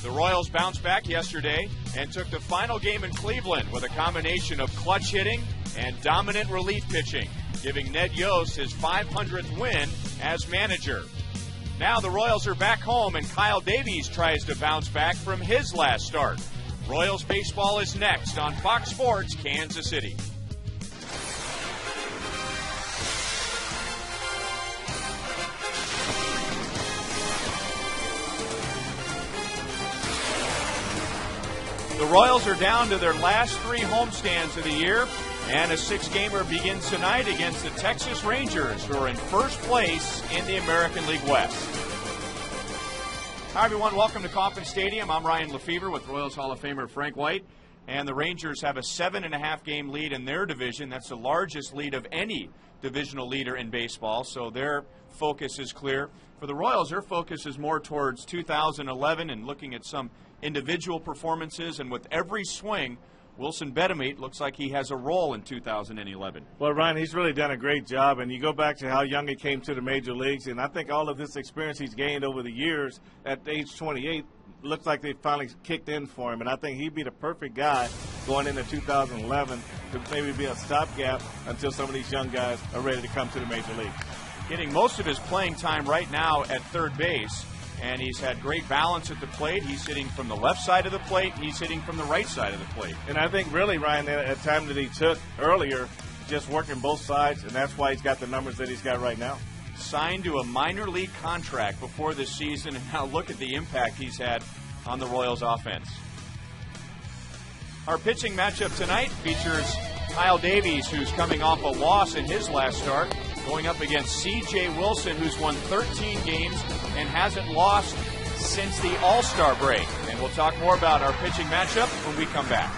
The Royals bounced back yesterday and took the final game in Cleveland with a combination of clutch hitting and dominant relief pitching, giving Ned Yost his 500th win as manager. Now the Royals are back home and Kyle Davies tries to bounce back from his last start. Royals baseball is next on Fox Sports Kansas City. The Royals are down to their last 3 homestands of the year, and a 6-gamer begins tonight against the Texas Rangers, who are in first place in the American League West. Hi, everyone. Welcome to Kauffman Stadium. I'm Ryan Lefebvre with Royals Hall of Famer Frank White, and the Rangers have a 7.5-game lead in their division. That's the largest lead of any divisional leader in baseball, so their focus is clear. For the Royals, their focus is more towards 2011 and looking at some individual performances, and with every swing, Wilson Betemit looks like he has a role in 2011. Well, Ryan, he's really done a great job, and you go back to how young he came to the major leagues, and I think all of this experience he's gained over the years at age 28 looks like they finally kicked in for him, and I think he'd be the perfect guy going into 2011 to maybe be a stopgap until some of these young guys are ready to come to the major leagues. Getting most of his playing time right now at third base, and he's had great balance at the plate. He's hitting from the left side of the plate. He's hitting from the right side of the plate. And I think really, Ryan, that time that he took earlier, just working both sides, and that's why he's got the numbers that he's got right now. Signed to a minor league contract before this season, and now look at the impact he's had on the Royals offense. Our pitching matchup tonight features Kyle Davies, who's coming off a loss in his last start, going up against C.J. Wilson, who's won 13 games and hasn't lost since the All-Star break. And we'll talk more about our pitching matchup when we come back.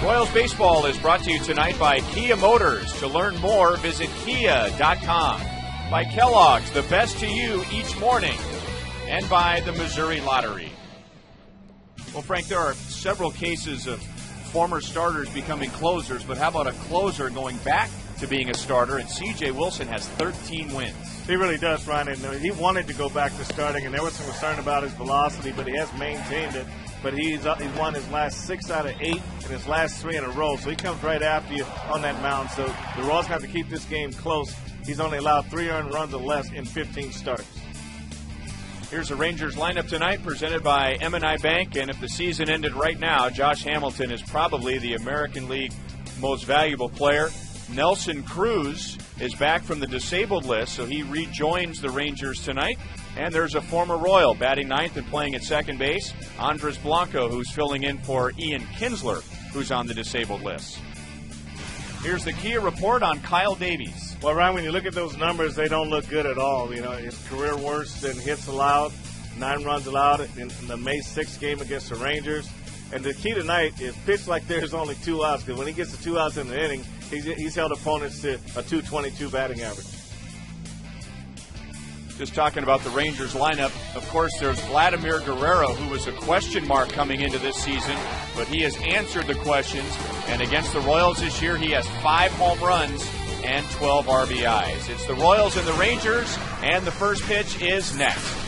Royals Baseball is brought to you tonight by Kia Motors. To learn more, visit kia.com. By Kellogg's, the best to you each morning. And by the Missouri Lottery. Well, Frank, there are several cases of former starters becoming closers, but how about a closer going back to being a starter? And C.J. Wilson has 13 wins. He really does, Ryan. And he wanted to go back to starting, and there was some concern about his velocity, but he has maintained it. But he's won his last 6 out of 8 and his last 3 in a row. So he comes right after you on that mound. So the Royals have to keep this game close. He's only allowed 3 earned runs or less in 15 starts. Here's the Rangers lineup tonight presented by M&I Bank. And if the season ended right now, Josh Hamilton is probably the American League most valuable player. Nelson Cruz is back from the disabled list, so he rejoins the Rangers tonight. And there's a former Royal batting ninth and playing at second base, Andres Blanco, who's filling in for Ian Kinsler, who's on the disabled list. Here's the Kia report on Kyle Davies. Well, Ryan, when you look at those numbers, they don't look good at all. You know, it's career worst in hits allowed, 9 runs allowed in the May 6th game against the Rangers. And the key tonight is pitch like there's only 2 outs, because when he gets the 2 outs in the inning, he's held opponents to a .222 batting average. Just talking about the Rangers lineup, of course, there's Vladimir Guerrero, who was a question mark coming into this season, but he has answered the questions. And against the Royals this year, he has 5 home runs and 12 RBIs. It's the Royals and the Rangers, and the first pitch is next.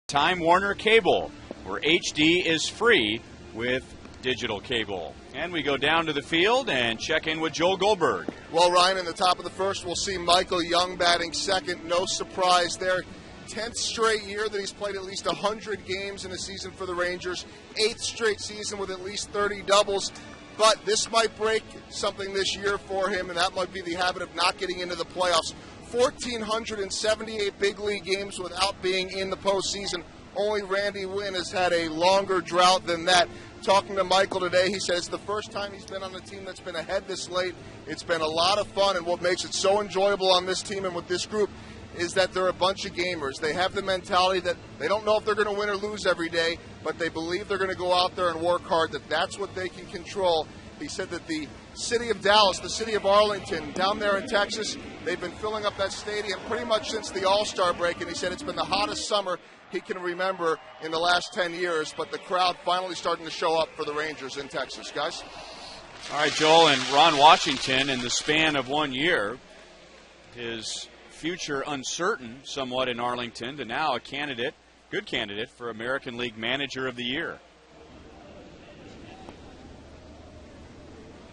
Time Warner Cable, where HD is free with digital cable. And we go down to the field and check in with Joel Goldberg. Well, Ryan, in the top of the first, we'll see Michael Young batting second. No surprise there. 10th straight year that he's played at least 100 games in a season for the Rangers. 8th straight season with at least 30 doubles. But this might break something this year for him, and that might be the habit of not getting into the playoffs. 1,478 big league games without being in the postseason. Only Randy Wynn has had a longer drought than that. Talking to Michael today, he says it's the first time he's been on a team that's been ahead this late. It's been a lot of fun, and what makes it so enjoyable on this team and with this group is that they're a bunch of gamers. They have the mentality that they don't know if they're going to win or lose every day, but they believe they're going to go out there and work hard, that's what they can control. He said that the city of Dallas, the city of Arlington, down there in Texas, they've been filling up that stadium pretty much since the All-Star break, and he said it's been the hottest summer he can remember in the last 10 years, but the crowd finally starting to show up for the Rangers in Texas. Guys? All right, Joel, and Ron Washington, in the span of 1 year, his future uncertain somewhat in Arlington, to now a candidate, good candidate for American League Manager of the Year.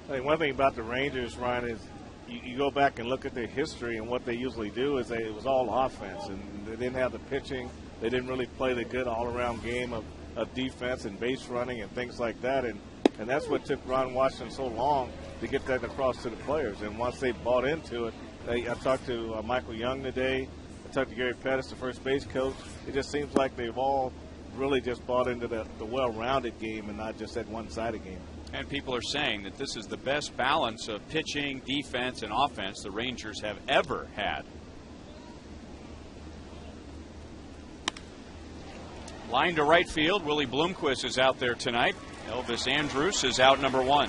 I think one thing about the Rangers, Ryan, is you go back and look at their history, and what they usually do is it was all offense, and they didn't have the pitching. They didn't really play the good all-around game of defense and base running and things like that, and that's what took Ron Washington so long to get that across to the players. And once they bought into it, I talked to Michael Young today. I talked to Gary Pettis, the first base coach. It just seems like they've all really just bought into the well-rounded game and not just that one-sided game. And people are saying that this is the best balance of pitching, defense, and offense the Rangers have ever had. Line to right field, Willie Bloomquist is out there tonight. Elvis Andrus is out number 1.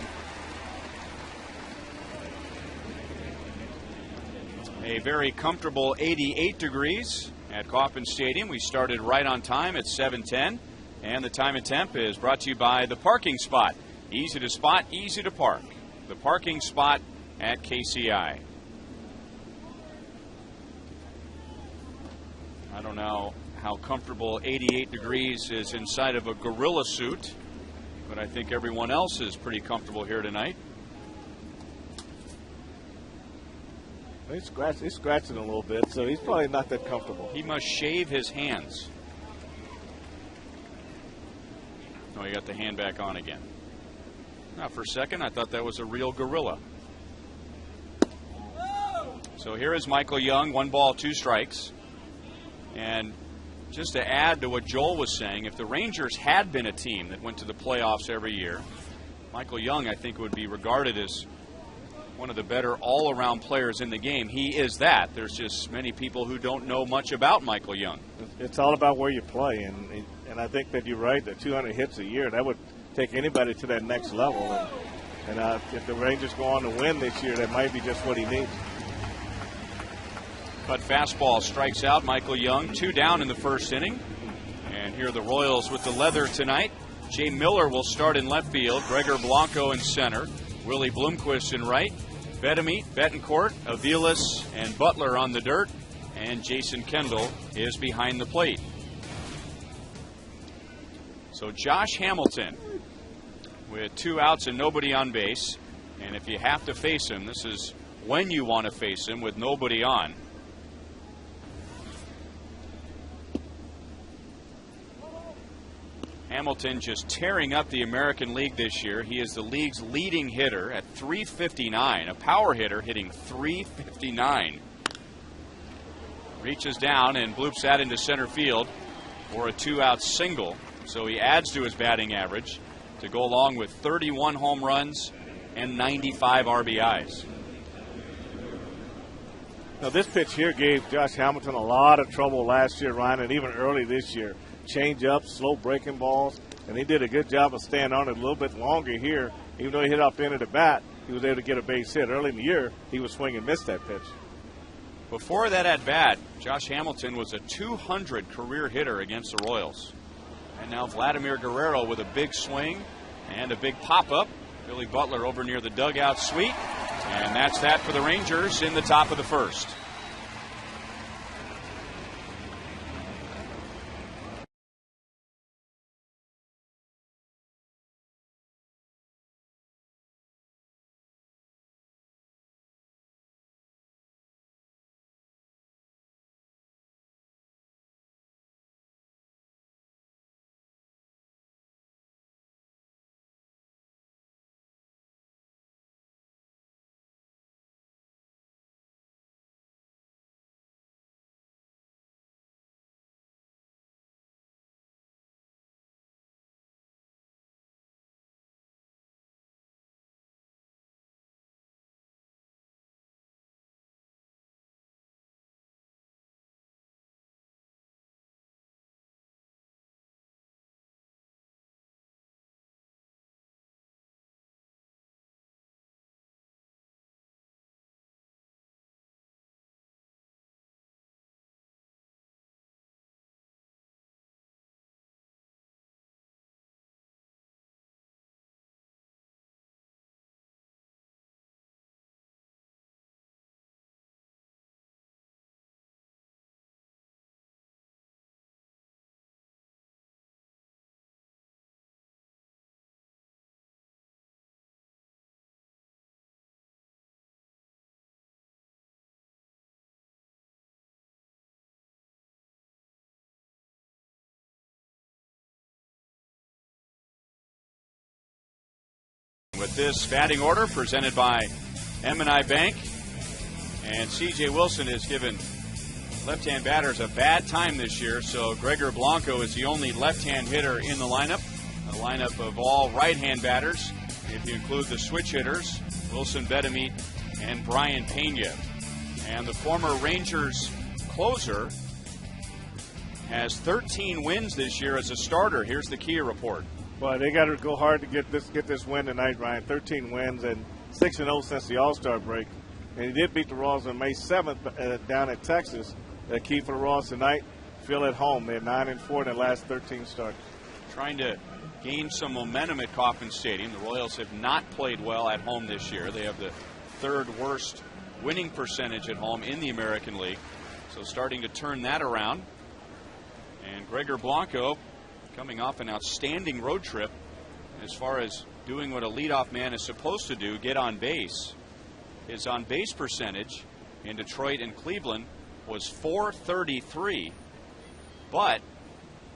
A very comfortable 88 degrees at Kauffman Stadium. We started right on time at 7:10, and the time and temp is brought to you by The Parking Spot. Easy to spot, easy to park. The Parking Spot at KCI. I don't know how comfortable 88 degrees is inside of a gorilla suit, but I think everyone else is pretty comfortable here tonight. He's scratching a little bit, so he's probably not that comfortable. He must shave his hands. Oh, he got the hand back on again. Now, for a second, I thought that was a real gorilla. So here is Michael Young, 1 ball, 2 strikes. And just to add to what Joel was saying, if the Rangers had been a team that went to the playoffs every year, Michael Young, I think, would be regarded as one of the better all-around players in the game. He is that. There's just many people who don't know much about Michael Young. It's all about where you play, and I think that you're right, that 200 hits a year, that would take anybody to that next level. And if the Rangers go on to win this year, that might be just what he needs. But fastball strikes out Michael Young. 2 down in the first inning. And here are the Royals with the leather tonight. Jay Miller will start in left field. Gregor Blanco in center. Willie Bloomquist in right. Betemit, Betancourt, Aviles, and Butler on the dirt. And Jason Kendall is behind the plate. So Josh Hamilton with 2 outs and nobody on base. And if you have to face him, this is when you want to face him with nobody on. Hamilton just tearing up the American League this year. He is the league's leading hitter at .359. A power hitter hitting .359. Reaches down and bloops that into center field for a 2-out single. So he adds to his batting average to go along with 31 home runs and 95 RBIs. Now, this pitch here gave Josh Hamilton a lot of trouble last year, Ryan, and even early this year. Change up, slow breaking balls, and he did a good job of staying on it a little bit longer here. Even though he hit off the end of the bat, he was able to get a base hit. Early in the year, he was swinging and missed that pitch. Before that at bat, Josh Hamilton was a .200 career hitter against the Royals. And now Vladimir Guerrero with a big swing and a big pop-up. Billy Butler over near the dugout suite. And that's that for the Rangers in the top of the first. with this batting order presented by M&I Bank. And C.J. Wilson has given left-hand batters a bad time this year, so Gregor Blanco is the only left-hand hitter in the lineup. A lineup of all right-hand batters, if you include the switch hitters, Wilson Betemit and Brian Pena. And the former Rangers closer has 13 wins this year as a starter. Here's the Kia report. Well, they got to go hard to get this win tonight, Ryan. 13 wins and 6-0 since the All-Star break. And he did beat the Royals on May 7th down at Texas. The key for the Royals tonight, feel at home. They're 9-4 in their last 13 starts. Trying to gain some momentum at Kauffman Stadium. The Royals have not played well at home this year. They have the third worst winning percentage at home in the American League. So starting to turn that around. And Gregor Blanco coming off an outstanding road trip as far as doing what a leadoff man is supposed to do, get on base. His on-base percentage in Detroit and Cleveland was .433, but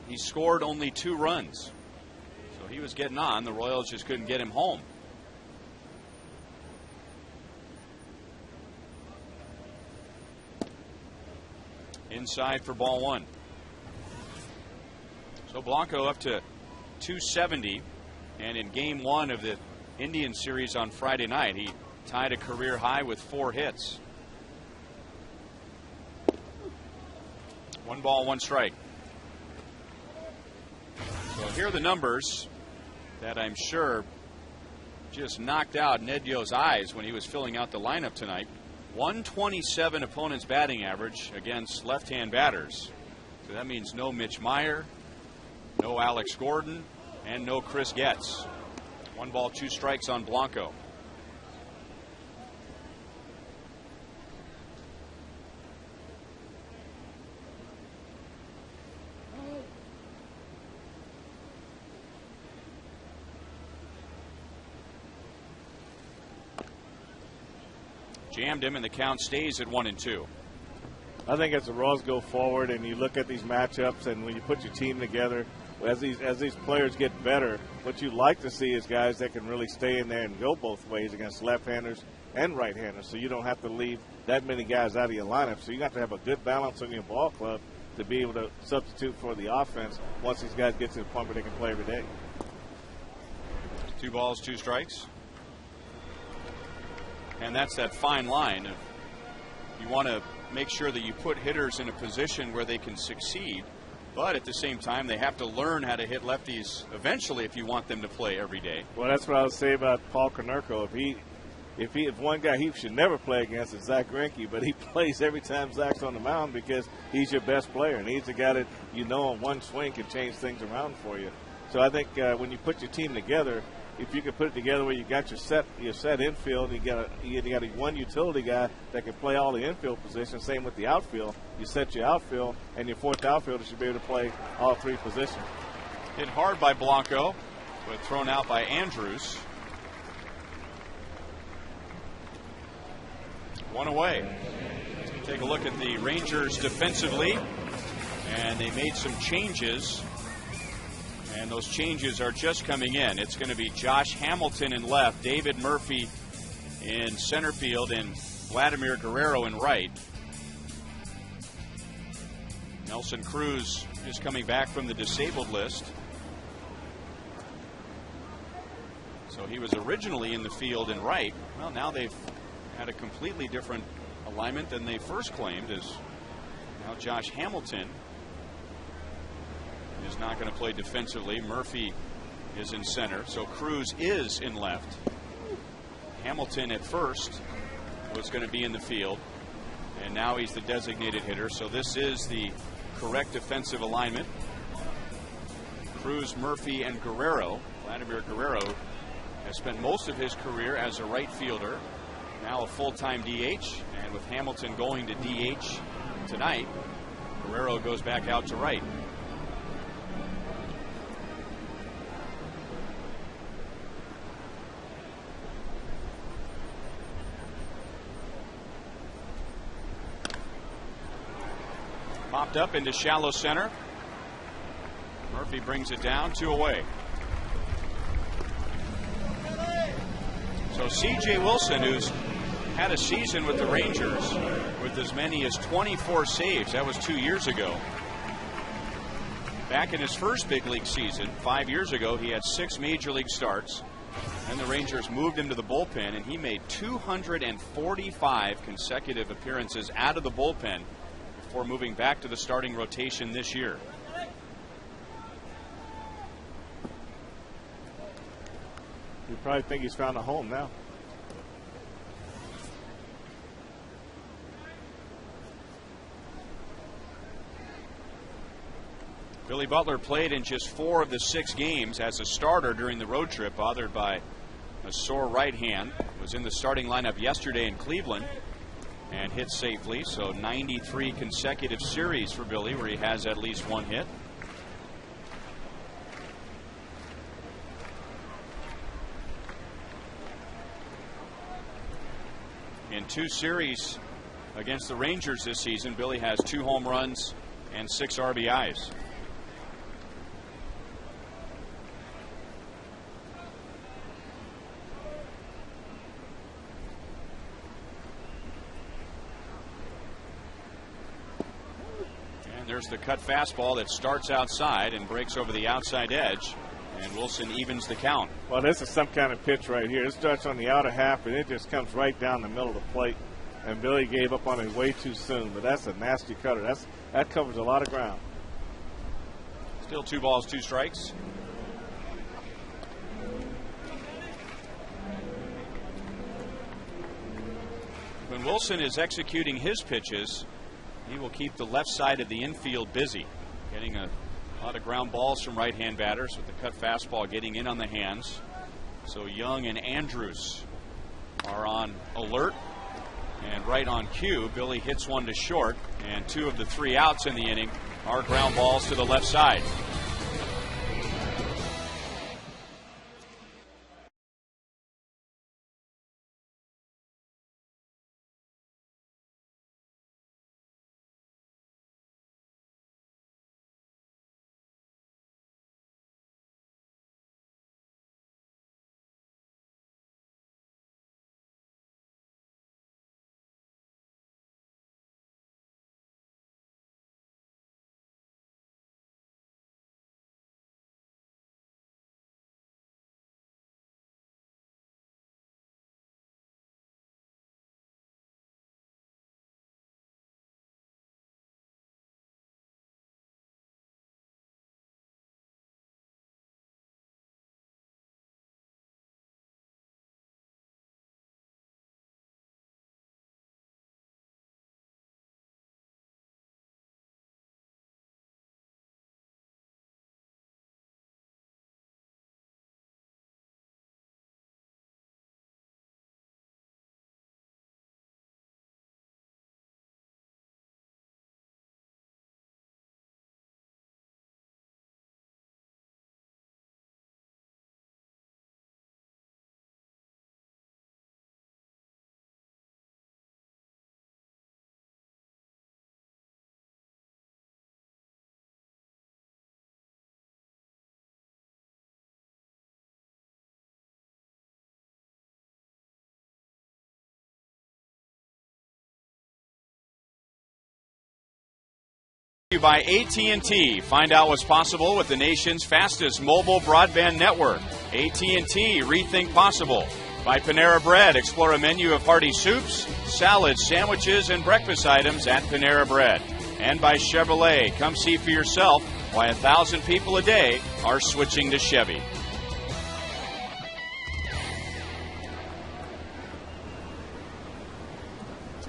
he scored only 2 runs. So he was getting on. The Royals just couldn't get him home. Inside for ball 1. So Blanco up to 270, and in game 1 of the Indian series on Friday night, he tied a career high with 4 hits. 1 ball, 1 strike. So here are the numbers that I'm sure just knocked out Ned Yo's eyes when he was filling out the lineup tonight. 127 opponent's batting average against left-hand batters. So that means no Mitch Meyer, no Alex Gordon, and no Chris Getz. 1 ball, 2 strikes on Blanco. Jammed him, and the count stays at 1-2. I think as the Royals go forward and you look at these matchups, and when you put your team together, as these players get better, what you like to see is guys that can really stay in there and go both ways against left-handers and right-handers, so you don't have to leave that many guys out of your lineup. So you have to have a good balance on your ball club to be able to substitute for the offense once these guys get to the point where they can play every day. 2 balls, 2 strikes. And that's that fine line of you want to make sure that you put hitters in a position where they can succeed, but at the same time they have to learn how to hit lefties eventually if you want them to play every day. Well, that's what I would say about Paul Konerko. If one guy he should never play against is Zach Greinke, but he plays every time Zach's on the mound because he's your best player, and he's the guy that on one swing can change things around for you. So I think when you put your team together, if you can put it together where you got your set infield, you got one utility guy that can play all the infield positions. Same with the outfield. You set your outfield, and your fourth outfielder should be able to play all 3 positions. Hit hard by Blanco, but thrown out by Andrews. 1 away. Take a look at the Rangers defensively, and they made some changes. And those changes are just coming in. It's going to be Josh Hamilton in left, David Murphy in center field, and Vladimir Guerrero in right. Nelson Cruz is coming back from the disabled list. So he was originally in the field in right. Well, now they've had a completely different alignment than they first claimed, as now Josh Hamilton is not going to play defensively. Murphy is in center, so Cruz is in left. Hamilton at first was going to be in the field, and now he's the designated hitter, so this is the correct defensive alignment. Cruz, Murphy, and Guerrero. Vladimir Guerrero has spent most of his career as a right fielder, now a full-time DH, and with Hamilton going to DH tonight, Guerrero goes back out to right. Popped up into shallow center. Murphy brings it down, 2 away. So C.J. Wilson, who's had a season with the Rangers with as many as 24 saves. That was 2 years ago. Back in his first big league season 5 years ago, he had 6 major league starts. And the Rangers moved him to the bullpen, and he made 245 consecutive appearances out of the bullpen before moving back to the starting rotation this year. You probably think he's found a home now. Billy Butler played in just 4 of the 6 games as a starter during the road trip, bothered by a sore right hand. Was in the starting lineup yesterday in Cleveland and hit safely. So 93 consecutive series for Billy where he has at least 1 hit. In 2 series against the Rangers this season, Billy has 2 home runs and 6 RBIs. There's the cut fastball that starts outside and breaks over the outside edge, and Wilson evens the count. Well, this is some kind of pitch right here. It starts on the outer half, and it just comes right down the middle of the plate. And Billy gave up on it way too soon, but that's a nasty cutter. That covers a lot of ground. Still 2 balls, 2 strikes. When Wilson is executing his pitches, he will keep the left side of the infield busy, getting a lot of ground balls from right-hand batters with the cut fastball getting in on the hands. So Young and Andrews are on alert and right on cue. Billy hits 1 to short, and 2 of the 3 outs in the inning are ground balls to the left side. By AT&T. Find out what's possible with the nation's fastest mobile broadband network. AT&T, rethink possible. By Panera Bread. Explore a menu of hearty soups, salads, sandwiches, and breakfast items at Panera Bread. And by Chevrolet. Come see for yourself why 1,000 people a day are switching to Chevy.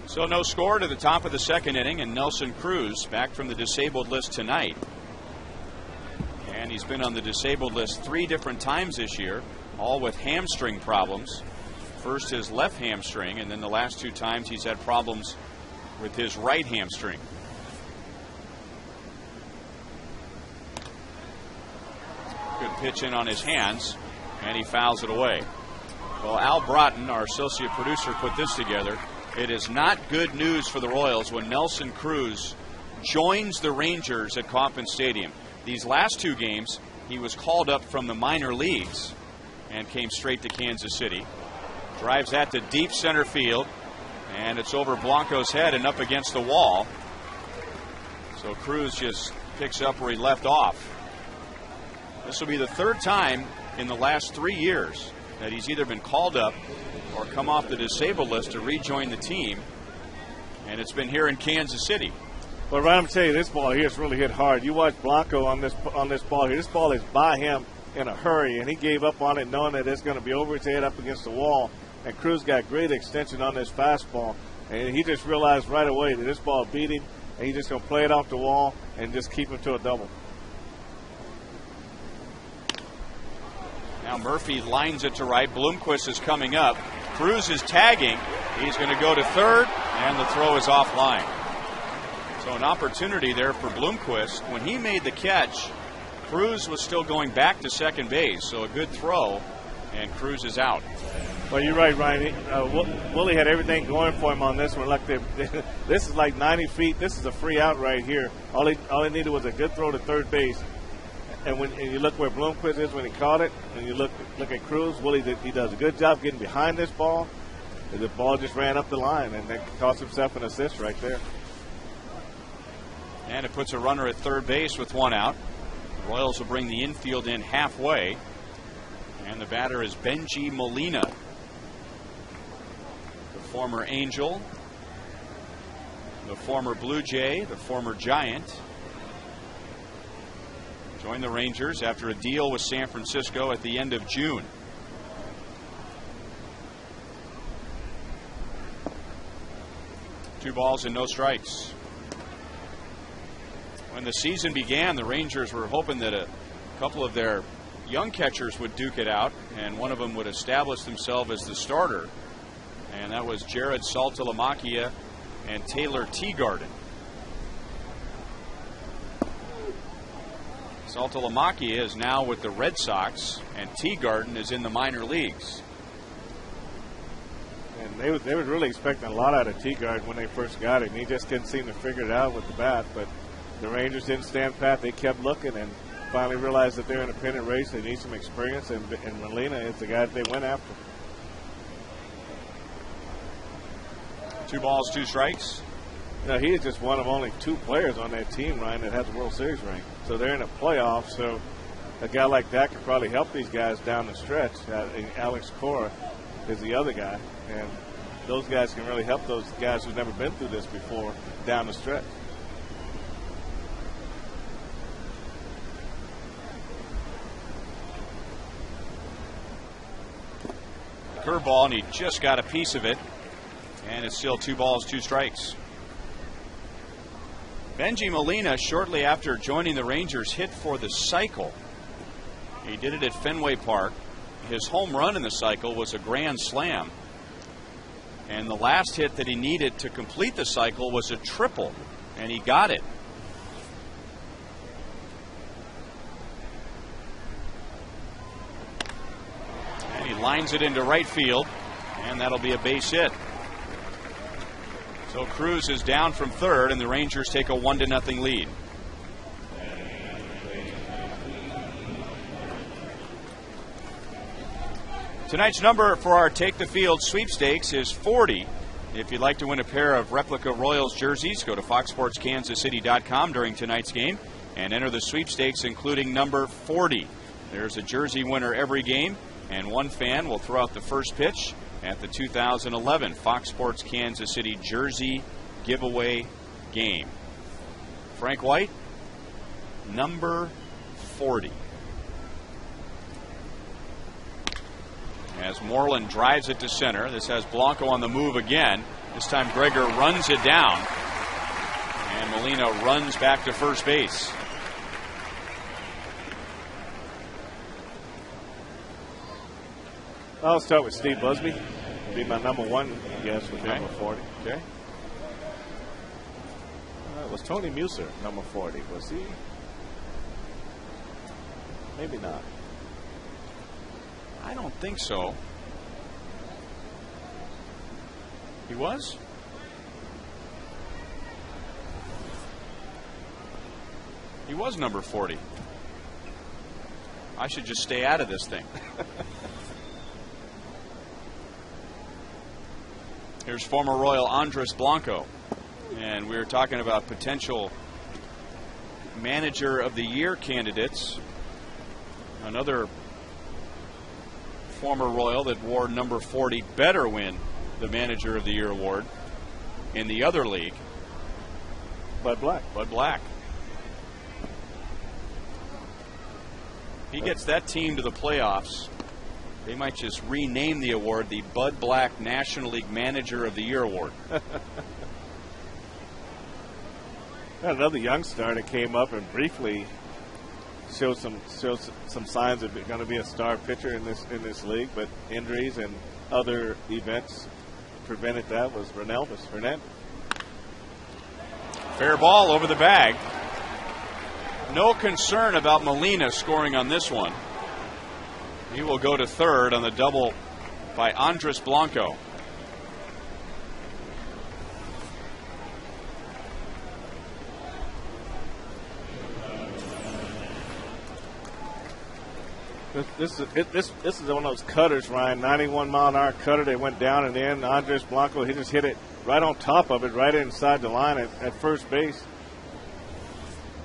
So no score to the top of the 2nd inning, and Nelson Cruz back from the disabled list tonight. And he's been on the disabled list 3 different times this year, all with hamstring problems. First his left hamstring, and then the last 2 times he's had problems with his right hamstring. Good pitch in on his hands, and he fouls it away. Well, Al Broughton, our associate producer, put this together. It is not good news for the Royals when Nelson Cruz joins the Rangers at Kauffman Stadium. These last 2 games, he was called up from the minor leagues and came straight to Kansas City. Drives that to deep center field. And it's over Blanco's head and up against the wall. So Cruz just picks up where he left off. This will be the third time in the last 3 years that he's either been called up or come off the disabled list to rejoin the team. And it's been here in Kansas City. Well, Ryan, I'm telling you, this ball here is really hit hard. You watch Blanco on this ball here. This ball is by him in a hurry, and he gave up on it knowing that it's going to be over his head up against the wall. And Cruz got great extension on this fastball, and he just realized right away that this ball beat him, and he's just going to play it off the wall and just keep him to a double. Now Murphy lines it to right. Bloomquist is coming up. Cruz is tagging. He's going to go to third, and the throw is offline. So an opportunity there for Bloomquist. When he made the catch, Cruz was still going back to second base. So a good throw, and Cruz is out. Well, you're right, Ryan. Willie had everything going for him on this one. Like this is like 90 feet. This is a free out right here. All he needed was a good throw to third base. And when you look where Bloomquist is when he caught it, and you look at Cruz, Willie he does a good job getting behind this ball. The ball just ran up the line, and then cost himself an assist right there. And it puts a runner at third base with one out. The Royals will bring the infield in halfway. And the batter is Benji Molina, the former Angel, the former Blue Jay, the former Giant. Joined the Rangers after a deal with San Francisco at the end of June. Two balls and no strikes. When the season began, the Rangers were hoping that a couple of their young catchers would duke it out, and one of them would establish themselves as the starter. And that was Jared Saltalamacchia and Taylor Teagarden. Saltalamacchia is now with the Red Sox, and Teagarden is in the minor leagues. And they were really expecting a lot out of Teagarden when they first got him. He just didn't seem to figure it out with the bat, but the Rangers didn't stand pat. They kept looking and finally realized that they're in a pennant race. They need some experience, and Molina is the guy that they went after. 2 balls, 2 strikes. No, he is just one of only 2 players on that team, Ryan, that has a World Series ring. So they're in a playoff, so a guy like that could probably help these guys down the stretch. Alex Cora is the other guy, and those guys can really help those guys who've never been through this before down the stretch. Curveball, and he just got a piece of it, and it's still 2 balls, 2 strikes. Benji Molina, shortly after joining the Rangers, hit for the cycle. He did it at Fenway Park. His home run in the cycle was a grand slam, and the last hit that he needed to complete the cycle was a triple, and he got it. And he lines it into right field, and that'll be a base hit. So Cruz is down from third, and the Rangers take a 1-0 lead. Tonight's number for our Take the Field sweepstakes is 40. If you'd like to win a pair of replica Royals jerseys, go to foxsportskansascity.com during tonight's game and enter the sweepstakes, including number 40. There's a jersey winner every game, and one fan will throw out the first pitch at the 2011 Fox Sports Kansas City jersey giveaway game. Frank White, number 40. As Moreland drives it to center, this has Blanco on the move again. This time Gregor runs it down, and Molina runs back to first base. I'll start with Steve Busby. It'll be my number 1 guess with number 40. Okay. It was Tony Muser, number 40. Was he? Maybe not. I don't think so. He was? He was number 40. I should just stay out of this thing. Here's former Royal Andres Blanco. And we were talking about potential Manager of the Year candidates. Another former Royal that wore number 40 better win the Manager of the Year award in the other league. Bud Black. Bud Black. He gets that team to the playoffs. They might just rename the award the Bud Black National League Manager of the Year award. Another young star that came up and briefly showed some signs of going to be a star pitcher in this league, but injuries and other events prevented that. Was Hernandez. Fair ball over the bag. No concern about Molina scoring on this one. He will go to third on the double by Andres Blanco. This is one of those cutters, Ryan. 91-mile-an-hour cutter. They went down and in. Andres Blanco, he just hit it right on top of it, right inside the line at first base.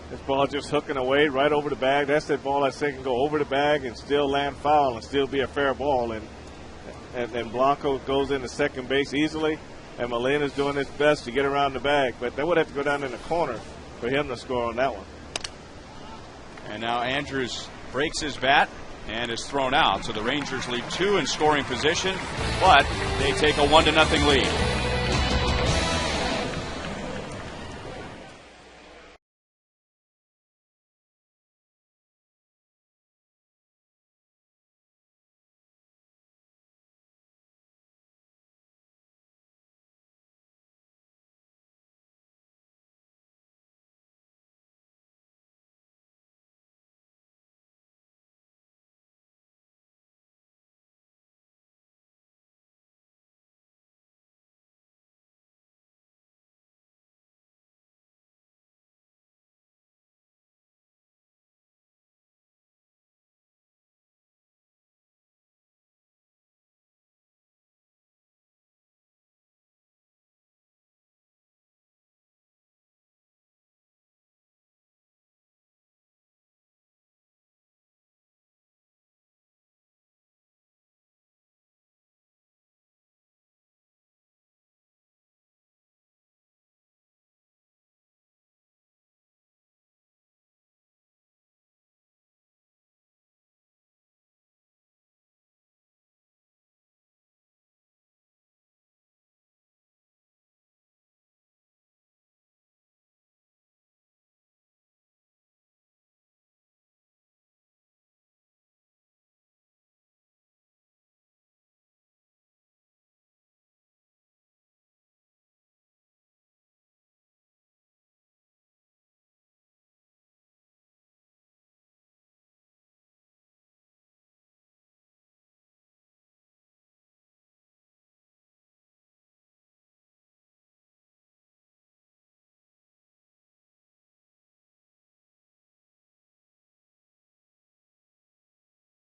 This ball just hooking away right over the bag. That's that ball I think can go over the bag and still land foul and still be a fair ball. And then Blanco goes into second base easily, and Molina's doing his best to get around the bag. But they would have to go down in the corner for him to score on that one. And now Andrews breaks his bat and is thrown out. So the Rangers leave two in scoring position, but they take a 1-0 lead.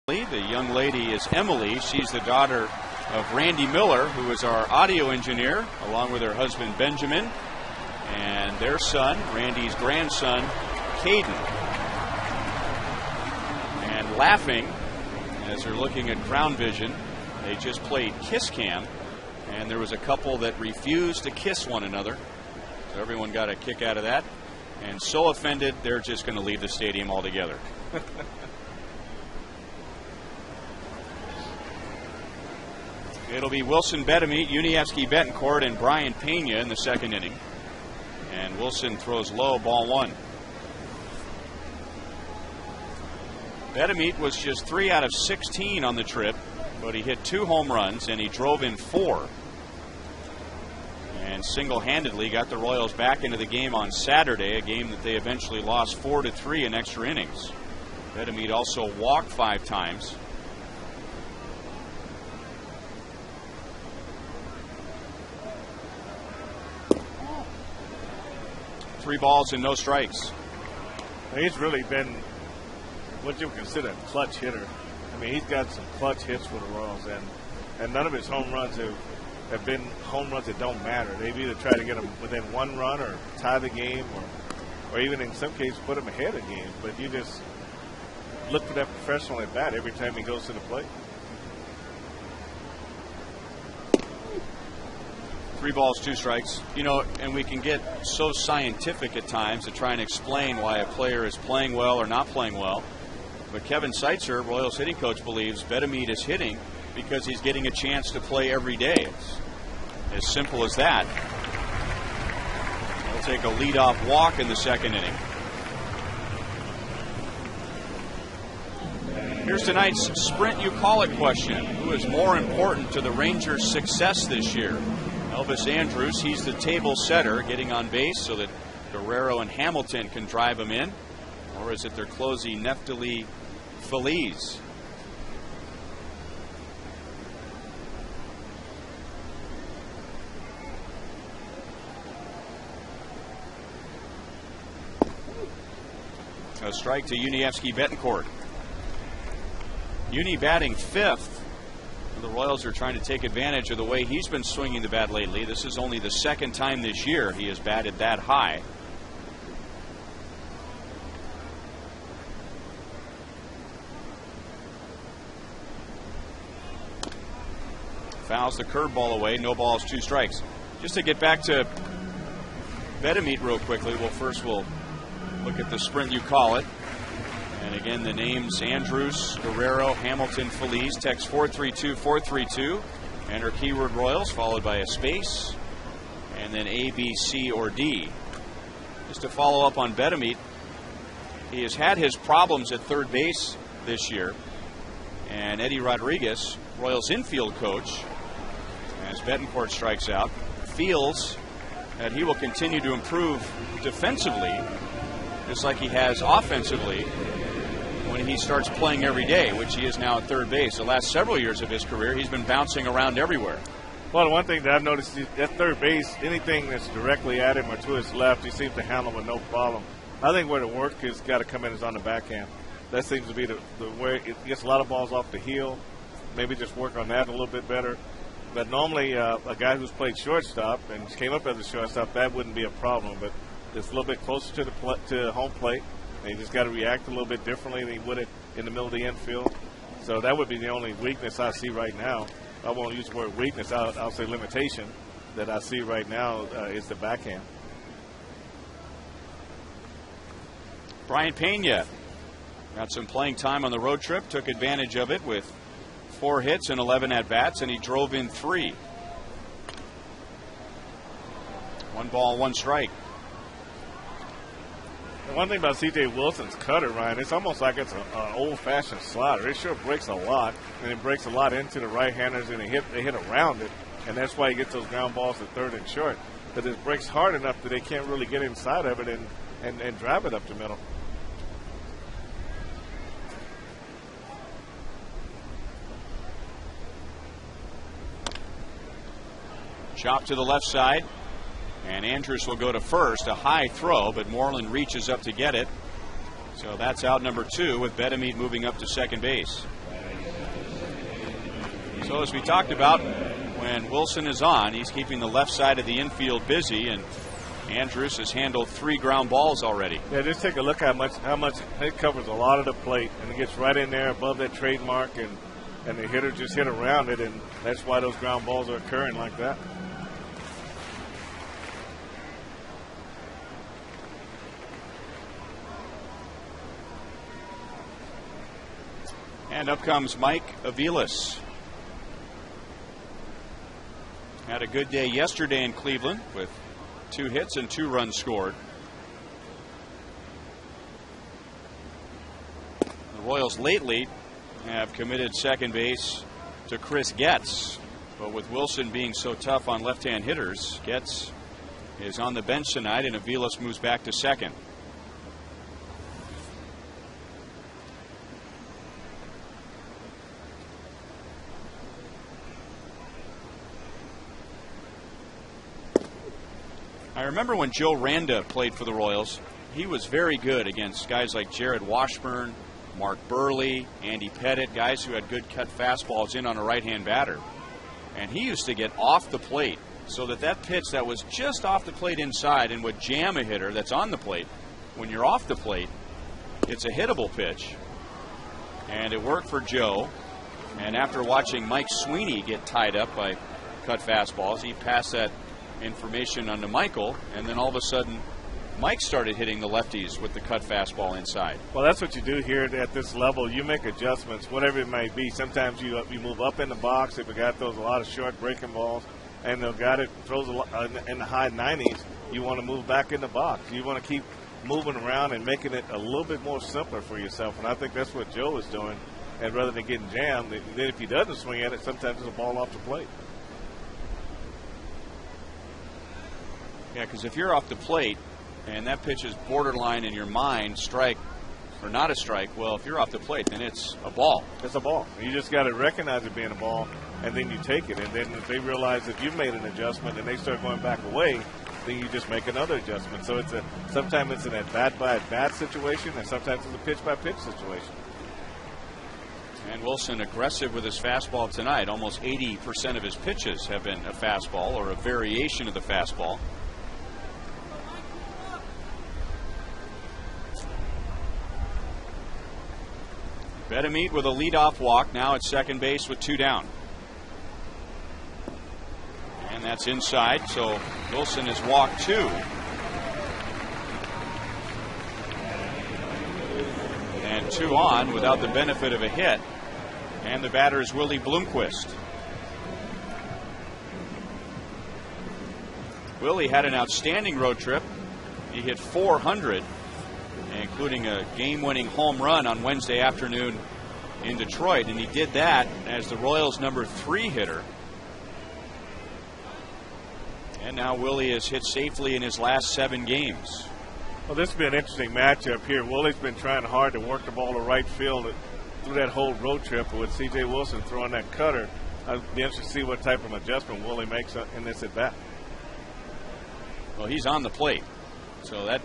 The young lady is Emily. She's the daughter of Randy Miller, who is our audio engineer, along with her husband Benjamin, and their son, Randy's grandson, Caden. And laughing as they're looking at Crown Vision, they just played Kiss Cam, and there was a couple that refused to kiss one another. So everyone got a kick out of that, and so offended they're just going to leave the stadium altogether. It'll be Wilson Betemit, Yunievsky Betancourt, and Brian Pena in the second inning. And Wilson throws low, ball one. Betemit was just 3 out of 16 on the trip, but he hit 2 home runs and he drove in 4. And single-handedly got the Royals back into the game on Saturday, a game that they eventually lost 4-3 in extra innings. Betemit also walked 5 times. 3 balls and no strikes. He's really been what you would consider a clutch hitter. I mean, he's got some clutch hits for the Royals, and none of his home runs have been home runs that don't matter. They've either tried to get them within 1 run or tie the game, or even in some cases put them ahead of games. But you just look for that professional at bat every time he goes to the plate. 3 balls, 2 strikes. You know, and we can get so scientific at times to try and explain why a player is playing well or not playing well. But Kevin Seitzer, Royals hitting coach, believes Betemit is hitting because he's getting a chance to play every day. It's as simple as that. He'll take a leadoff walk in the 2nd inning. Here's tonight's Sprint You Call It question. Who is more important to the Rangers' success this year? Elvis Andrus, he's the table setter, getting on base so that Guerrero and Hamilton can drive him in. Or is it their closing Neftali Feliz? A strike to Yuniesky Betancourt. Uni batting 5th. The Royals are trying to take advantage of the way he's been swinging the bat lately. This is only the 2nd time this year he has batted that high. Fouls the curveball away. No balls, 2 strikes. Just to get back to Betemit real quickly. Well, first we'll look at the Sprint You Call It. And again, the names Andrus, Guerrero, Hamilton, Feliz. Text 432-432. Enter keyword Royals followed by a space. And then A, B, C, or D. Just to follow up on Betemit, he has had his problems at 3rd base this year. And Eddie Rodriguez, Royals infield coach, as Betancourt strikes out, feels that he will continue to improve defensively, just like he has offensively, when he starts playing every day, which he is now at 3rd base. The last several years of his career, he's been bouncing around everywhere. Well, one thing that I've noticed is at 3rd base, anything that's directly at him or to his left, he seems to handle with no problem. I think where the work has got to come in is on the backhand. That seems to be the way it gets a lot of balls off the heel. Maybe just work on that a little bit better. But normally a guy who's played shortstop and came up as a shortstop, that wouldn't be a problem. But it's a little bit closer to the home plate. And you just got to react a little bit differently than he would it in the middle of the infield. So that would be the only weakness I see right now. I won't use the word weakness. I'll say limitation that I see right now is the backhand. Brian Pena got some playing time on the road trip, took advantage of it with 4 hits and 11 at-bats, and he drove in 3. 1 ball, 1 strike. The one thing about C.J. Wilson's cutter, Ryan, it's almost like it's an old-fashioned slider. It sure breaks a lot, and it breaks a lot into the right-handers, and they hit around it, and that's why he gets those ground balls to 3rd and short. But it breaks hard enough that they can't really get inside of it and drive it up the middle. Chop to the left side, and Andrus will go to first. A high throw, but Moreland reaches up to get it. So that's out number 2, with Betemit moving up to 2nd base. So as we talked about, when Wilson is on, he's keeping the left side of the infield busy, and Andrus has handled 3 ground balls already. Yeah, just take a look at how much it covers a lot of the plate, and it gets right in there above that trademark, and the hitter just hit around it, and that's why those ground balls are occurring like that. And up comes Mike Aviles. Had a good day yesterday in Cleveland with 2 hits and 2 runs scored. The Royals lately have committed 2nd base to Chris Getz, but with Wilson being so tough on left-hand hitters, Getz is on the bench tonight, and Aviles moves back to 2nd. I remember when Joe Randa played for the Royals, he was very good against guys like Jared Washburn, Mark Burley, Andy Pettit, guys who had good cut fastballs in on a right-hand batter. And he used to get off the plate so that pitch that was just off the plate inside and would jam a hitter that's on the plate. When you're off the plate, it's a hittable pitch. And it worked for Joe. And after watching Mike Sweeney get tied up by cut fastballs, he passed that information on to Michael, and then all of a sudden Mike started hitting the lefties with the cut fastball inside. Well, that's what you do here at this level. You make adjustments, whatever it may be. Sometimes you move up in the box if a guy throws a lot of short breaking balls, and the guy that throws in the high 90s, you want to move back in the box. You want to keep moving around and making it a little bit more simpler for yourself, and I think that's what Joe is doing. And rather than getting jammed, then if he doesn't swing at it, sometimes it's a ball off the plate. Yeah, because if you're off the plate and that pitch is borderline in your mind, strike or not a strike, well, if you're off the plate, then it's a ball. It's a ball. You just got to recognize it being a ball, and then you take it. And then if they realize that you've made an adjustment and they start going back away, then you just make another adjustment. So sometimes it's an at-bat situation, and sometimes it's a pitch-by-pitch situation. And Wilson aggressive with his fastball tonight. Almost 80% of his pitches have been a fastball or a variation of the fastball. Betemeet with a leadoff walk now at second base with 2 down. And that's inside, so Wilson has walked 2. And 2 on without the benefit of a hit. And the batter is Willie Bloomquist. Willie had an outstanding road trip. He hit .400, including a game-winning home run on Wednesday afternoon in Detroit. And he did that as the Royals' number 3 hitter. And now Willie has hit safely in his last 7 games. Well, this has been an interesting matchup here. Willie's been trying hard to work the ball to right field through that whole road trip with C.J. Wilson throwing that cutter. I'd be interested to see what type of adjustment Willie makes in this at-bat. Well, he's on the plate, so that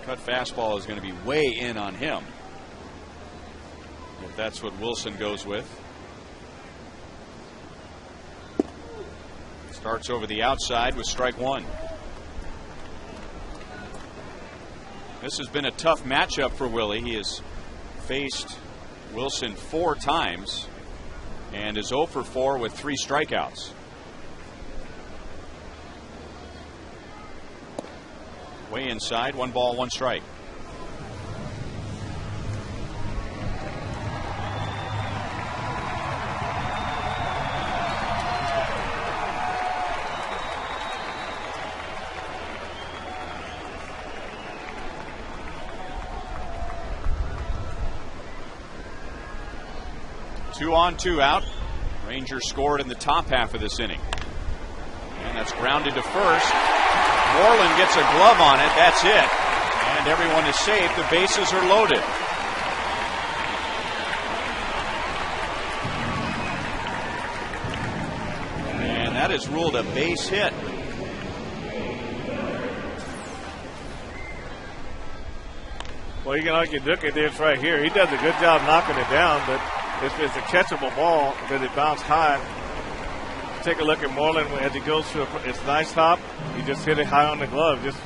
cut fastball is going to be way in on him, if that's what Wilson goes with. Starts over the outside with strike 1. This has been a tough matchup for Willie. He has faced Wilson 4 times and is 0 for 4 with 3 strikeouts. Way inside, 1 ball, 1 strike. Two on, 2 out. Rangers scored in the top half of this inning. And that's grounded to first. Moreland gets a glove on it. That's it. And everyone is safe. The bases are loaded. And that is ruled a base hit. Well, you can argue, look at this right here. He does a good job knocking it down, but it's a catchable ball because it bounced high. Take a look at Moreland as he goes to it's nice hop. He just hit it high on the glove. Just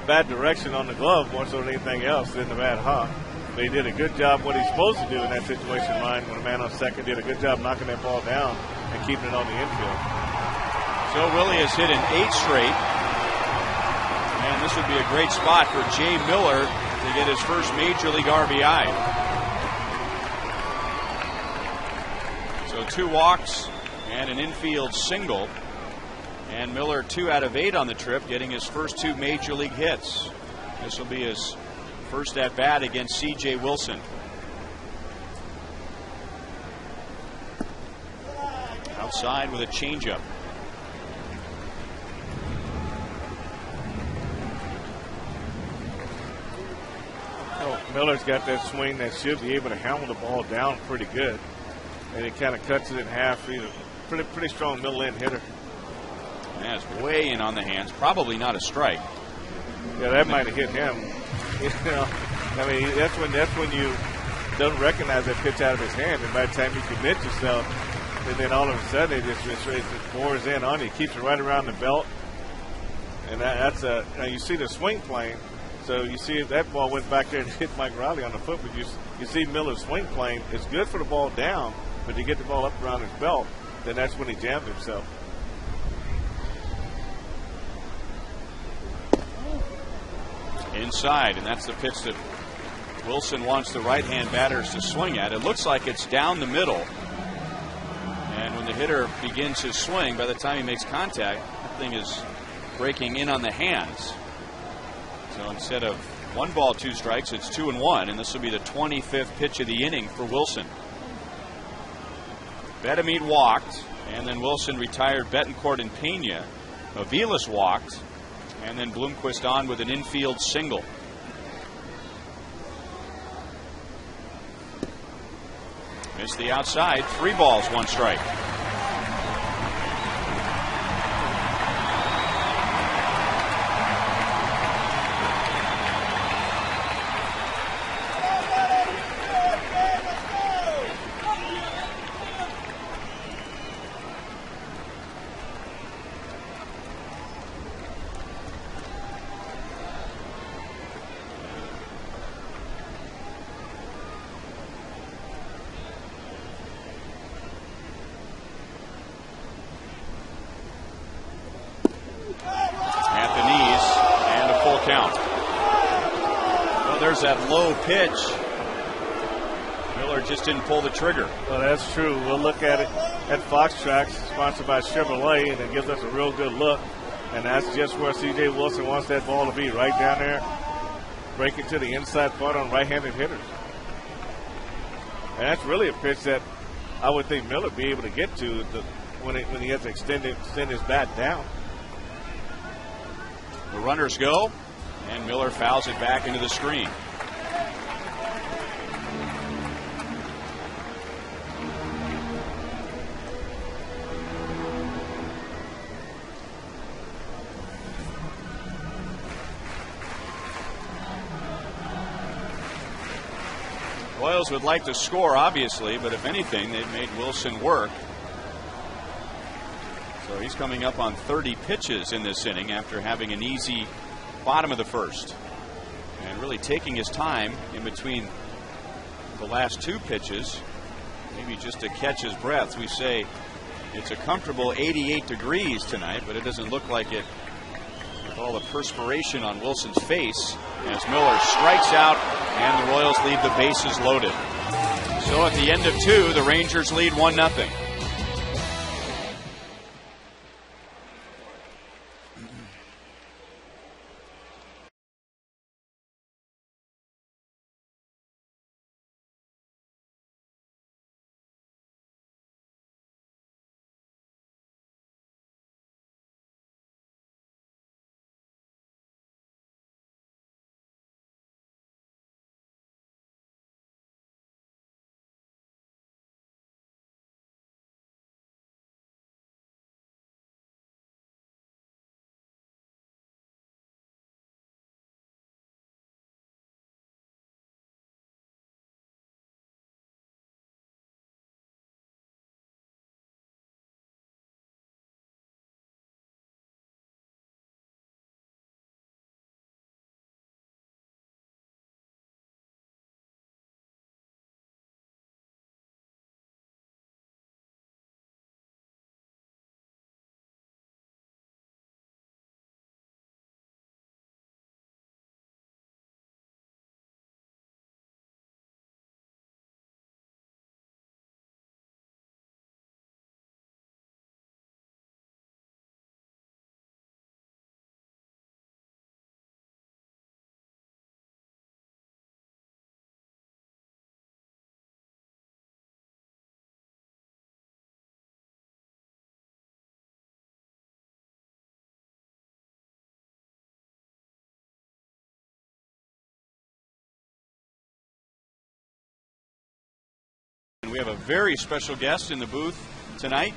bad direction on the glove more so than anything else than the bad hop. But he did a good job what he's supposed to do in that situation line when a man on second did a good job knocking that ball down and keeping it on the infield. So Willie has hit in 8 straight. And this would be a great spot for Jay Miller to get his first Major League RBI. So 2 walks and an infield single. And Miller 2 out of 8 on the trip, getting his first 2 Major League hits. This will be his first at bat against C.J. Wilson. Outside with a changeup. Miller's got that swing that should be able to hammer the ball down pretty good. And he kind of cuts it in half. He's a pretty strong middle end hitter. And that's way in on the hands. Probably not a strike. Yeah, that might have hit him. You know, I mean, that's when you don't recognize that pitch out of his hand. And by the time you commit yourself, and then all of a sudden it just bores in on you, keeps it right around the belt, and that's now you see the swing plane. So you see if that ball went back there and hit Mike Riley on the foot, but you see Miller's swing plane. It's good for the ball down, but to get the ball up around his belt, then that's when he jammed himself. Inside, and that's the pitch that Wilson wants the right-hand batters to swing at. It looks like it's down the middle. And when the hitter begins his swing, by the time he makes contact, that thing is breaking in on the hands. So instead of 1 ball, 2 strikes, it's 2-1, and this will be the 25th pitch of the inning for Wilson. Betemit walked, and then Wilson retired Betancourt and Pena. Aviles walked, and then Bloomquist on with an infield single. Missed the outside. 3 balls, 1 strike. That low pitch. Miller just didn't pull the trigger. Well, that's true. We'll look at it at Fox Tracks, sponsored by Chevrolet, and it gives us a real good look. And that's just where C.J. Wilson wants that ball to be, right down there, breaking to the inside part on right-handed hitters. And that's really a pitch that I would think Miller would be able to get to when he has to extend his bat down. The runners go, and Miller fouls it back into the screen. Royals would like to score, obviously, but if anything, they've made Wilson work. So he's coming up on 30 pitches in this inning after having an easy bottom of the first. And really taking his time in between the last 2 pitches, maybe just to catch his breath. We say it's a comfortable 88 degrees tonight, but it doesn't look like it with all the perspiration on Wilson's face as Miller strikes out and the Royals leave the bases loaded. So at the end of 2, the Rangers lead 1-0. We have a very special guest in the booth tonight,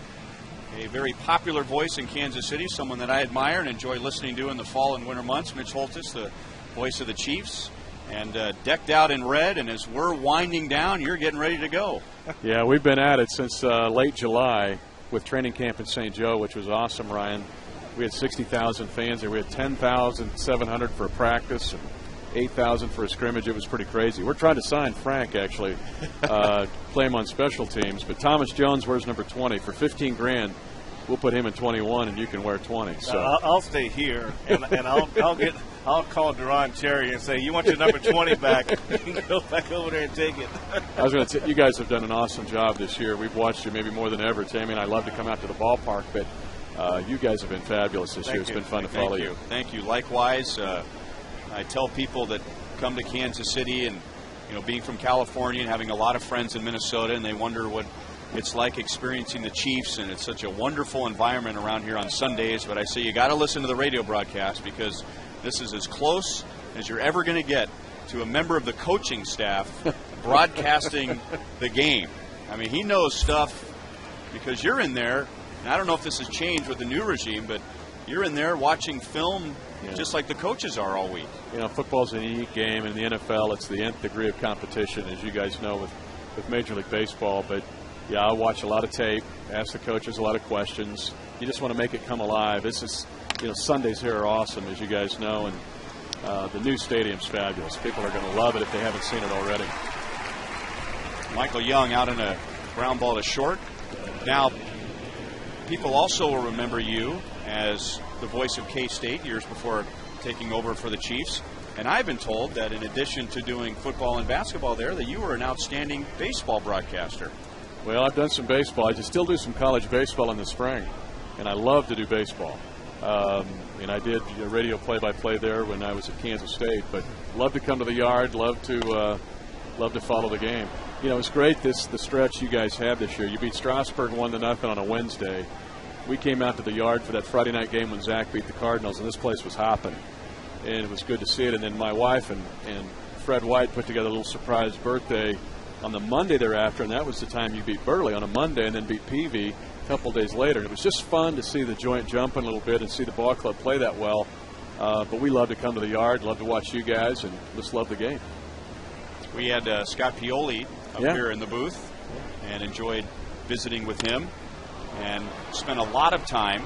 a very popular voice in Kansas City, someone that I admire and enjoy listening to in the fall and winter months. Mitch Holtis, the voice of the Chiefs. and decked out in red. And as we're winding down, you're getting ready to go. Yeah, we've been at it since late July with training camp in St. Joe, which was awesome, Ryan. We had 60,000 fans there. We had 10,700 for a practice and 8,000 for a scrimmage. It was pretty crazy. We're trying to sign Frank, actually, play him on special teams. But Thomas Jones wears number 20 for 15 grand. We'll put him in 21, and you can wear 20. So I'll stay here, and I'll call Duron Cherry and say, you want your number 20 back? You can go back over there and take it. I was going to say, you guys have done an awesome job this year. We've watched you maybe more than ever. Tammy and I love to come out to the ballpark, but you guys have been fabulous this year. It's been fun to follow you. Thank you. Likewise, I tell people that come to Kansas City and, being from California and having a lot of friends in Minnesota, and they wonder what it's like experiencing the Chiefs, and it's such a wonderful environment around here on Sundays. But I say you got to listen to the radio broadcast, because this is as close as you're ever going to get to a member of the coaching staff broadcasting the game. I mean, he knows stuff because you're in there. And I don't know if this has changed with the new regime, but you're in there watching film just like the coaches are all week. Football's a unique game. In the NFL, it's the nth degree of competition, as you guys know, with Major League Baseball. But yeah, I watch a lot of tape, ask the coaches a lot of questions. You just want to make it come alive. This is, Sundays here are awesome, as you guys know, and the new stadium's fabulous. People are going to love it if they haven't seen it already. Michael Young out in a ground ball to short. Now, people also will remember you as the voice of K-State years before taking over for the Chiefs. And I've been told that in addition to doing football and basketball there, that you were an outstanding baseball broadcaster. Well, I've done some baseball. I just still do some college baseball in the spring, and I love to do baseball. And I did radio play-by-play there when I was at Kansas State, but love to come to the yard, love to follow the game. It's great the stretch you guys have this year. You beat Strasburg 1-0 on a Wednesday. We came out to the yard for that Friday night game when Zach beat the Cardinals, and this place was hopping, and it was good to see it. And then my wife and Fred White put together a little surprise birthday on the Monday thereafter, and that was the time you beat Burley on a Monday and then beat Peavy a couple days later. And it was just fun to see the joint jumping a little bit and see the ball club play that well. But we love to come to the yard, love to watch you guys, and just love the game. We had Scott Pioli up here in the booth and enjoyed visiting with him, and spent a lot of time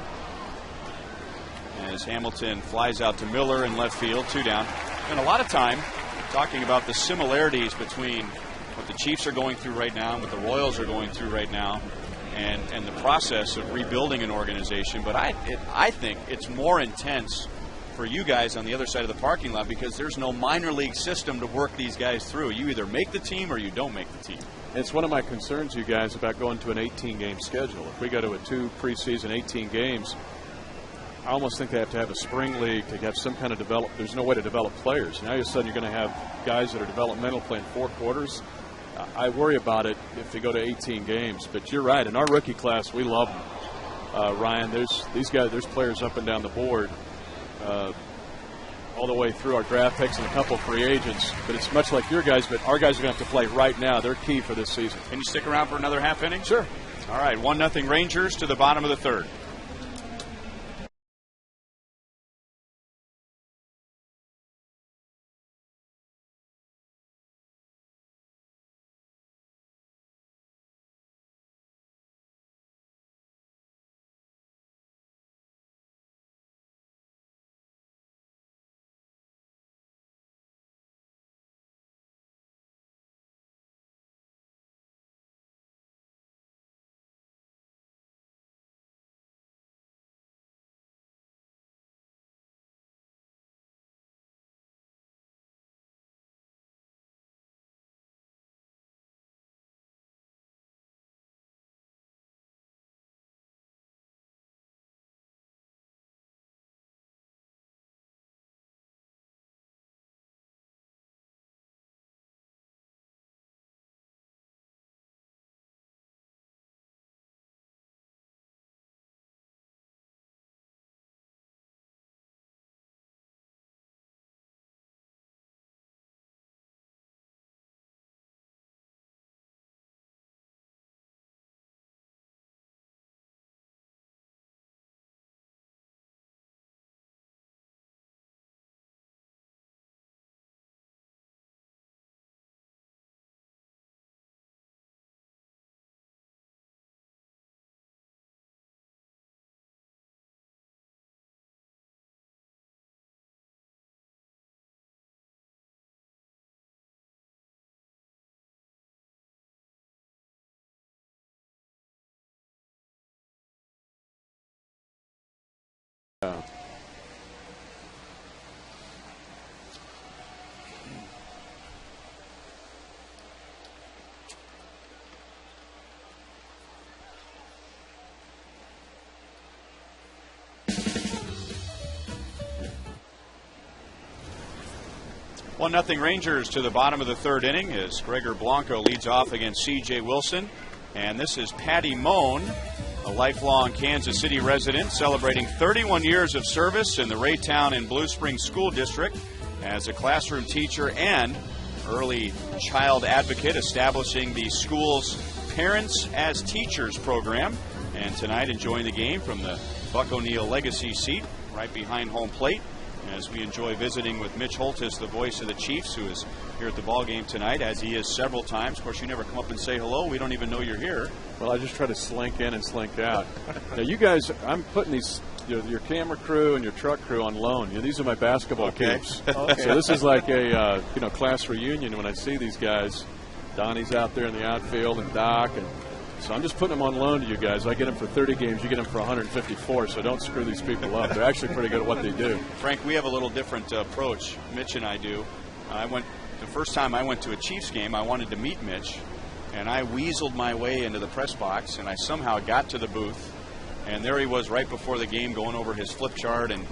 as Hamilton flies out to Miller in left field, 2 down. Spent a lot of time talking about the similarities between what the Chiefs are going through right now and what the Royals are going through right now, and the process of rebuilding an organization. But I think it's more intense for you guys on the other side of the parking lot, because there's no minor league system to work these guys through. You either make the team or you don't make the team. It's one of my concerns, you guys, about going to an 18-game schedule. If we go to a 2 preseason 18 games, I almost think they have to have a spring league to have some kind of develop. There's no way to develop players. Now all of a sudden you're going to have guys that are developmental playing 4 quarters. I worry about it if they go to 18 games. But you're right. In our rookie class, we love them. Ryan, there's players up and down the board all the way through our draft picks and a couple free agents. But it's much like your guys, but our guys are going to have to play right now. They're key for this season. Can you stick around for another half inning? Sure. All right, 1-0 Rangers to the bottom of the 3rd. One nothing Rangers to the bottom of the third inning as Gregor Blanco leads off against C.J. Wilson. And this is Patty Moan, a lifelong Kansas City resident, celebrating 31 years of service in the Raytown and Blue Springs School District as a classroom teacher and early child advocate, establishing the school's Parents as Teachers program. And tonight enjoying the game from the Buck O'Neill Legacy seat right behind home plate, as we enjoy visiting with Mitch Holtis, the voice of the Chiefs, who is here at the ball game tonight, as he is several times. Of course, you never come up and say hello. We don't even know you're here. Well, I just try to slink in and slink out. Now, you guys, I'm putting these, your camera crew and your truck crew on loan. These are my basketball peeps. Okay. So this is like a class reunion when I see these guys. Donnie's out there in the outfield and Doc, and so I'm just putting them on loan to you guys. I get them for 30 games. You get them for 154, so don't screw these people up. They're actually pretty good at what they do. Frank, we have a little different approach. Mitch and I do. The first time I went to a Chiefs game, I wanted to meet Mitch, and I weaseled my way into the press box, and I somehow got to the booth, and there he was right before the game going over his flip chart and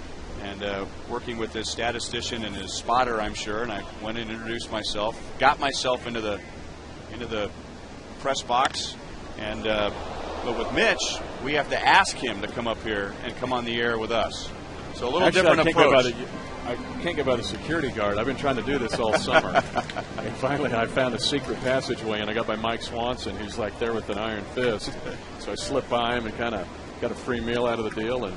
working with his statistician and his spotter, I'm sure, and I went and introduced myself, got myself into the press box. And but with Mitch, we have to ask him to come up here and come on the air with us. So a little different approach. I can't get by the security guard. I've been trying to do this all summer. And finally I found a secret passageway, and I got by Mike Swanson, who's like there with an iron fist. So I slipped by him and kind of got a free meal out of the deal, and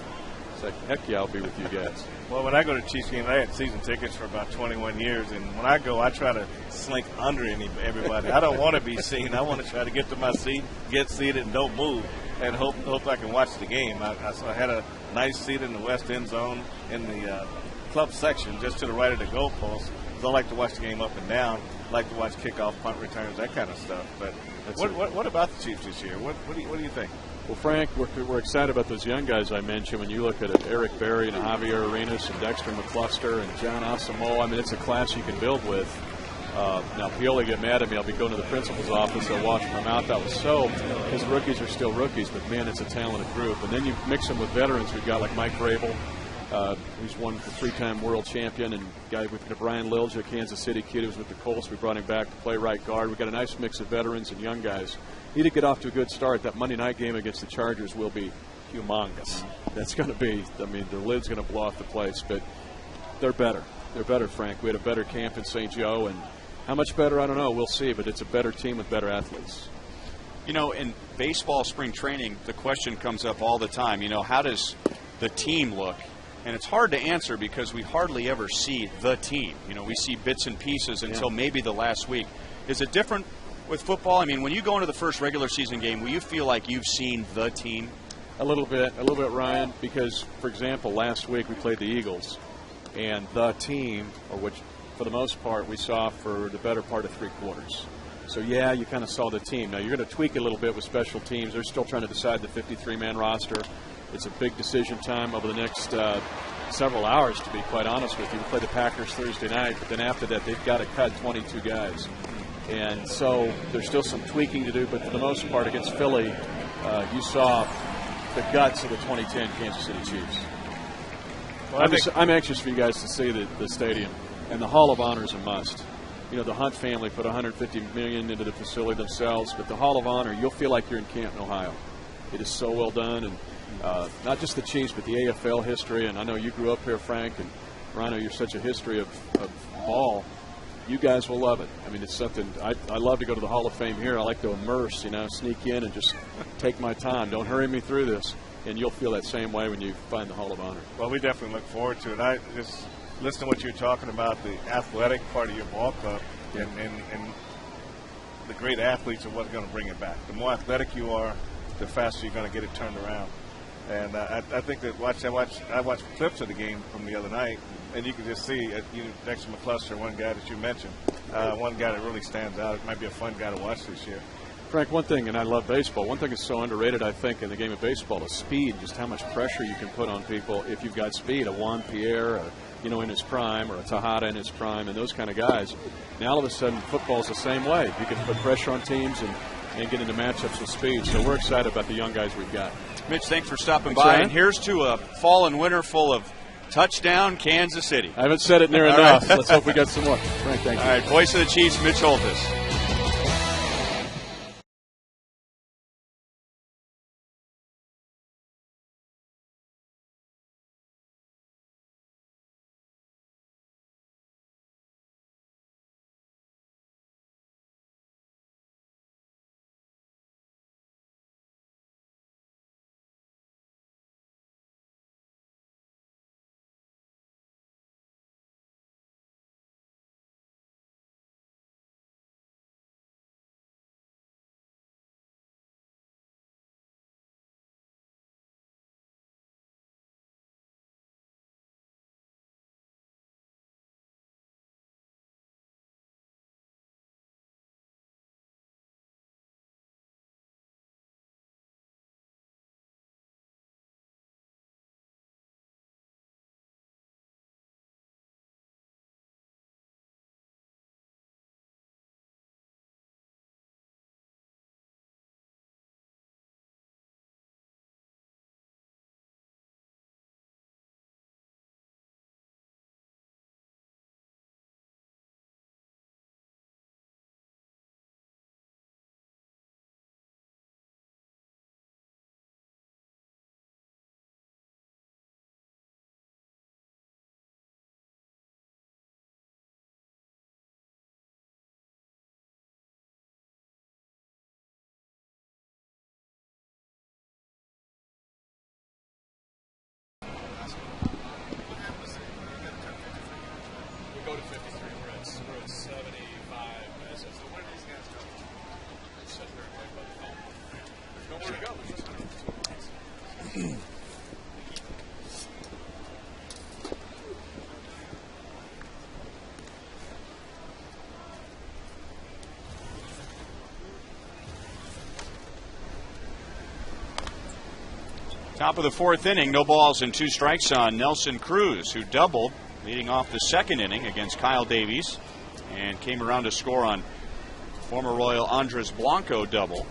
it's like, heck yeah, I'll be with you guys. Well, when I go to Chiefs games, I had season tickets for about 21 years, and when I go, I try to slink under everybody. I don't want to be seen. I want to try to get to my seat, get seated, and don't move, and hope I can watch the game. I had a nice seat in the west end zone in the club section, just to the right of the goalpost. I like to watch the game up and down. I like to watch kickoff, punt returns, that kind of stuff. But what about the Chiefs this year? What do you think? Well, Frank, we're excited about those young guys I mentioned. When you look at it, Eric Berry and Javier Arenas and Dexter McCluster and John Asamoah, I mean, it's a class you can build with. Now, Pioli get mad at me. I'll be going to the principal's office. I'll wash my mouth out with soap because rookies are still rookies, but, man, it's a talented group. And then you mix them with veterans. We've got like Mike Vrabel, who's won the three-time world champion, and guy with Brian Lilja, Kansas City kid who was with the Colts. We brought him back to play right guard. We've got a nice mix of veterans and young guys. Need to get off to a good start. That Monday night game against the Chargers will be humongous. That's going to be, I mean, the lid's going to blow off the place, but they're better. They're better, Frank. We had a better camp in St. Joe, and how much better, I don't know. We'll see, but it's a better team with better athletes. In baseball spring training, the question comes up all the time, how does the team look? And it's hard to answer because we hardly ever see the team. We see bits and pieces until maybe the last week. Is it different with football? I mean, when you go into the first regular season game, will you feel like you've seen the team? A little bit, Ryan, because, for example, last week we played the Eagles, and the team, or which for the most part we saw for the better part of 3 quarters. So, yeah, you kind of saw the team. Now, you're going to tweak a little bit with special teams. They're still trying to decide the 53-man roster. It's a big decision time over the next several hours, to be quite honest with you. We play the Packers Thursday night, but then after that they've got to cut 22 guys. And so there's still some tweaking to do, but for the most part against Philly, you saw the guts of the 2010 Kansas City Chiefs. Well, I'm anxious for you guys to see the stadium, and the Hall of Honor is a must. The Hunt family put $150 million into the facility themselves, but the Hall of Honor, you'll feel like you're in Canton, Ohio. It is so well done, and not just the Chiefs, but the AFL history. And I know you grew up here, Frank, and Rhino, you're such a history of ball. You guys will love it. I mean, it's something I love to go to the Hall of Fame here. I like to immerse, sneak in and just take my time. Don't hurry me through this, and you'll feel that same way when you find the Hall of Honor. Well, we definitely look forward to it. I just listen to what you're talking about, the athletic part of your ball club, and the great athletes are what's going to bring it back. The more athletic you are, the faster you're going to get it turned around. And I think that I watched clips of the game from the other night, and you can just see Dexter McCluster, one guy that you mentioned, one guy that really stands out. It might be a fun guy to watch this year. Frank, one thing, and I love baseball, one thing that's so underrated, I think, in the game of baseball is speed, just how much pressure you can put on people if you've got speed. A Juan Pierre, in his prime, or a Tejada in his prime, and those kind of guys. Now all of a sudden, football's the same way. You can put pressure on teams and get into matchups with speed. So we're excited about the young guys we've got. Mitch, thanks for stopping Thanks, by. Ryan. And here's to a fall and winter full of touchdown Kansas City. I haven't said it near enough. Let's hope we got some more. Frank, thank you. All right, voice of the Chiefs, Mitch Holthus. Go to 53. We're at 75. So where do these guys go? Sit there and wait by the phone. There's nowhere to go. Top of the fourth inning, no balls and 2 strikes on Nelson Cruz, who doubled, leading off the second inning against Kyle Davies, and came around to score on former Royal Andres Blanco double.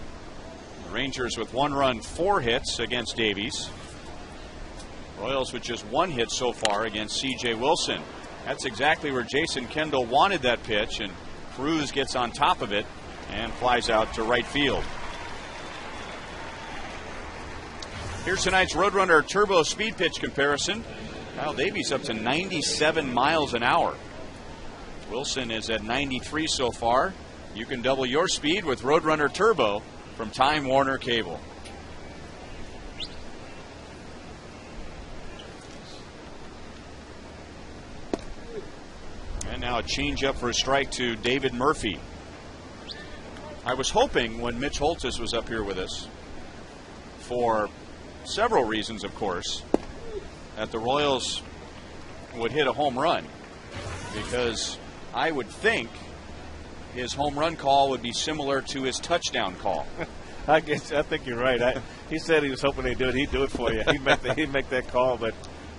The Rangers with 1 run, 4 hits against Davies. Royals with just 1 hit so far against C.J. Wilson. That's exactly where Jason Kendall wanted that pitch, and Cruz gets on top of it and flies out to right field. Here's tonight's Roadrunner Turbo Speed Pitch comparison. Kyle Davies up to 97 miles an hour. Wilson is at 93 so far. You can double your speed with Roadrunner Turbo from Time Warner Cable. And now a changeup for a strike to David Murphy. I was hoping when Mitch Holthus was up here with us, for several reasons, of course, that the Royals would hit a home run, because I would think his home run call would be similar to his touchdown call. I think you're right. He said he was hoping they'd do it. He'd do it for you. He'd make that call. But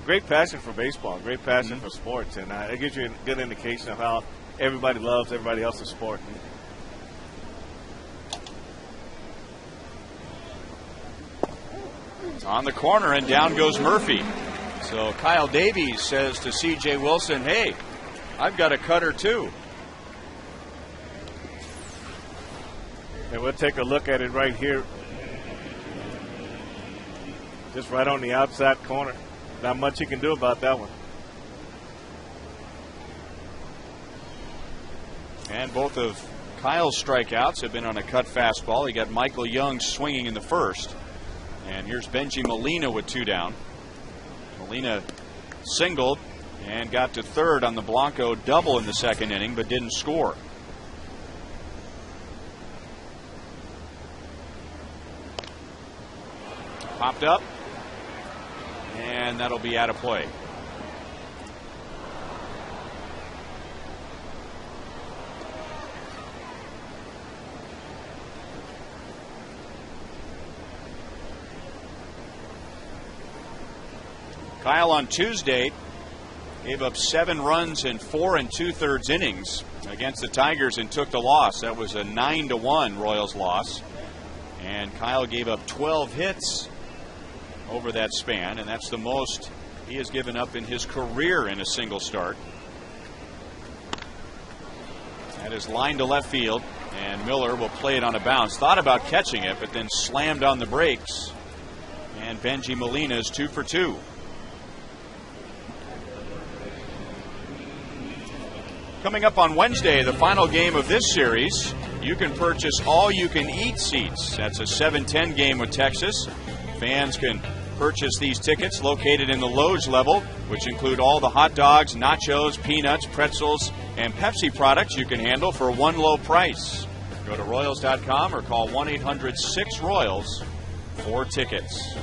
great passion for baseball, great passion for sports, and it gives you a good indication of how everybody loves everybody else's sport. On the corner, and down goes Murphy. So Kyle Davies says to C.J. Wilson, hey, I've got a cutter too. And we'll take a look at it right here. Just right on the outside corner. Not much you can do about that one. And both of Kyle's strikeouts have been on a cut fastball. He got Michael Young swinging in the first. And here's Benji Molina with 2 down. Molina singled and got to third on the Blanco double in the second inning, but didn't score. Popped up, and that'll be out of play. Kyle on Tuesday gave up 7 runs in 4 2/3 innings against the Tigers and took the loss. That was a 9-1 Royals loss. And Kyle gave up 12 hits over that span, and that's the most he has given up in his career in a single start. That is line to left field, and Miller will play it on a bounce. Thought about catching it, but then slammed on the brakes. And Benji Molina is 2 for 2. Coming up on Wednesday, the final game of this series, you can purchase all-you-can-eat seats. That's a 7-10 game with Texas. Fans can purchase these tickets located in the Loge level, which include all the hot dogs, nachos, peanuts, pretzels, and Pepsi products you can handle for one low price. Go to Royals.com or call 1-800-6-ROYALS for tickets.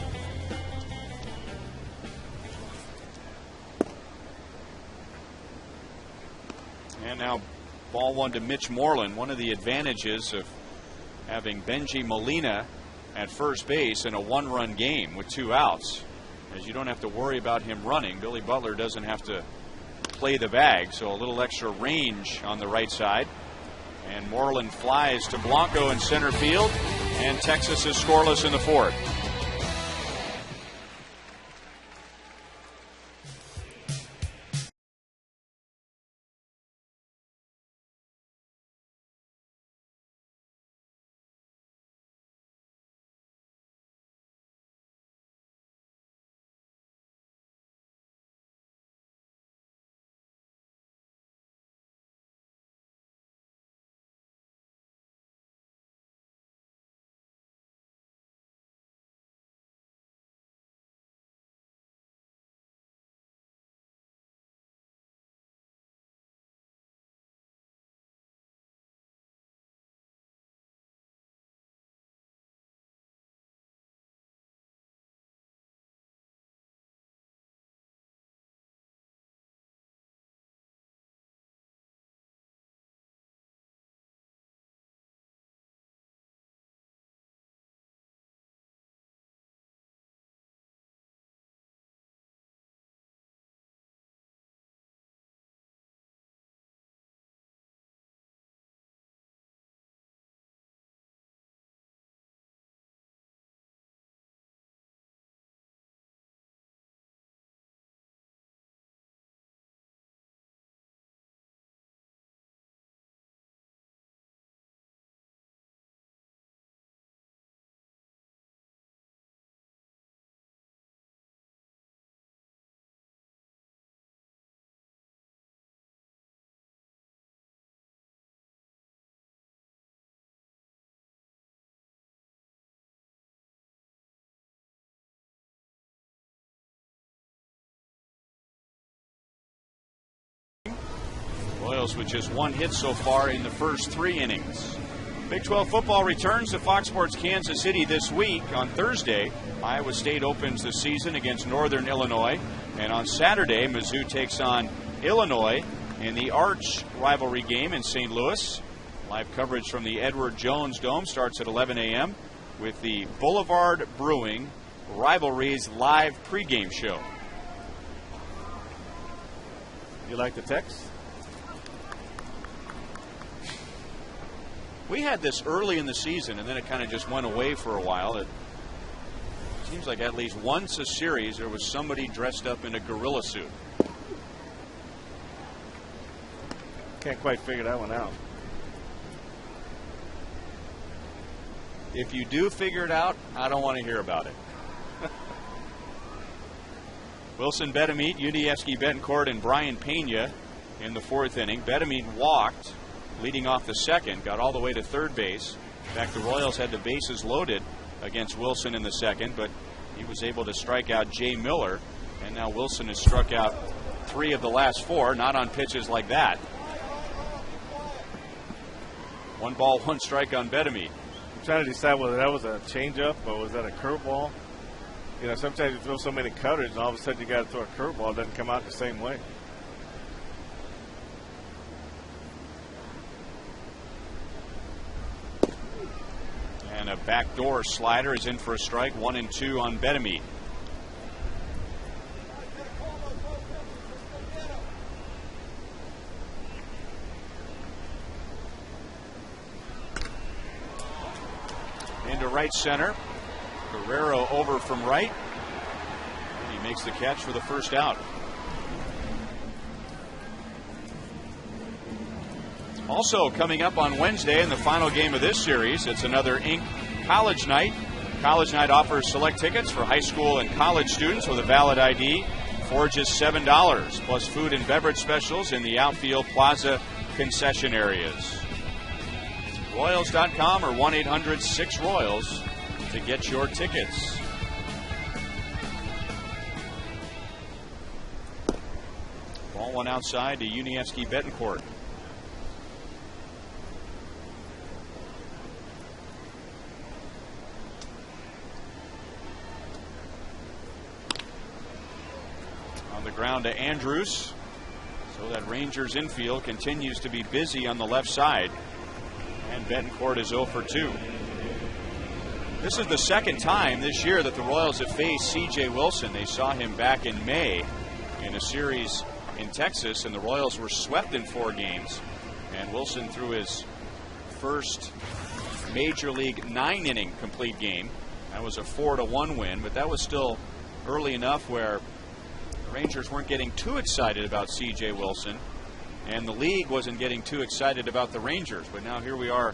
And now ball 1 to Mitch Moreland. One of the advantages of having Benji Molina at first base in a 1-run game with 2 outs, as you don't have to worry about him running. Billy Butler doesn't have to play the bag, so a little extra range on the right side. And Moreland flies to Blanco in center field, and Texas is scoreless in the 4th. Royals with just 1 hit so far in the first 3 innings. Big 12 football returns to Fox Sports Kansas City this week. On Thursday, Iowa State opens the season against Northern Illinois. And on Saturday, Mizzou takes on Illinois in the arch rivalry game in St. Louis. Live coverage from the Edward Jones Dome starts at 11 a.m. with the Boulevard Brewing Rivalries live pregame show. You like the text? We had this early in the season, and then it kind of just went away for a while. It seems like at least once a series there was somebody dressed up in a gorilla suit. Can't quite figure that one out. If you do figure it out, I don't want to hear about it. Wilson Betemit, Yuniesky Betancourt, and Brian Pena in the 4th inning. Betemit walked, leading off the 2nd, got all the way to 3rd base. In fact, the Royals had the bases loaded against Wilson in the 2nd, but he was able to strike out Jay Miller, and now Wilson has struck out 3 of the last 4, not on pitches like that. 1 ball, 1 strike on Betemit. I'm trying to decide whether that was a changeup or was that a curveball. You know, sometimes you throw so many cutters, and all of a sudden you got to throw a curveball. It doesn't come out the same way. And a backdoor slider is in for a strike. 1-2 on Betemit. to right center. Guerrero over from right. And he makes the catch for the first out. Also coming up on Wednesday in the final game of this series, it's another Inc. College Night. College Night offers select tickets for high school and college students with a valid ID for just $7, plus food and beverage specials in the outfield plaza concession areas. Royals.com or 1-800-6-ROYALS to get your tickets. Ball one outside to Yuniesky Betancourt. On the ground to Andrews. So that Rangers infield continues to be busy on the left side. And Betancourt is 0 for 2. This is the second time this year that the Royals have faced C.J. Wilson. They saw him back in May in a series in Texas, and the Royals were swept in 4 games. And Wilson threw his first Major League 9-inning complete game. That was a 4-1 win, but that was still early enough where the Rangers weren't getting too excited about C.J. Wilson, and the league wasn't getting too excited about the Rangers. But now here we are,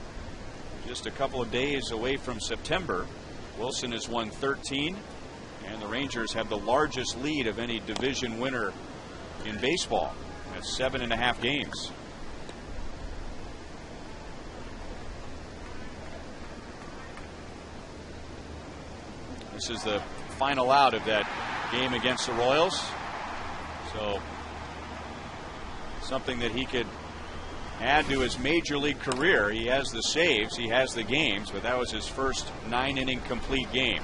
just a couple of days away from September. Wilson has won 13, and the Rangers have the largest lead of any division winner in baseball. That's 7.5 games. This is the final out of that game against the Royals. So something that he could add to his Major League career. He has the saves, he has the games, but that was his first 9-inning complete game.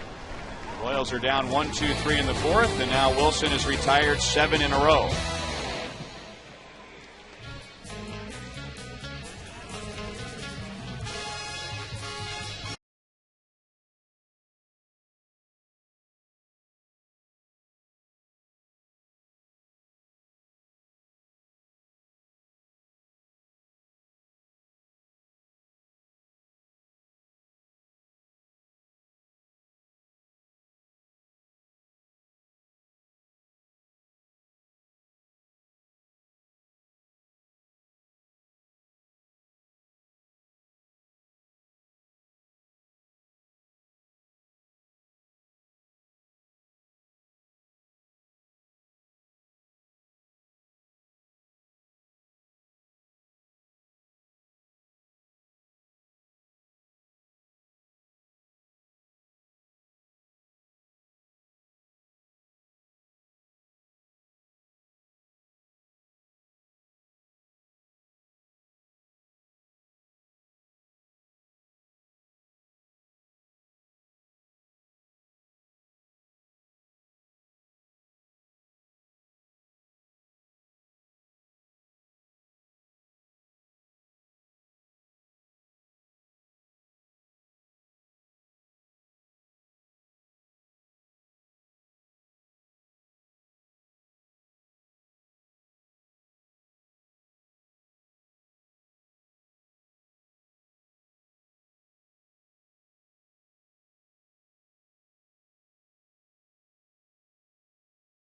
The Royals are down 1-2-3 in the 4th, and now Wilson has retired 7 in a row.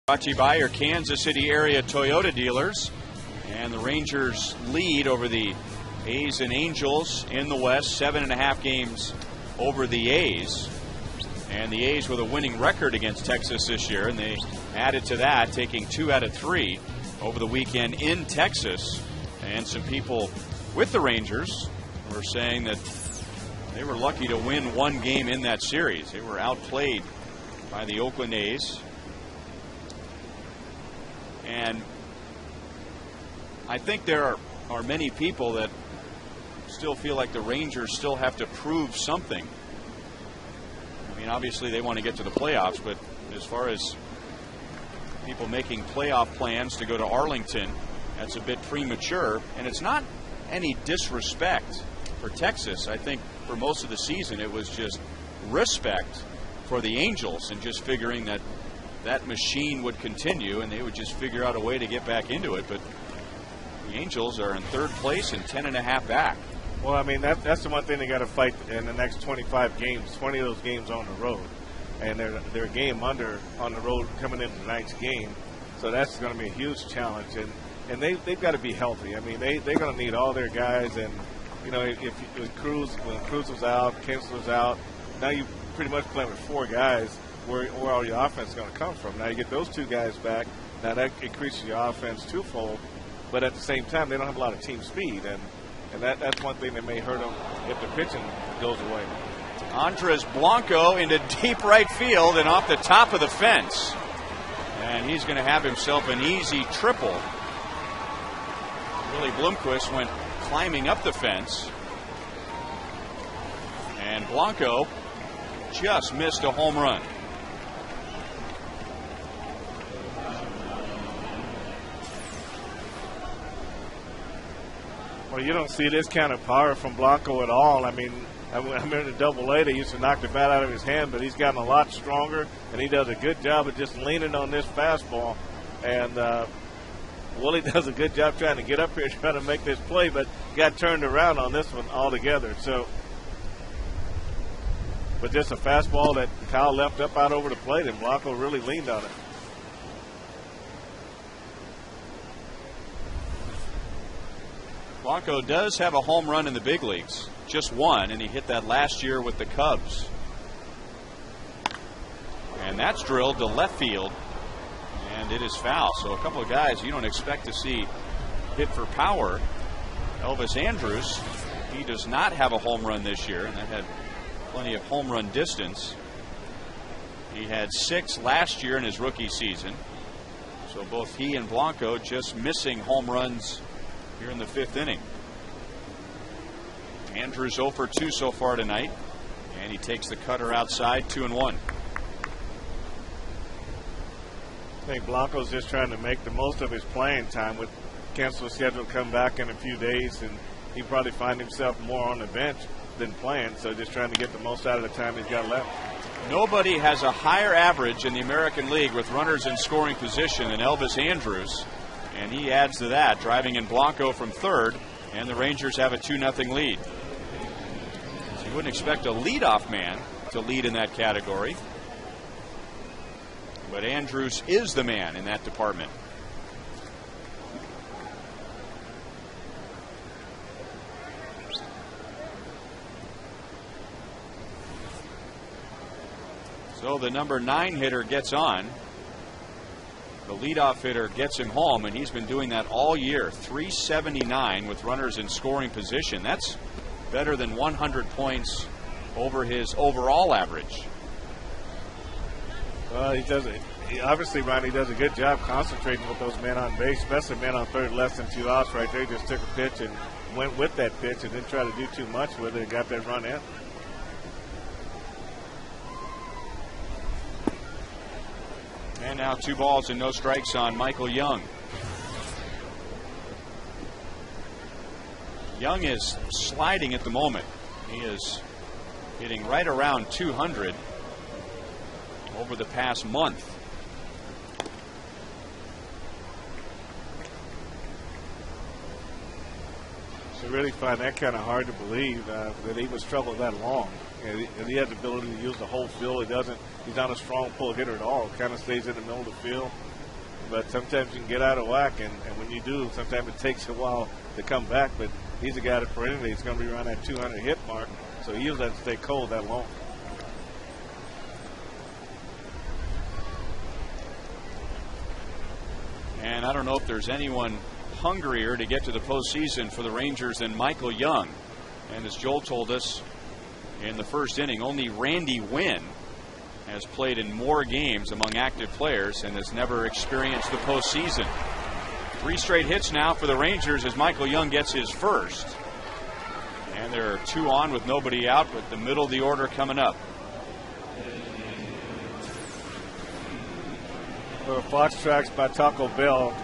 Brought to you by your Kansas City area Toyota dealers. And the Rangers lead over the A's and Angels in the West, 7.5 games over the A's. And the A's with a winning record against Texas this year, and they added to that, taking 2 out of 3 over the weekend in Texas. And some people with the Rangers were saying that they were lucky to win 1 game in that series. They were outplayed by the Oakland A's. And I think there are many people that still feel like the Rangers still have to prove something. I mean, obviously they want to get to the playoffs, but as far as people making playoff plans to go to Arlington, that's a bit premature. And it's not any disrespect for Texas. I think for most of the season it was just respect for the Angels and just figuring that that machine would continue and they would just figure out a way to get back into it. But the Angels are in 3rd place and 10.5 back. Well, I mean, that's the one thing they got to fight in the next 25 games, 20 of those games on the road. And they're a game under on the road coming into tonight's game. So that's going to be a huge challenge. And they've got to be healthy. I mean, they're going to need all their guys. And, you know, when Cruz was out, Kinsler was out, now you pretty much playing with 4 guys where all your offense is going to come from. Now you get those 2 guys back. Now that increases your offense twofold. But at the same time, they don't have a lot of team speed. And that's one thing that may hurt them if the pitching goes away. Andres Blanco into deep right field and off the top of the fence. And he's going to have himself an easy triple. Willie Bloomquist went climbing up the fence. And Blanco just missed a home run. Well, you don't see this kind of power from Blanco at all. I mean, I'm in the Double-A. They used to knock the bat out of his hand, but he's gotten a lot stronger, and he does a good job of just leaning on this fastball. And Willie does a good job trying to get up here, trying to make this play, but got turned around on this one altogether. So, but just a fastball that Kyle left up out over the plate, and Blanco really leaned on it. Blanco does have a home run in the big leagues, just one, and he hit that last year with the Cubs. And that's drilled to left field, and it is foul. So a couple of guys you don't expect to see hit for power. Elvis Andrus, he does not have a home run this year, and that had plenty of home run distance. He had 6 last year in his rookie season. So both he and Blanco just missing home runs here in the 5th inning. Andrews 0 for 2 so far tonight, and he takes the cutter outside, 2-1. I think Blanco's just trying to make the most of his playing time with Kinsler's schedule to come back in a few days, and he probably find himself more on the bench than playing, so just trying to get the most out of the time he's got left. Nobody has a higher average in the American League with runners in scoring position than Elvis Andrus. And he adds to that, driving in Blanco from third, and the Rangers have a 2-0 lead. So you wouldn't expect a leadoff man to lead in that category. But Andrus is the man in that department. So the number 9 hitter gets on. The leadoff hitter gets him home, and he's been doing that all year. 379 with runners in scoring position. That's better than 100 points over his overall average. Well, he does it. Obviously, Ronnie does a good job concentrating with those men on base, especially men on third, less than 2 outs right there. Just took a pitch and went with that pitch and didn't try to do too much with it and got that run in. And now 2 balls and no strikes on Michael Young. Young is sliding at the moment. He is hitting right around 200 over the past month. So really find that kind of hard to believe that he was struggled that long. And he has the ability to use the whole field. He's not a strong pull hitter at all. Kind of stays in the middle of the field. But sometimes you can get out of whack, and when you do, sometimes it takes a while to come back. But he's a guy that perennially is going to be around that 200 hit mark, so he usually has to stay cold that long. And I don't know if there's anyone hungrier to get to the postseason for the Rangers than Michael Young. And as Joel told us in the first inning, only Randy Wynn has played in more games among active players and has never experienced the postseason. 3 straight hits now for the Rangers as Michael Young gets his first. And there are 2 on with nobody out, with the middle of the order coming up. For Fox Tracks by Taco Bell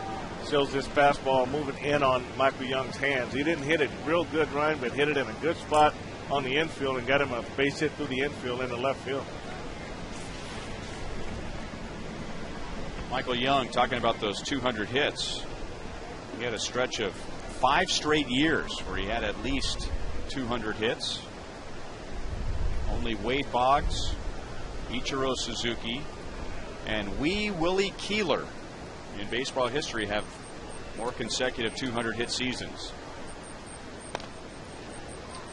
shows this fastball moving in on Michael Young's hands. He didn't hit it real good, Ryan, but hit it in a good spot on the infield and got him a base hit through the infield into left field. Michael Young talking about those 200 hits. He had a stretch of 5 straight years where he had at least 200 hits. Only Wade Boggs, Ichiro Suzuki, and Willie Keeler in baseball history have more consecutive 200 hit seasons.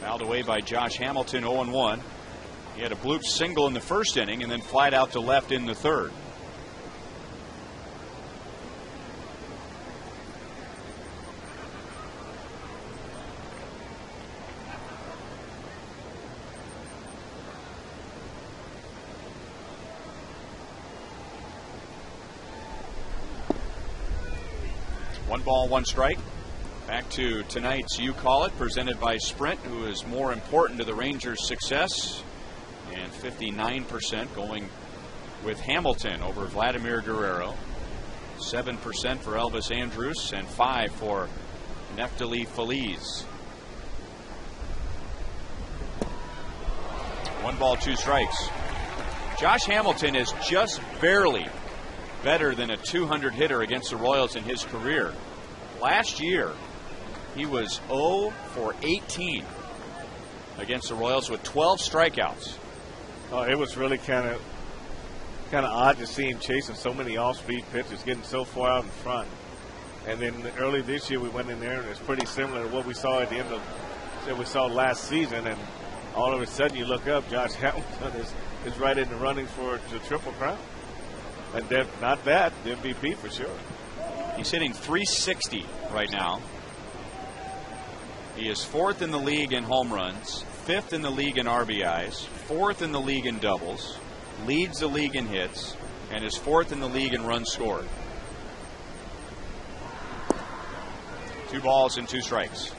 Fouled away by Josh Hamilton, 0-1. He had a bloop single in the first inning and then flied out to left in the third. One ball, one strike. Back to tonight's You Call It, presented by Sprint, who is more important to the Rangers' success. And 59% going with Hamilton over Vladimir Guerrero. 7% for Elvis Andrus and 5% for Neftali Feliz. One ball, two strikes. Josh Hamilton is just barely better than a 200 hitter against the Royals in his career. Last year, he was 0 for 18 against the Royals with 12 strikeouts. Oh, it was really kind of odd to see him chasing so many off-speed pitches, getting so far out in front. And then early this year, we went in there, and it's pretty similar to what we saw at the end of that we saw last season. And all of a sudden, you look up, Josh Hamilton is right in the running for the Triple Crown. And not bad, the MVP for sure. He's hitting .360 right now. He is 4th in the league in home runs, 5th in the league in RBIs, 4th in the league in doubles, leads the league in hits, and is 4th in the league in runs scored. 2 balls and 2 strikes.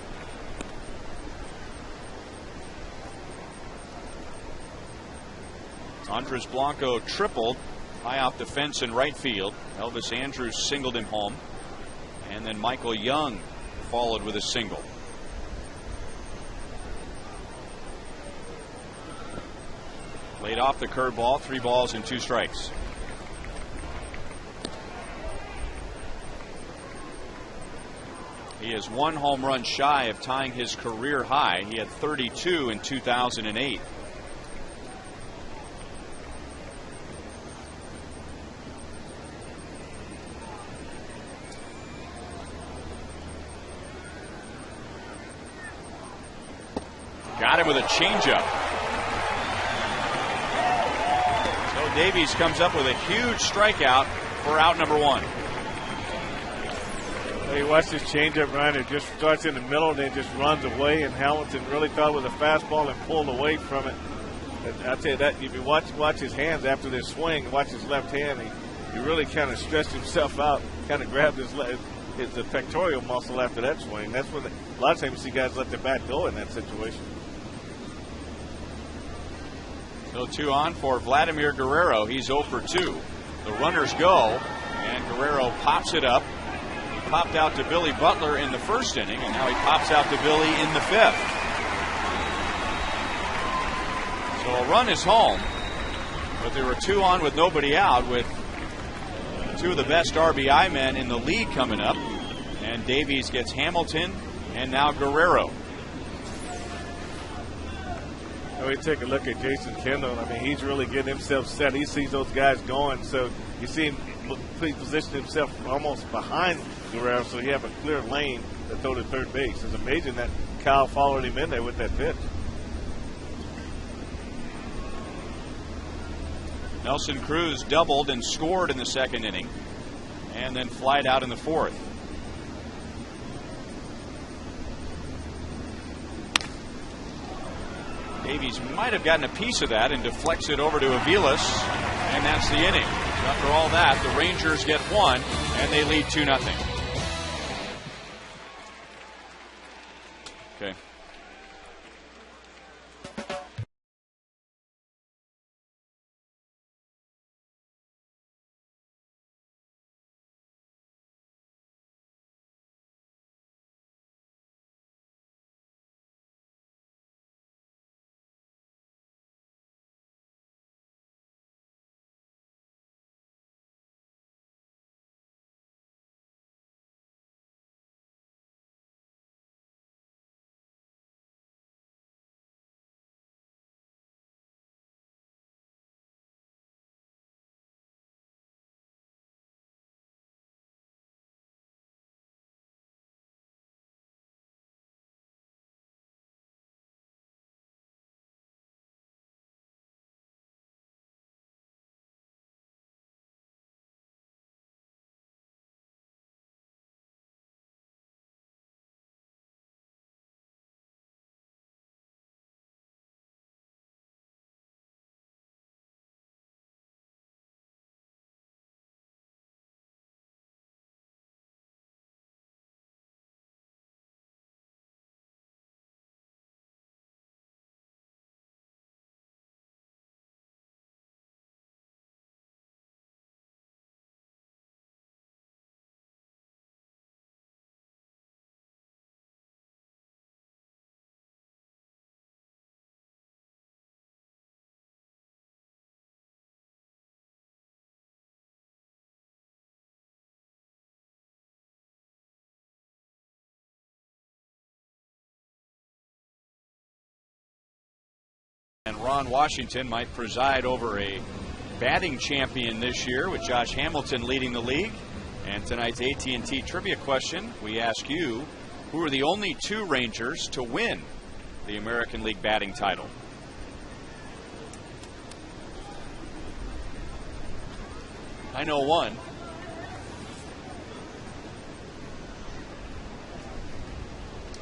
Andres Blanco tripled high off the fence in right field. Elvis Andrus singled him home. And then Michael Young followed with a single. Laid off the curveball, 3 balls and 2 strikes. He is 1 home run shy of tying his career high. He had 32 in 2008. Got him with a changeup. So Davies comes up with a huge strikeout for out number 1. Well, you watch this changeup, Ryan. It just starts in the middle, then just runs away. And Hamilton really thought it was a fastball and pulled away from it. And I'll tell you that if you watch his hands after this swing, watch his left hand, he really kind of stretched himself out, kind of grabbed his pectoral muscle after that swing. That's when a lot of times you see guys let the bat go in that situation. So 2 on for Vladimir Guerrero. He's 0 for 2. The runners go, and Guerrero pops it up. He popped out to Billy Butler in the first inning, and now he pops out to Billy in the 5th. So a run is home, but there were 2 on with nobody out, with 2 of the best RBI men in the league coming up. And Davies gets Hamilton and now Guerrero. We take a look at Jason Kendall. I mean, he's really getting himself set. He sees those guys going, so you see him position himself almost behind Guerrero, so you have a clear lane to throw to third base. It's amazing that Kyle followed him in there with that pitch. Nelson Cruz doubled and scored in the second inning, and then flied out in the 4th. Davies might have gotten a piece of that and deflects it over to Aviles, and that's the inning. So after all that, the Rangers get 1, and they lead 2-0. And Ron Washington might preside over a batting champion this year with Josh Hamilton leading the league. And tonight's AT&T trivia question, we ask you, who are the only 2 Rangers to win the American League batting title? I know one.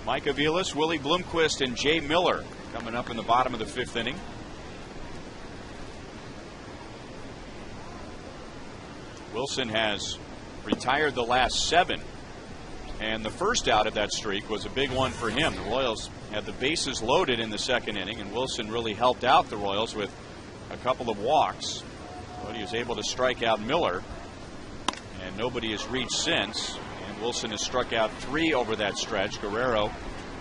Mike Aviles, Willie Bloomquist, and Jay Miller coming up in the bottom of the 5th inning. Wilson has retired the last 7, and the first out of that streak was a big one for him. The Royals had the bases loaded in the 2nd inning, and Wilson really helped out the Royals with a couple of walks. But he was able to strike out Miller, and nobody has reached since. And Wilson has struck out 3 over that stretch. Guerrero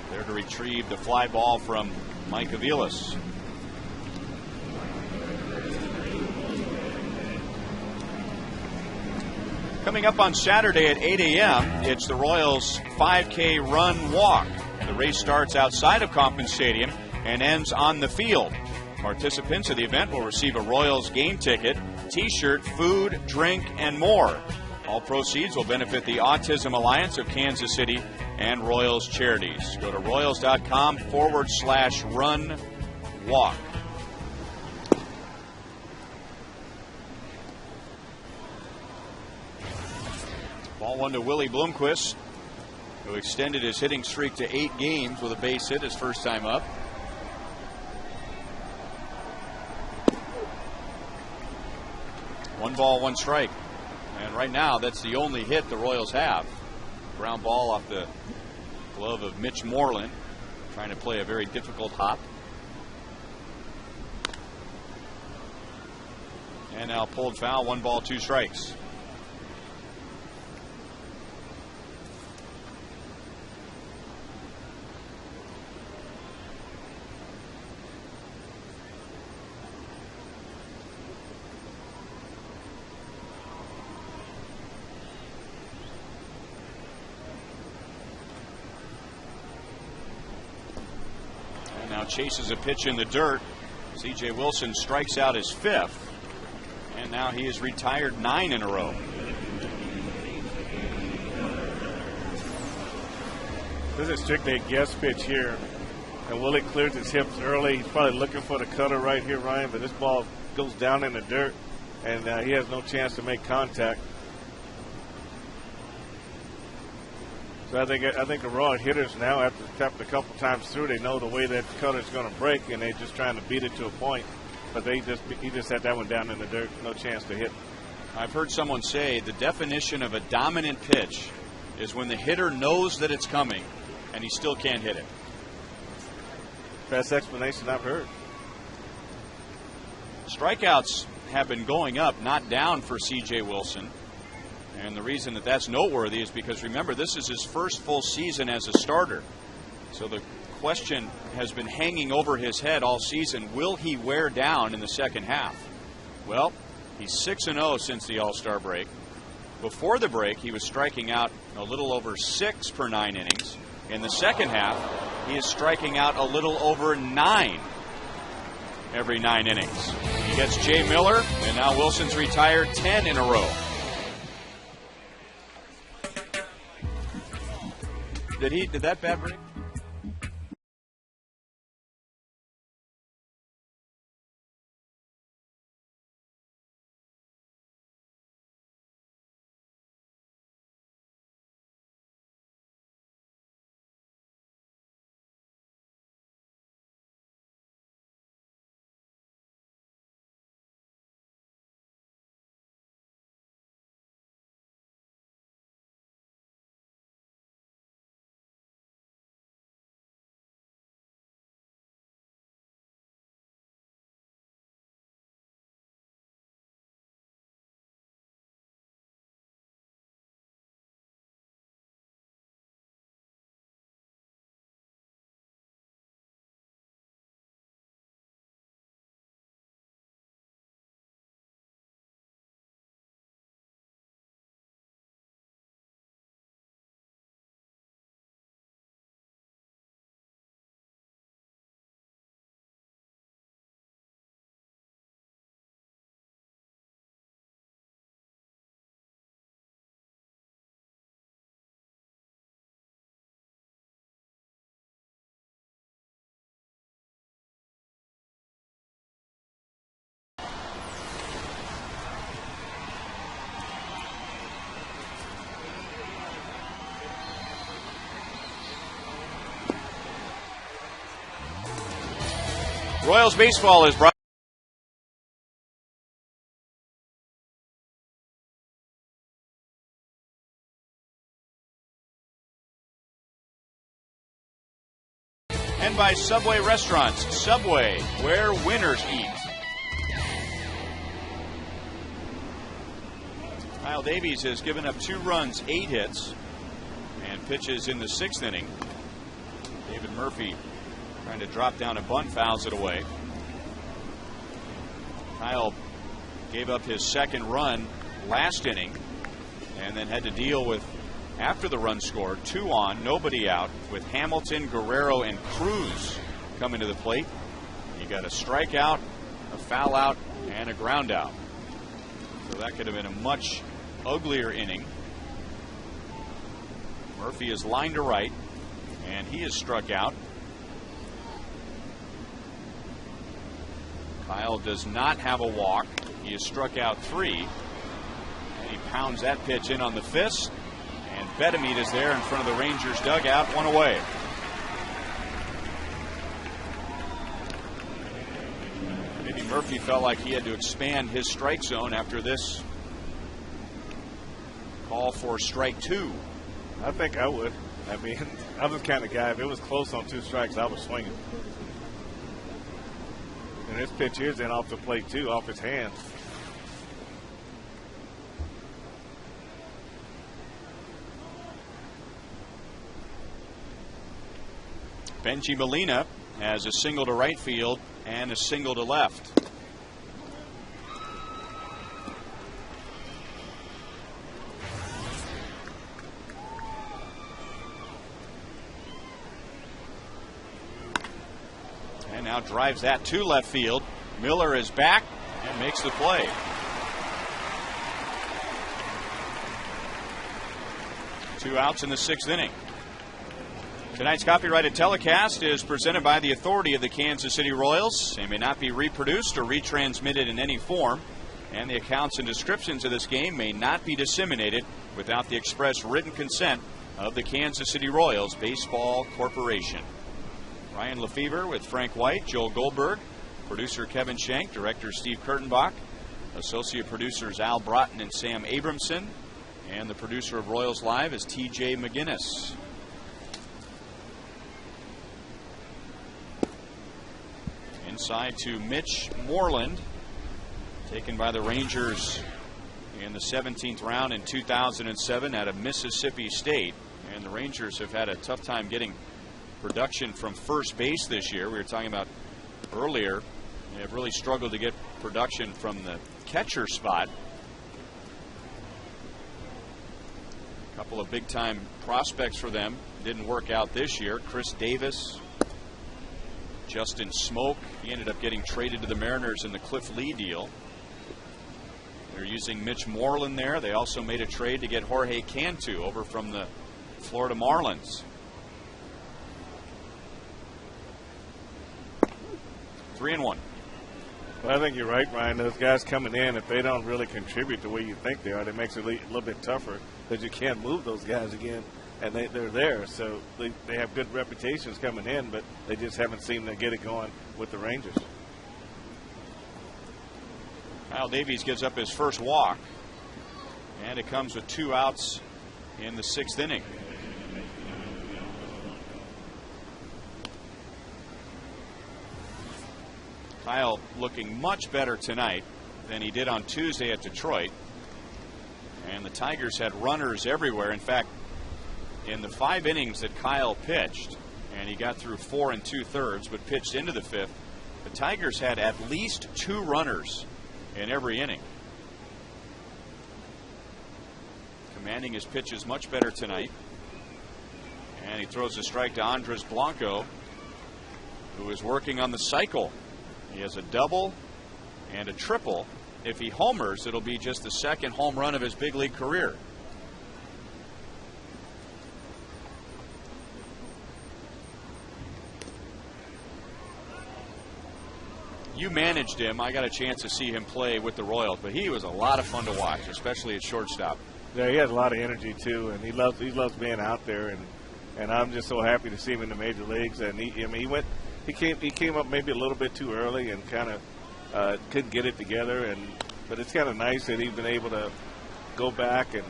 there to retrieve the fly ball from Mike Aviles. Coming up on Saturday at 8 a.m., it's the Royals 5K run walk. The race starts outside of Kauffman Stadium and ends on the field. Participants of the event will receive a Royals game ticket, t-shirt, food, drink, and more. All proceeds will benefit the Autism Alliance of Kansas City and Royals charities. Go to royals.com/run walk. Ball 1 to Willie Bloomquist, who extended his hitting streak to 8 games with a base hit his first time up. One ball, 1 strike. And right now, that's the only hit the Royals have. Ground ball off the glove of Mitch Moreland, trying to play a very difficult hop. And now pulled foul, 1 ball, 2 strikes. Now chases a pitch in the dirt. C.J. Wilson strikes out his 5th, and now he has retired 9 in a row. This is strictly a guess pitch here, and Willie clears his hips early. He's probably looking for the cutter right here, Ryan, but this ball goes down in the dirt, and he has no chance to make contact. So I think the raw hitters now, after tapped a couple times through, they know the way that cutter is going to break, and they're just trying to beat it to a point. But he just had that one down in the dirt, no chance to hit. I've heard someone say the definition of a dominant pitch is when the hitter knows that it's coming, and he still can't hit it. Best explanation I've heard. Strikeouts have been going up, not down for C.J. Wilson. And the reason that that's noteworthy is because, remember, this is his first full season as a starter. So the question has been hanging over his head all season. Will he wear down in the second half? Well, he's 6-0 since the All-Star break. Before the break, he was striking out a little over 6 per 9 innings. In the second half, he is striking out a little over 9 every 9 innings. He gets Jay Miller, and now Wilson's retired 10 in a row. Did that bat break? Royals baseball is brought and by Subway Restaurants. Subway, where winners eat. Kyle Davies has given up 2 runs, 8 hits, and pitches in the 6th inning. David Murphy trying to drop down a bunt, fouls it away. Kyle gave up his 2nd run last inning and then had to deal with, after the run scored, 2 on, nobody out, with Hamilton, Guerrero, and Cruz coming to the plate. You got a strikeout, a foul out, and a ground out. So that could have been a much uglier inning. Murphy is lined to right, and he is struck out. Kyle does not have a walk. He has struck out 3. And he pounds that pitch in on the fist. And Betemit is there in front of the Rangers dugout, 1 away. Maybe Murphy felt like he had to expand his strike zone after this call for strike 2. I think I would. I mean, I'm the kind of guy, if it was close on 2 strikes, I was swinging. And this pitch here's in off the plate, too, off his hands. Benji Molina has a single to right field and a single to left. And now drives that to left field. Miller is back and makes the play. Two outs in the 6th inning. Tonight's copyrighted telecast is presented by the authority of the Kansas City Royals. They may not be reproduced or retransmitted in any form, and the accounts and descriptions of this game may not be disseminated without the express written consent of the Kansas City Royals Baseball Corporation. Ryan Lefevre with Frank White, Joel Goldberg, producer Kevin Shank, director Steve Kurtenbach, associate producers Al Broughton and Sam Abramson, and the producer of Royals Live is TJ McGinnis. Inside to Mitch Moreland, taken by the Rangers in the 17th round in 2007 out of Mississippi State. And the Rangers have had a tough time getting production from first base this year. We were talking about earlier, they have really struggled to get production from the catcher spot. A couple of big time prospects for them didn't work out this year. Chris Davis, Justin Smoke, he ended up getting traded to the Mariners in the Cliff Lee deal. They're using Mitch Moreland there. They also made a trade to get Jorge Cantu over from the Florida Marlins. 3-1. Well, I think you're right, Ryan. Those guys coming in, if they don't really contribute the way you think they are, it makes it a little bit tougher because you can't move those guys again. And they're there, so they have good reputations coming in, but they just haven't seemed to get it going with the Rangers. Kyle Davies gives up his first walk, and it comes with 2 outs in the 6th inning. Kyle looking much better tonight than he did on Tuesday at Detroit. And the Tigers had runners everywhere. In fact, in the 5 innings that Kyle pitched, and he got through 4 2/3, but pitched into the 5th, the Tigers had at least 2 runners in every inning. Commanding his pitches much better tonight. And he throws a strike to Andres Blanco, who is working on the cycle. He has a double and a triple. If he homers, it'll be just the 2nd home run of his big league career. You managed him. I got a chance to see him play with the Royals, but he was a lot of fun to watch, especially at shortstop. Yeah, he has a lot of energy too, and he loves being out there, and I'm just so happy to see him in the major leagues. And he went he came up maybe a little bit too early and kind of couldn't get it together. But it's kind of nice that he's been able to go back and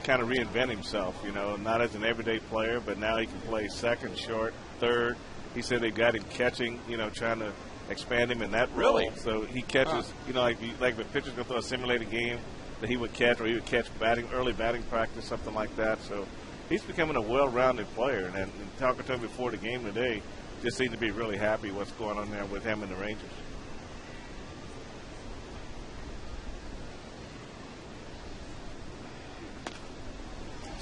kind of reinvent himself, you know, not as an everyday player, but now he can play second, short, third. He said they got him catching, you know, trying to expand him in that role. Really? So he catches, you know, like the pitcher's going to throw a simulated game that he would catch, or he would catch early batting practice, something like that. So he's becoming a well-rounded player. And talking to him before the game today, just seemed to be really happy what's going on there with him and the Rangers.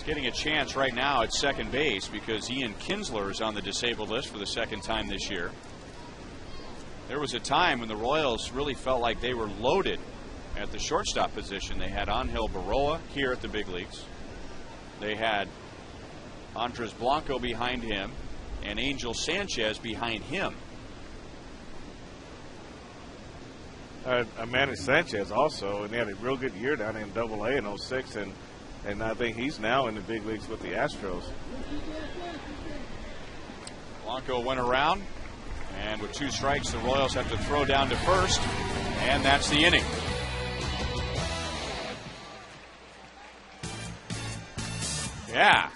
Getting a chance right now at second base because Ian Kinsler is on the disabled list for the second time this year. There was a time when the Royals really felt like they were loaded at the shortstop position. They had Angel Baroa here at the big leagues. They had Andres Blanco behind him and Angel Sanchez behind him. Manny Sanchez also, and he had a real good year down in AA in 06, and I think he's now in the big leagues with the Astros. Blanco went around, and with 2 strikes, the Royals have to throw down to first, and that's the inning. Yeah.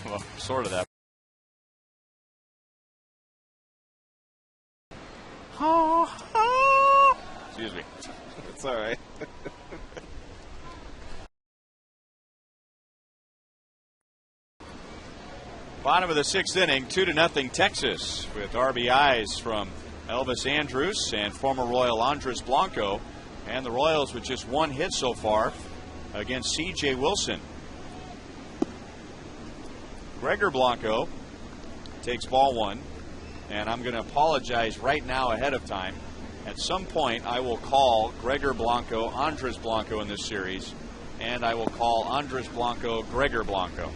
Well, sort of that. Excuse me. It's all right. Bottom of the 6th inning, 2-0 Texas, with RBIs from Elvis Andrus and former Royal Andres Blanco, and the Royals with just 1 hit so far against C.J. Wilson. Gregor Blanco takes ball 1, and I'm going to apologize right now ahead of time. At some point, I will call Gregor Blanco Andres Blanco in this series, and I will call Andres Blanco Gregor Blanco.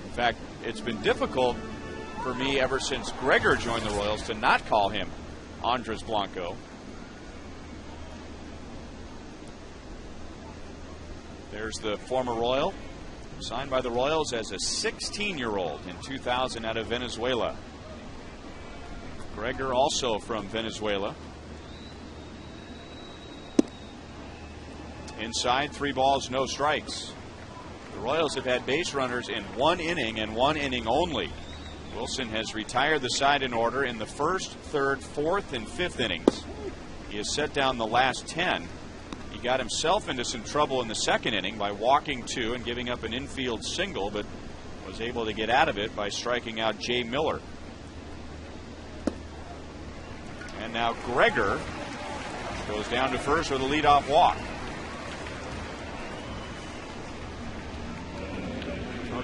In fact, it's been difficult for me ever since Gregor joined the Royals to not call him Andres Blanco. There's the former Royal, signed by the Royals as a 16-year-old in 2000 out of Venezuela. Gregor also from Venezuela. Inside, 3 balls, no strikes. The Royals have had base runners in 1 inning and 1 inning only. Wilson has retired the side in order in the 1st, 3rd, 4th, and 5th innings. He has set down the last 10. He got himself into some trouble in the 2nd inning by walking 2 and giving up an infield single, but was able to get out of it by striking out Jay Miller. And now Gregor goes down to first with a leadoff walk.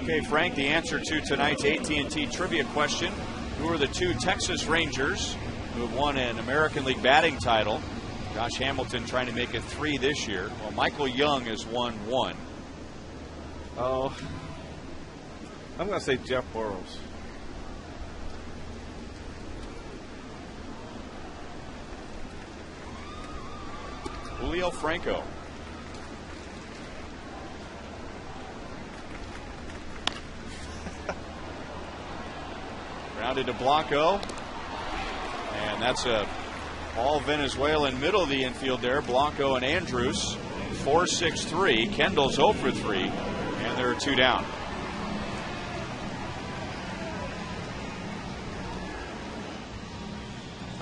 Okay, Frank, the answer to tonight's AT&T trivia question: who are the two Texas Rangers who have won an American League batting title? Josh Hamilton trying to make it 3 this year. Well, Michael Young has won 1. Oh, I'm going to say Jeff Burrows. Julio Franco. Grounded to Blanco. And that's a all Venezuelan middle of the infield there. Blanco and Andrews. 4-6-3. Kendall's 0 for 3. And there are 2 down.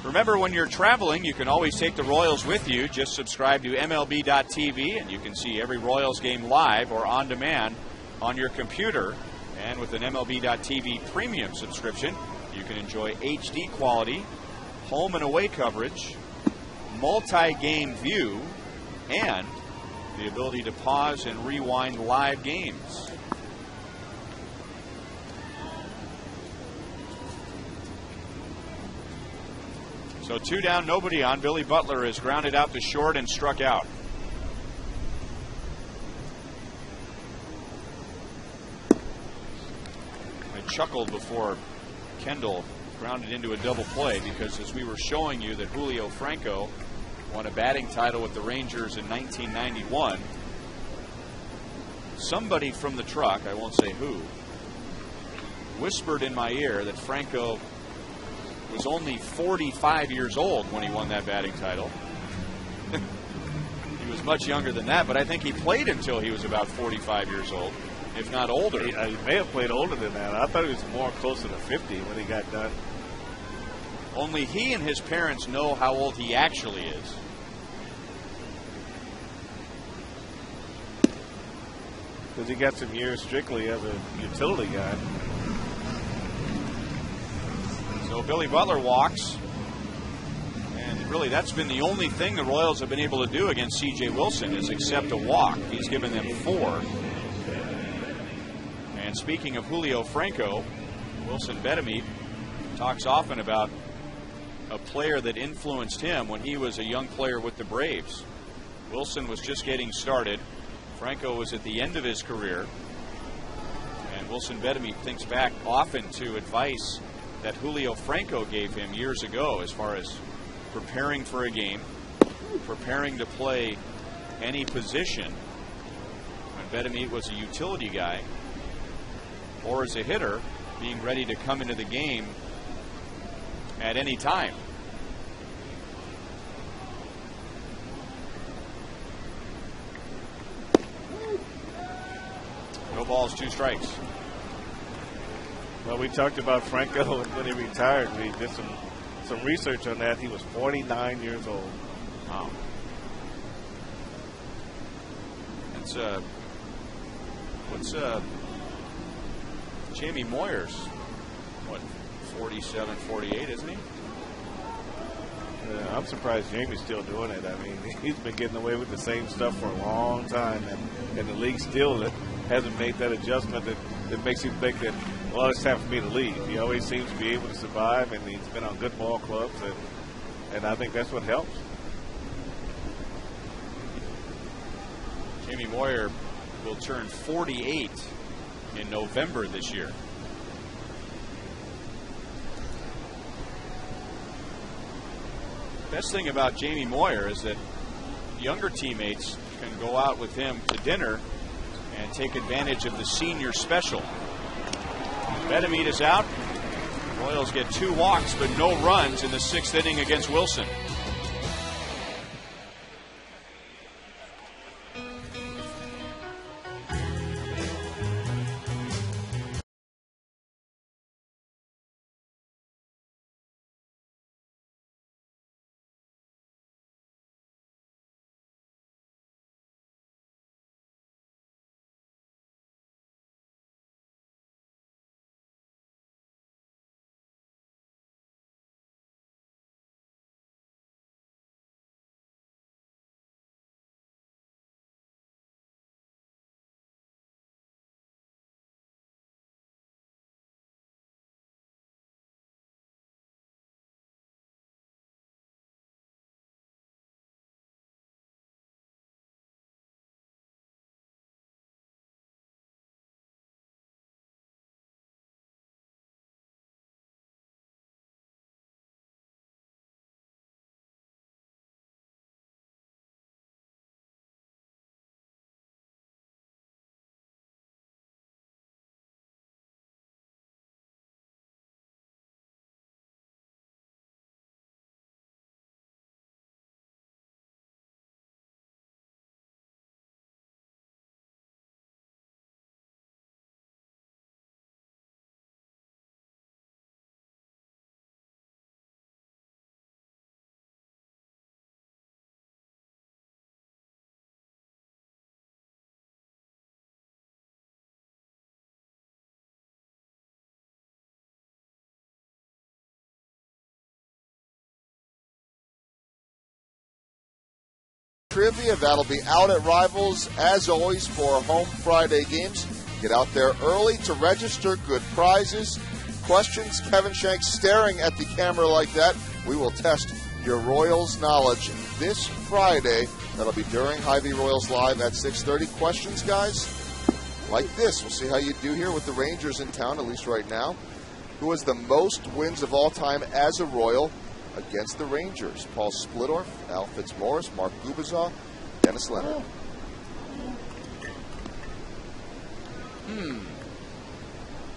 Remember, when you're traveling, you can always take the Royals with you. Just subscribe to MLB.tv, and you can see every Royals game live or on demand on your computer. And with an MLB.tv premium subscription, you can enjoy HD quality, home and away coverage, multi-game view, and the ability to pause and rewind live games. So 2 down, nobody on. Billy Butler is grounded out to short and struck out. I chuckled before Kendall grounded into a double play, because as we were showing you that Julio Franco won a batting title with the Rangers in 1991, somebody from the truck, I won't say who, whispered in my ear that Franco was only 45 years old when he won that batting title. He was much younger than that, but I think he played until he was about 45 years old, if not older. He may have played older than that. I thought he was more closer to 50 when he got done. Only he and his parents know how old he actually is. Because he got some years strictly as a utility guy. So Billy Butler walks. And really, that's been the only thing the Royals have been able to do against C.J. Wilson, is accept a walk. He's given them 4. And speaking of Julio Franco, Wilson Betemit talks often about a player that influenced him when he was a young player with the Braves. Wilson was just getting started. Franco was at the end of his career. And Wilson Betemit thinks back often to advice that Julio Franco gave him years ago, as far as preparing for a game, preparing to play any position when Betemit was a utility guy, or as a hitter, being ready to come into the game at any time. No balls, 2 strikes. Well, we talked about Franco when he retired. We did some research on that. He was 49 years old. Wow. That's what's Jamie Moyer's, what, 47, 48, isn't he? I'm surprised Jamie's still doing it. I mean, he's been getting away with the same stuff for a long time, and the league still hasn't made that adjustment that makes him think that, well, it's time for me to leave. He always seems to be able to survive, and he's been on good ball clubs, and I think that's what helps. Jamie Moyer will turn 48 in November this year. Best thing about Jamie Moyer is that younger teammates can go out with him to dinner and take advantage of the senior special. Betemit is out. Royals get 2 walks but no runs in the 6th inning against Wilson. Trivia, that'll be out at Rivals, as always, for home Friday games. Get out there early to register. Good prizes. Questions, Kevin Shanks staring at the camera like that. We will test your Royals knowledge this Friday. That'll be during Hy-Vee Royals Live at 6:30. Questions, guys? Like this. We'll see how you do here with the Rangers in town, at least right now. Who has the most wins of all time as a Royal against the Rangers? Paul Splittorff, Al Fitzmaurice, Mark Gubicza, Dennis Leonard.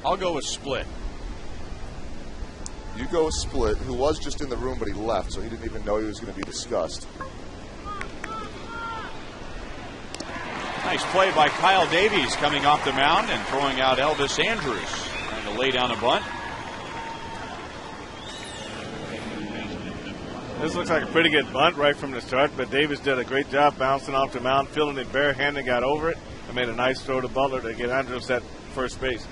I'll go with Split. You go with Split, who was just in the room, but he left, so he didn't even know he was going to be discussed. Nice play by Kyle Davies coming off the mound and throwing out Elvis Andrus. Trying to lay down a bunt. This looks like a pretty good bunt right from the start, but Davis did a great job bouncing off the mound, fielding it barehanded, got over it, and made a nice throw to Butler to get Andrus at first base.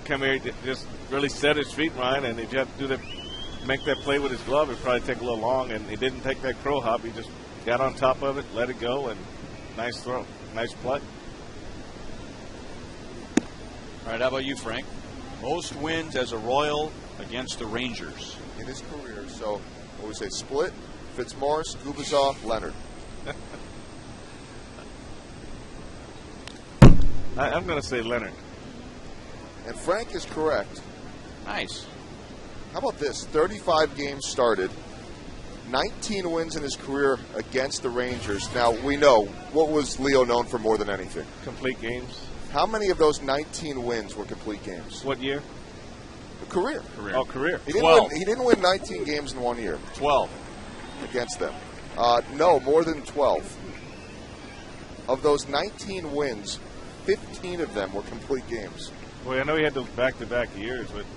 Come here, just really set his feet, Ryan, and if you have to make that play with his glove, it'd probably take a little long, and he didn't take that crow hop. He just got on top of it, let it go, and nice throw. Nice play. All right, how about you, Frank? Most wins as a Royal against the Rangers. In his career, so what we say, Split, Fitzmaurice, Gubicza, Leonard. I'm going to say Leonard. And Frank is correct. Nice. How about this? 35 games started, 19 wins in his career against the Rangers. Now, we know, what was Leo known for more than anything? Complete games. How many of those 19 wins were complete games? What year? Career. Oh, career. He didn't win 19 games in 1 year. 12. Against them. No, more than 12. Of those 19 wins, 15 of them were complete games. Well, I know he had those back-to-back years with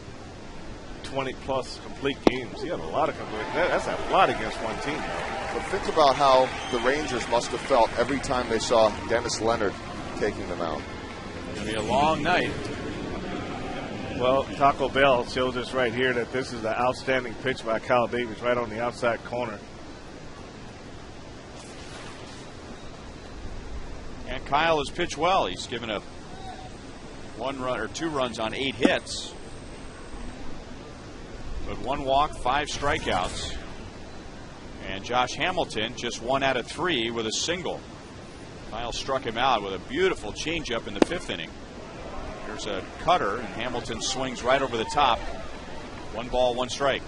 20-plus complete games. He had a lot of complete. That's a lot against one team, though. But think about how the Rangers must have felt every time they saw Dennis Leonard taking them out. It's going to be a long night. Well, Taco Bell shows us right here that this is an outstanding pitch by Kyle Davis right on the outside corner. And Kyle has pitched well. He's given up 1 run or 2 runs on 8 hits. But 1 walk, 5 strikeouts. And Josh Hamilton just 1 out of 3 with a single. Kyle struck him out with a beautiful changeup in the 5th inning. There's a cutter, and Hamilton swings right over the top. 1 ball, 1 strike.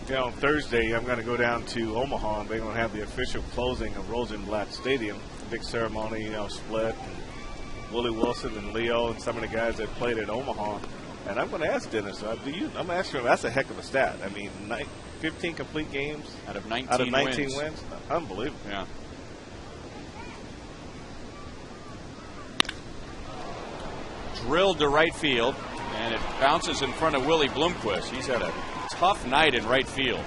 Yeah, on Thursday, I'm going to go down to Omaha, and they're going to have the official closing of Rosenblatt Stadium. Big ceremony, Split, and Willie Wilson, and Leo, and some of the guys that played at Omaha. And I'm going to ask Dennis, I'm going to ask him, that's a heck of a stat. I mean, 15 complete games out of 19 wins. Unbelievable. Yeah. Drilled to right field, and it bounces in front of Willie Bloomquist. He's had a tough night in right field.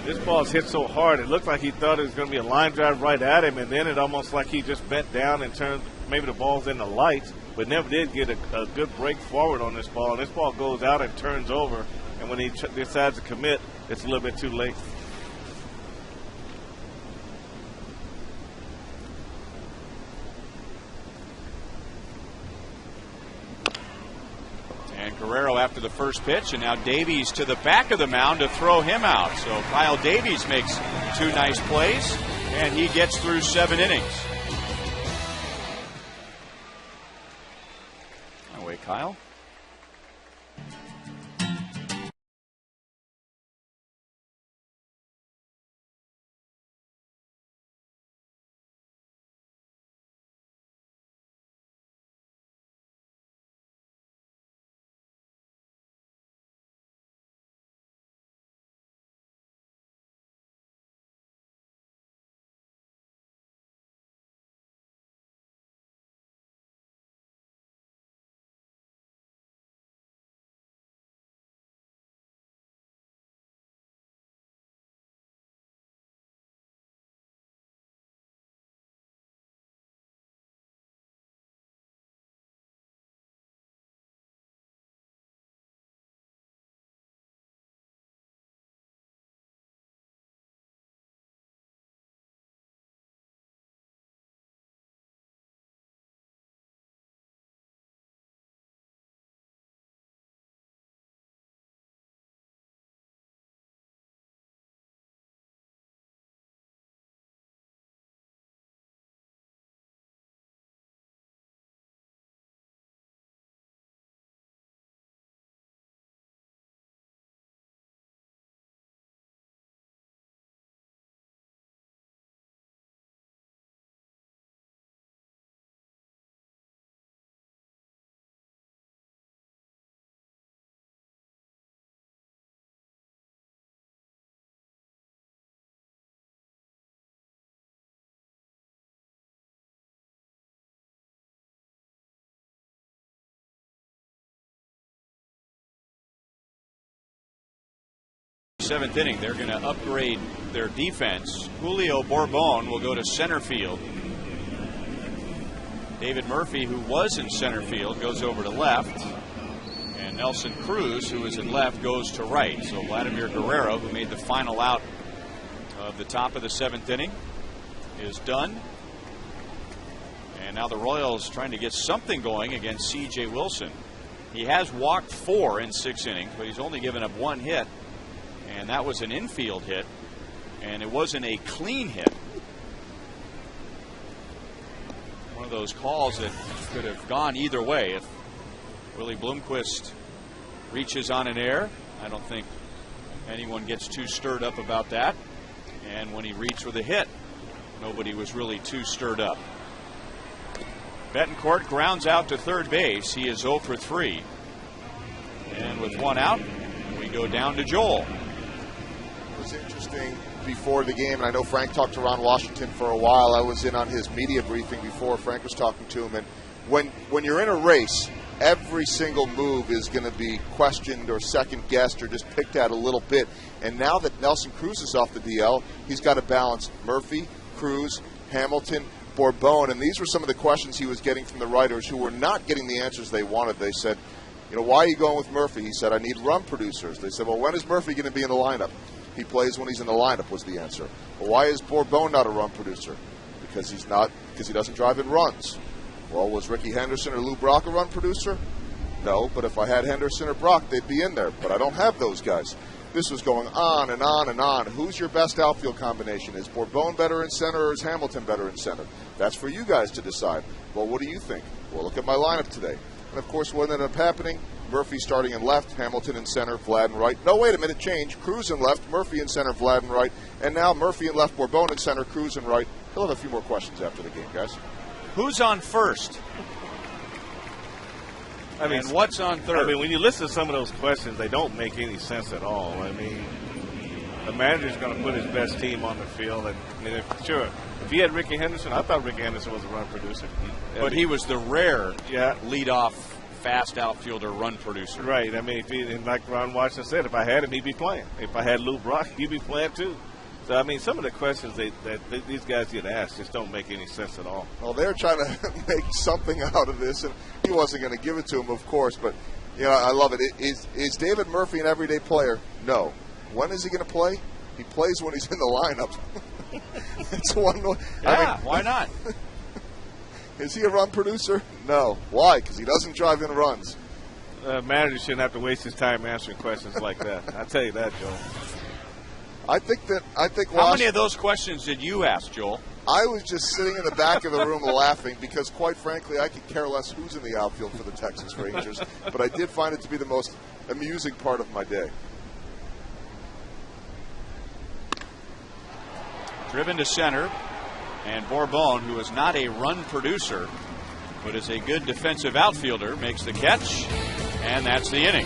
This ball's hit so hard, it looked like he thought it was going to be a line drive right at him, and then it almost like he just bent down and turned, maybe the ball's in the lights, but never did get a good break forward on this ball. And this ball goes out and turns over, and when he decides to commit, it's a little bit too late. Guerrero after the first pitch, and now Davies to the back of the mound to throw him out. So Kyle Davies makes 2 nice plays, and he gets through 7 innings. Oh, wait, Kyle? 7th inning. They're going to upgrade their defense. Julio Bourbon will go to center field. David Murphy, who was in center field, goes over to left. And Nelson Cruz, who is at left, goes to right. So Vladimir Guerrero, who made the final out of the top of the 7th inning, is done. And now the Royals trying to get something going against C.J. Wilson. He has walked 4 in 6 innings, but he's only given up 1 hit. And that was an infield hit. And it wasn't a clean hit. One of those calls that could have gone either way. If Willie Bloomquist reaches on an error, I don't think anyone gets too stirred up about that. And when he reached with a hit, nobody was really too stirred up. Betancourt grounds out to third base. He is 0 for 3. And with 1 out, we go down to Joel. It was interesting before the game, and I know Frank talked to Ron Washington for a while. I was in on his media briefing before Frank was talking to him. And when you're in a race, every single move is going to be questioned or second guessed or just picked at a little bit. And now that Nelson Cruz is off the DL, he's got to balance Murphy, Cruz, Hamilton, Bourbon. And these were some of the questions he was getting from the writers who were not getting the answers they wanted. They said, why are you going with Murphy? He said, I need run producers. They said, well, when is Murphy going to be in the lineup? He plays when he's in the lineup, was the answer. Well, why is Bourbon not a run producer? Because he doesn't drive in runs. Well, was Ricky Henderson or Lou Brock a run producer? No, but if I had Henderson or Brock, they'd be in there. But I don't have those guys. This was going on and on and on. Who's your best outfield combination? Is Bourbon better in center or is Hamilton better in center? That's for you guys to decide. Well, what do you think? Well, look at my lineup today. And, of course, what ended up happening, Murphy starting in left, Hamilton in center, Vlad in right. No, wait a minute, change. Cruz in left, Murphy in center, Vlad in right. And now Murphy in left, Bourbon in center, Cruz in right. He'll have a few more questions after the game, guys. Who's on first? And what's on third? I mean, when you listen to some of those questions, they don't make any sense at all. I mean, the manager's going to put his best team on the field. And if he had Ricky Henderson, I thought Ricky Henderson was a run producer. But he was the rare leadoff fast outfielder run producer. Right. I mean, like Ron Washington said, if I had him, he'd be playing. If I had Lou Brock, he'd be playing too. So, I mean, some of the questions that these guys get asked just don't make any sense at all. Well, they're trying to make something out of this, and he wasn't going to give it to him, of course. But, I love it. Is David Murphy an everyday player? No. When is he going to play? He plays when he's in the lineup. It's one. Why not? Is he a run producer? No. Why? Because he doesn't drive in runs. Manager shouldn't have to waste his time answering questions like that. I'll tell you that, Joel. I think How many of those questions did you ask, Joel? I was just sitting in the back of the room laughing because, quite frankly, I could care less who's in the outfield for the Texas Rangers. But I did find it to be the most amusing part of my day. Driven to center, and Bourbon, who is not a run producer, but is a good defensive outfielder, makes the catch, and that's the inning.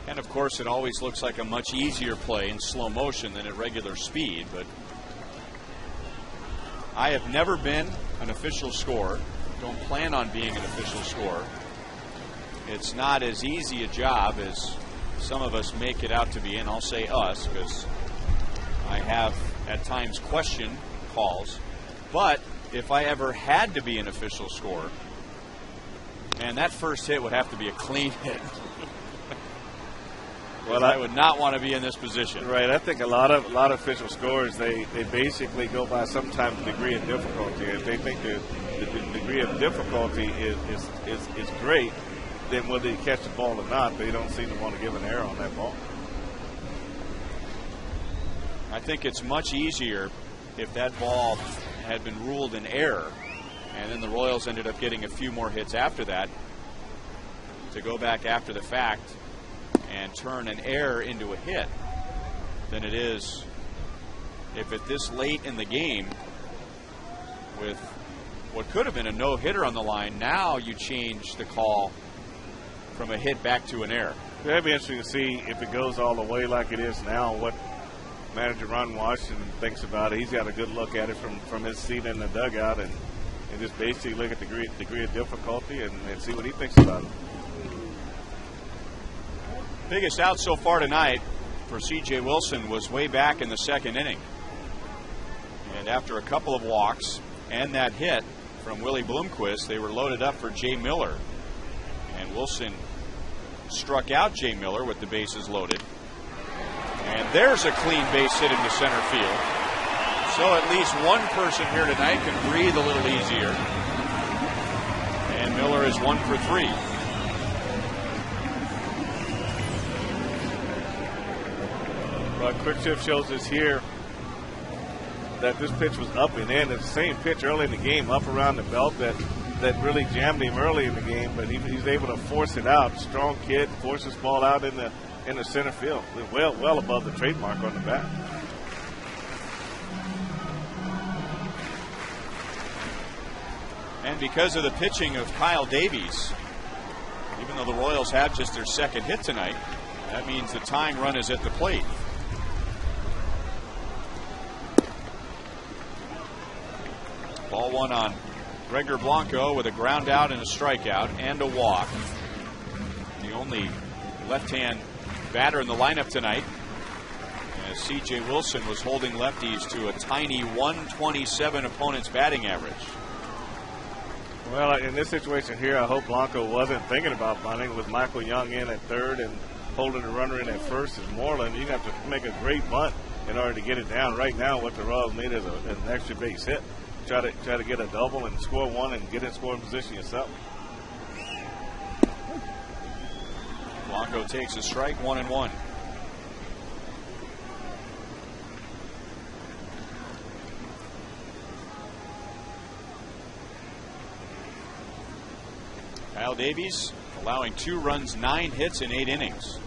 And of course, it always looks like a much easier play in slow motion than at regular speed. But I have never been an official scorer. Don't plan on being an official scorer. It's not as easy a job as some of us make it out to be, and I'll say us because I have at times questioned calls. But if I ever had to be an official scorer, man, that first hit would have to be a clean hit. Well, I would not want to be in this position. Right. I think a lot of official scorers, they basically go by sometimes the degree of difficulty. If they think the degree of difficulty is great, then whether you catch the ball or not, they don't seem to want to give an error on that ball. I think it's much easier if that ball had been ruled an error, and then the Royals ended up getting a few more hits after that, to go back after the fact and turn an error into a hit, than it is if at this late in the game, with what could have been a no-hitter on the line, now you change the call from a hit back to an error. That'd be interesting to see if it goes all the way like it is now, what manager Ron Washington thinks about it. He's got a good look at it from his seat in the dugout, and just basically look at the degree of difficulty and see what he thinks about it. Biggest out so far tonight for C.J. Wilson was way back in the second inning. And after a couple of walks and that hit from Willie Bloomquist, they were loaded up for Jay Miller. And Wilson struck out Jay Miller with the bases loaded. And there's a clean base hit into center field. So at least one person here tonight can breathe a little easier. And Miller is 1 for 3. But Quick Shift shows us here that this pitch was up and in. It's the same pitch early in the game, up around the belt that really jammed him early in the game, but he's able to force it out. Strong kid, force this ball out in the center field, well above the trademark on the bat. And because of the pitching of Kyle Davies, even though the Royals have just their second hit tonight, that means the tying run is at the plate. Ball one on Gregor Blanco with a ground out and a strikeout and a walk. The only left-hand batter in the lineup tonight, as C.J. Wilson was holding lefties to a tiny 127 opponent's batting average. Well, in this situation here, I hope Blanco wasn't thinking about bunting. With Michael Young in at third and holding the runner in at first is Moreland. You have to make a great bunt in order to get it down. Right now, what the Royals need is an extra base hit. Try to get a double and score one and get in scoring position yourself. Blanco takes a strike, 1-1. Kyle Davies allowing 2 runs, 9 hits in 8 innings.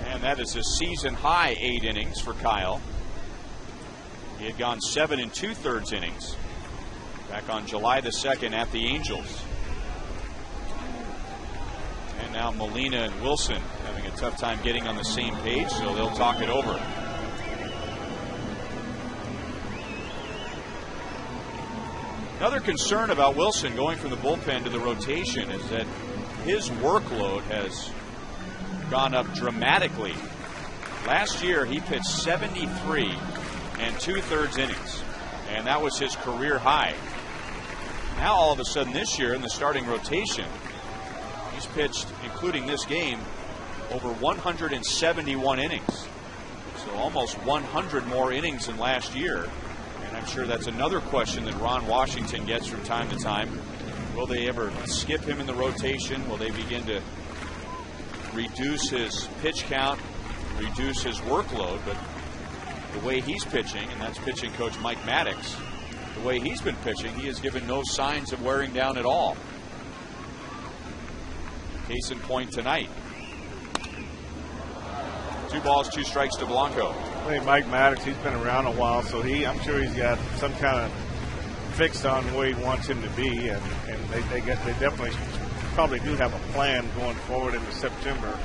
And that is a season high 8 innings for Kyle. He had gone 7 2/3 innings back on July the 2nd at the Angels. And now Molina and Wilson having a tough time getting on the same page, so they'll talk it over. Another concern about Wilson going from the bullpen to the rotation is that his workload has gone up dramatically. Last year he pitched 73 2/3 innings, and that was his career high. Now all of a sudden this year in the starting rotation, he's pitched, including this game, over 171 innings. So almost 100 more innings than last year. And I'm sure that's another question that Ron Washington gets from time to time. Will they ever skip him in the rotation? Will they begin to reduce his pitch count, reduce his workload? But the way he's pitching, and that's pitching coach Mike Maddox, the way he's been pitching, he has given no signs of wearing down at all. Case in point tonight. 2 balls, 2 strikes to Blanco. I think Mike Maddox, he's been around a while, so I'm sure he's got some kind of fixed on where he wants him to be, and they definitely probably do have a plan going forward into September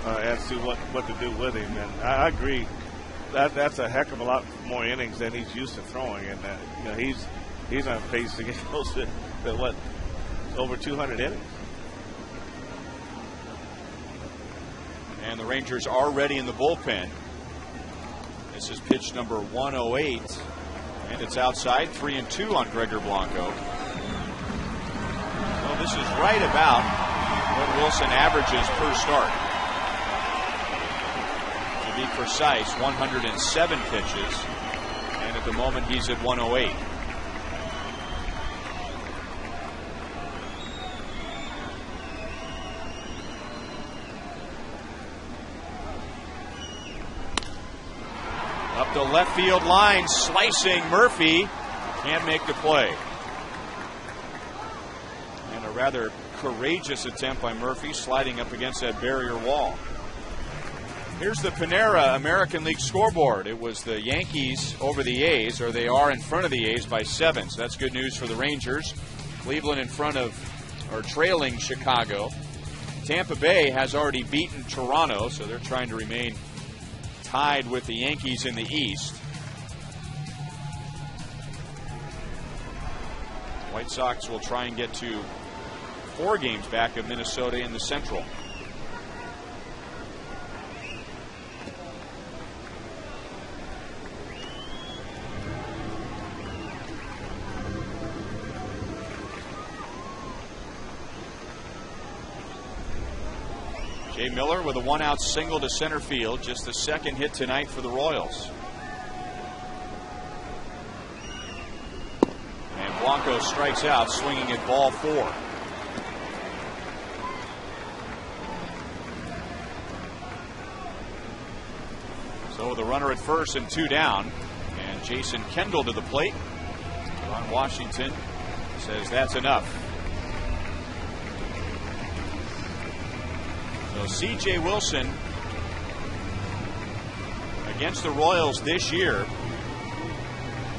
as to what to do with him. And I agree that's a heck of a lot more innings than he's used to throwing, and he's on pace to get close to over 200 innings. And the Rangers are ready in the bullpen. This is pitch number 108, and it's outside, 3-2 on Gregor Blanco. So this is right about what Wilson averages per start. To be precise, 107 pitches, and at the moment he's at 108. Up the left field line, slicing Murphy. Can't make the play. And a rather courageous attempt by Murphy, sliding up against that barrier wall. Here's the Panera American League scoreboard. It was the Yankees over the A's, or they are in front of the A's by 7. So that's good news for the Rangers. Cleveland in front of, or trailing Chicago. Tampa Bay has already beaten Toronto, so they're trying to remain tied with the Yankees in the East. White Sox will try and get to 4 games back of Minnesota in the Central. Jay Miller with a 1-out single to center field, just the second hit tonight for the Royals. And Blanco strikes out, swinging at ball 4. So the runner at first and 2 down, and Jason Kendall to the plate. Ron Washington says that's enough. So C.J. Wilson against the Royals this year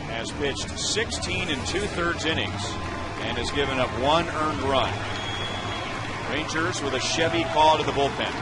has pitched 16 2/3 innings and has given up 1 earned run. Rangers with a Chevy call to the bullpen.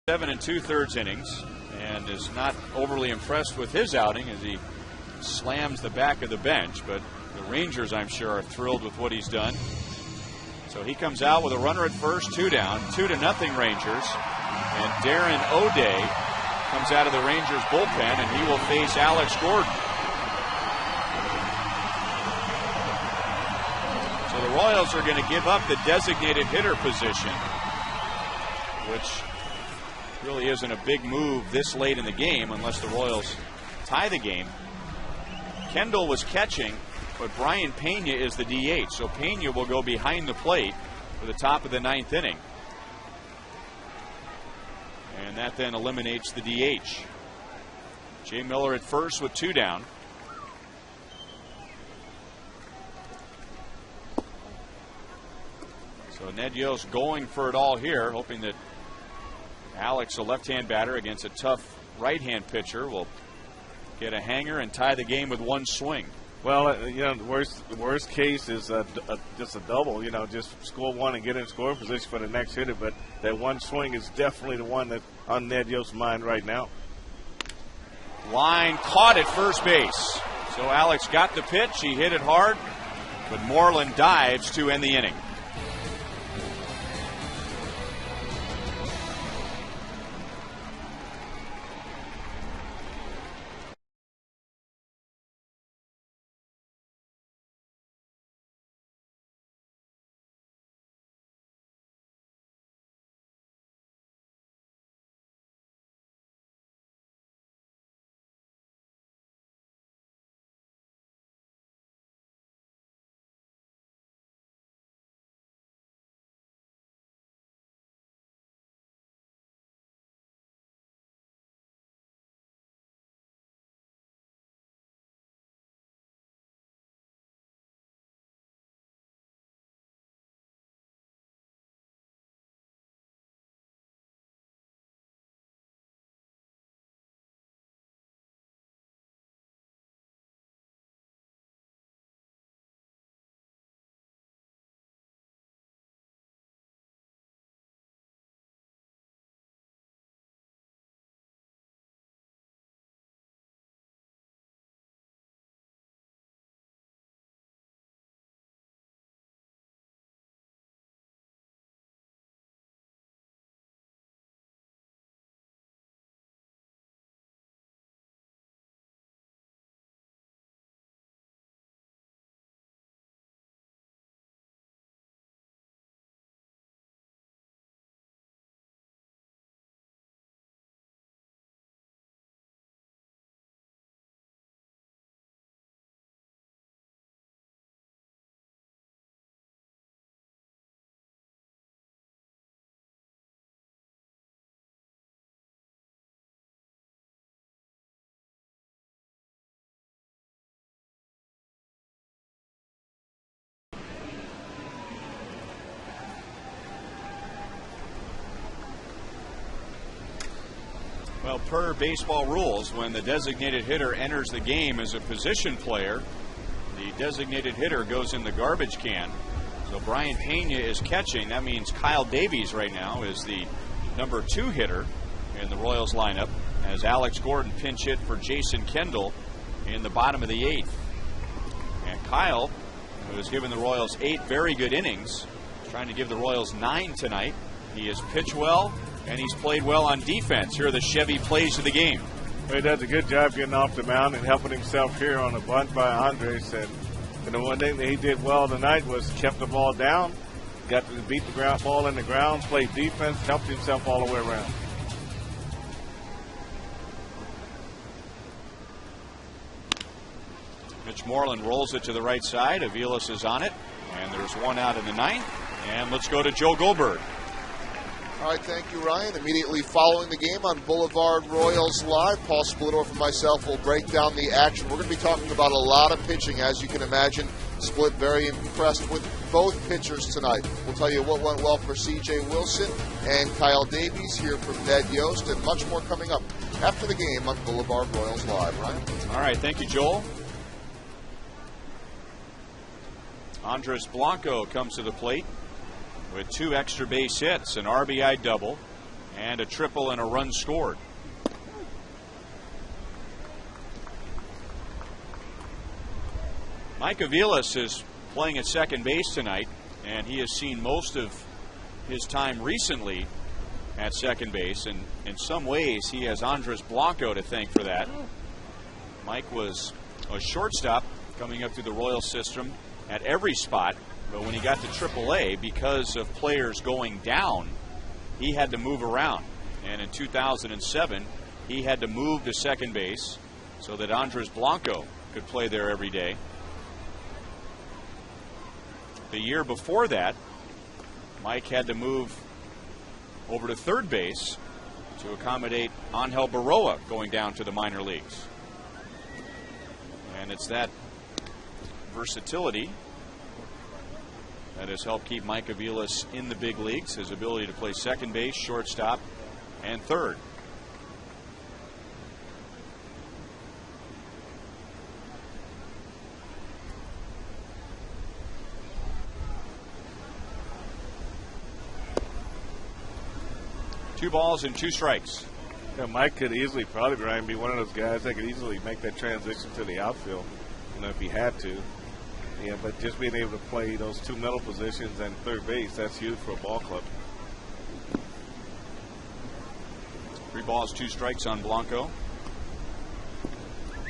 Seven 2/3 innings, and is not overly impressed with his outing as he slams the back of the bench, but the Rangers, I'm sure, are thrilled with what he's done. So he comes out with a runner at first, 2 down, 2-0 Rangers, and Darren O'Day comes out of the Rangers bullpen, and he will face Alex Gordon. So the Royals are going to give up the designated hitter position, which really isn't a big move this late in the game unless the Royals tie the game. Kendall was catching, but Brian Pena is the DH, so Pena will go behind the plate for the top of the 9th inning. And that then eliminates the DH. Jay Miller at first with 2 down. So Ned Yost going for it all here, hoping that Alex, a left-hand batter against a tough right-hand pitcher, will get a hanger and tie the game with 1 swing. Well, you know, the worst case is just a double, you know, just score 1 and get in scoring position for the next hitter. But that 1 swing is definitely the one that's on Ned Yost's mind right now. Line caught at first base. So Alex got the pitch. He hit it hard, but Moreland dives to end the inning. Well, per baseball rules, when the designated hitter enters the game as a position player, the designated hitter goes in the garbage can. So Brian Pena is catching. That means Kyle Davies right now is the number 2 hitter in the Royals lineup, as Alex Gordon pinch hit for Jason Kendall in the bottom of the 8th. And Kyle, who has given the Royals 8 very good innings, is trying to give the Royals 9 tonight. He has pitched well, and he's played well on defense. Here are the Chevy plays of the game. He does a good job getting off the mound and helping himself here on a bunt by Andres. And the one thing that he did well tonight was kept the ball down, got to beat the ground ball in the ground, played defense, helped himself all the way around. Mitch Moreland rolls it to the right side. Aviles is on it, and there's 1 out in the 9th. And let's go to Joe Goldberg. All right, thank you, Ryan. Immediately following the game on Boulevard Royals Live, Paul Splittorff and myself will break down the action. We're going to be talking about a lot of pitching, as you can imagine. Split very impressed with both pitchers tonight. We'll tell you what went well for C.J. Wilson and Kyle Davies, here from Ned Yost, and much more coming up after the game on Boulevard Royals Live. Ryan? All right, thank you, Joel. Andres Blanco comes to the plate with 2 extra base hits, an RBI double, and a triple and a run scored. Mike Aviles is playing at second base tonight, and he has seen most of his time recently at second base, and in some ways he has Andres Blanco to thank for that. Mike was a shortstop coming up through the Royal system at every spot, but when he got to AAA, because of players going down, he had to move around. And in 2007, he had to move to second base so that Andres Blanco could play there every day. The year before that, Mike had to move over to third base to accommodate Angel Baroa going down to the minor leagues. And it's that versatility that has helped keep Mike Aviles in the big leagues, his ability to play second base, shortstop, and third. Two balls and two strikes. Yeah, Mike could easily, probably, Brian, be one of those guys that could easily make that transition to the outfield, if he had to. Yeah, but just being able to play those two middle positions and third base, that's huge for a ball club. 3 balls, 2 strikes on Blanco.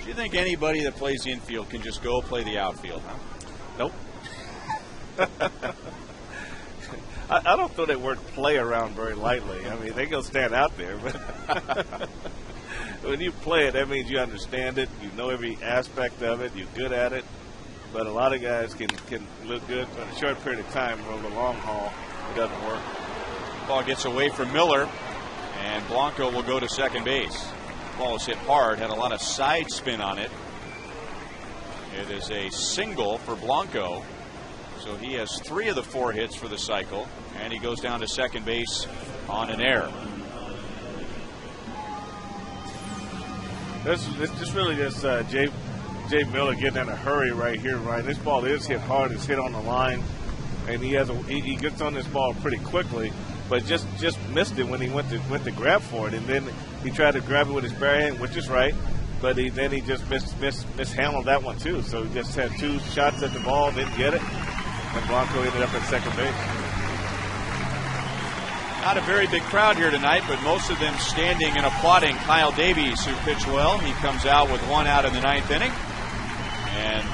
Do you think anybody that plays the infield can just go play the outfield, huh? Nope. I don't throw that word play around very lightly. I mean, they go stand out there, but when you play it, that means you understand it, you know every aspect of it, you're good at it. But a lot of guys can look good for a short period of time, but over the long haul, it doesn't work. Ball gets away from Miller, and Blanco will go to second base. Ball is hit hard, had a lot of side spin on it. It is a single for Blanco, so he has 3 of the 4 hits for the cycle, and he goes down to second base on an error. This just really just Jay Miller getting in a hurry right here, Ryan. This ball is hit hard. It's hit on the line, and he gets on this ball pretty quickly, but just missed it when he went to grab for it, and then he tried to grab it with his bare hand, which is right, but then he just mishandled that one too. So he just had 2 shots at the ball, didn't get it, and Blanco ended up at second base. Not a very big crowd here tonight, but most of them standing and applauding Kyle Davies, who pitched well. He comes out with 1 out in the 9th inning. And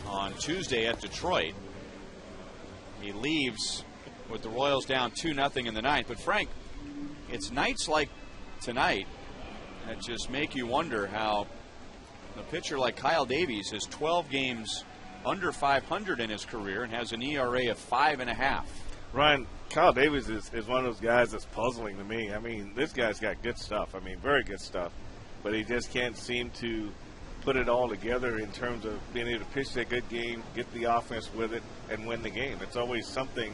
on Tuesday at Detroit, he leaves with the Royals down 2-0 in the 9th. But Frank, it's nights like tonight that just make you wonder how a pitcher like Kyle Davies has 12 games under 500 in his career and has an ERA of 5.5. Ryan, Kyle Davies is one of those guys that's puzzling to me. I mean, this guy's got good stuff. I mean, very good stuff. But he just can't seem to put it all together in terms of being able to pitch a good game, get the offense with it, and win the game. It's always something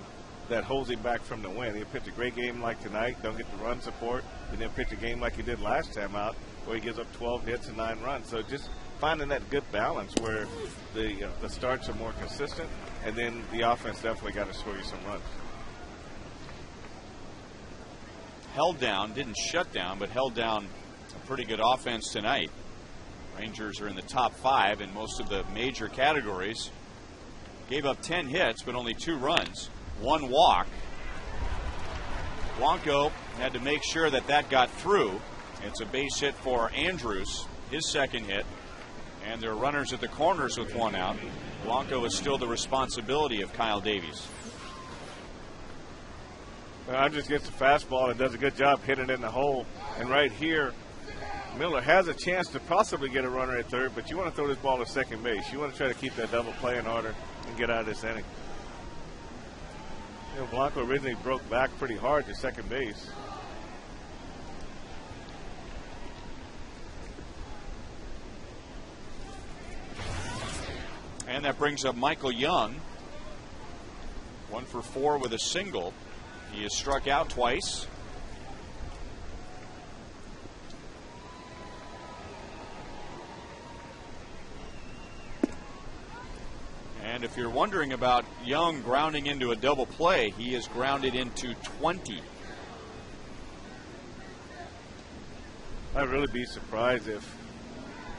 that holds him back from the win. He'll pitch a great game like tonight, don't get the run support, and then pitch a game like he did last time out where he gives up 12 hits and 9 runs. So just finding that good balance where the starts are more consistent, and then the offense definitely got to score you some runs. Held down, didn't shut down, but held down a pretty good offense tonight. Rangers are in the top 5 in most of the major categories. Gave up 10 hits, but only 2 runs, 1 walk. Blanco had to make sure that that got through. It's a base hit for Andrews, his second hit. And there are runners at the corners with one out. Blanco is still the responsibility of Kyle Davies. I just gets the fastball and does a good job hitting it in the hole. And right here, Miller has a chance to possibly get a runner at third, but you want to throw this ball to second base. You want to try to keep that double play in order and get out of this inning. You know, Blanco originally broke back pretty hard to second base. And that brings up Michael Young. 1 for 4 with a single. He has struck out twice. And if you're wondering about Young grounding into a double play, he is grounded into 20. I'd really be surprised if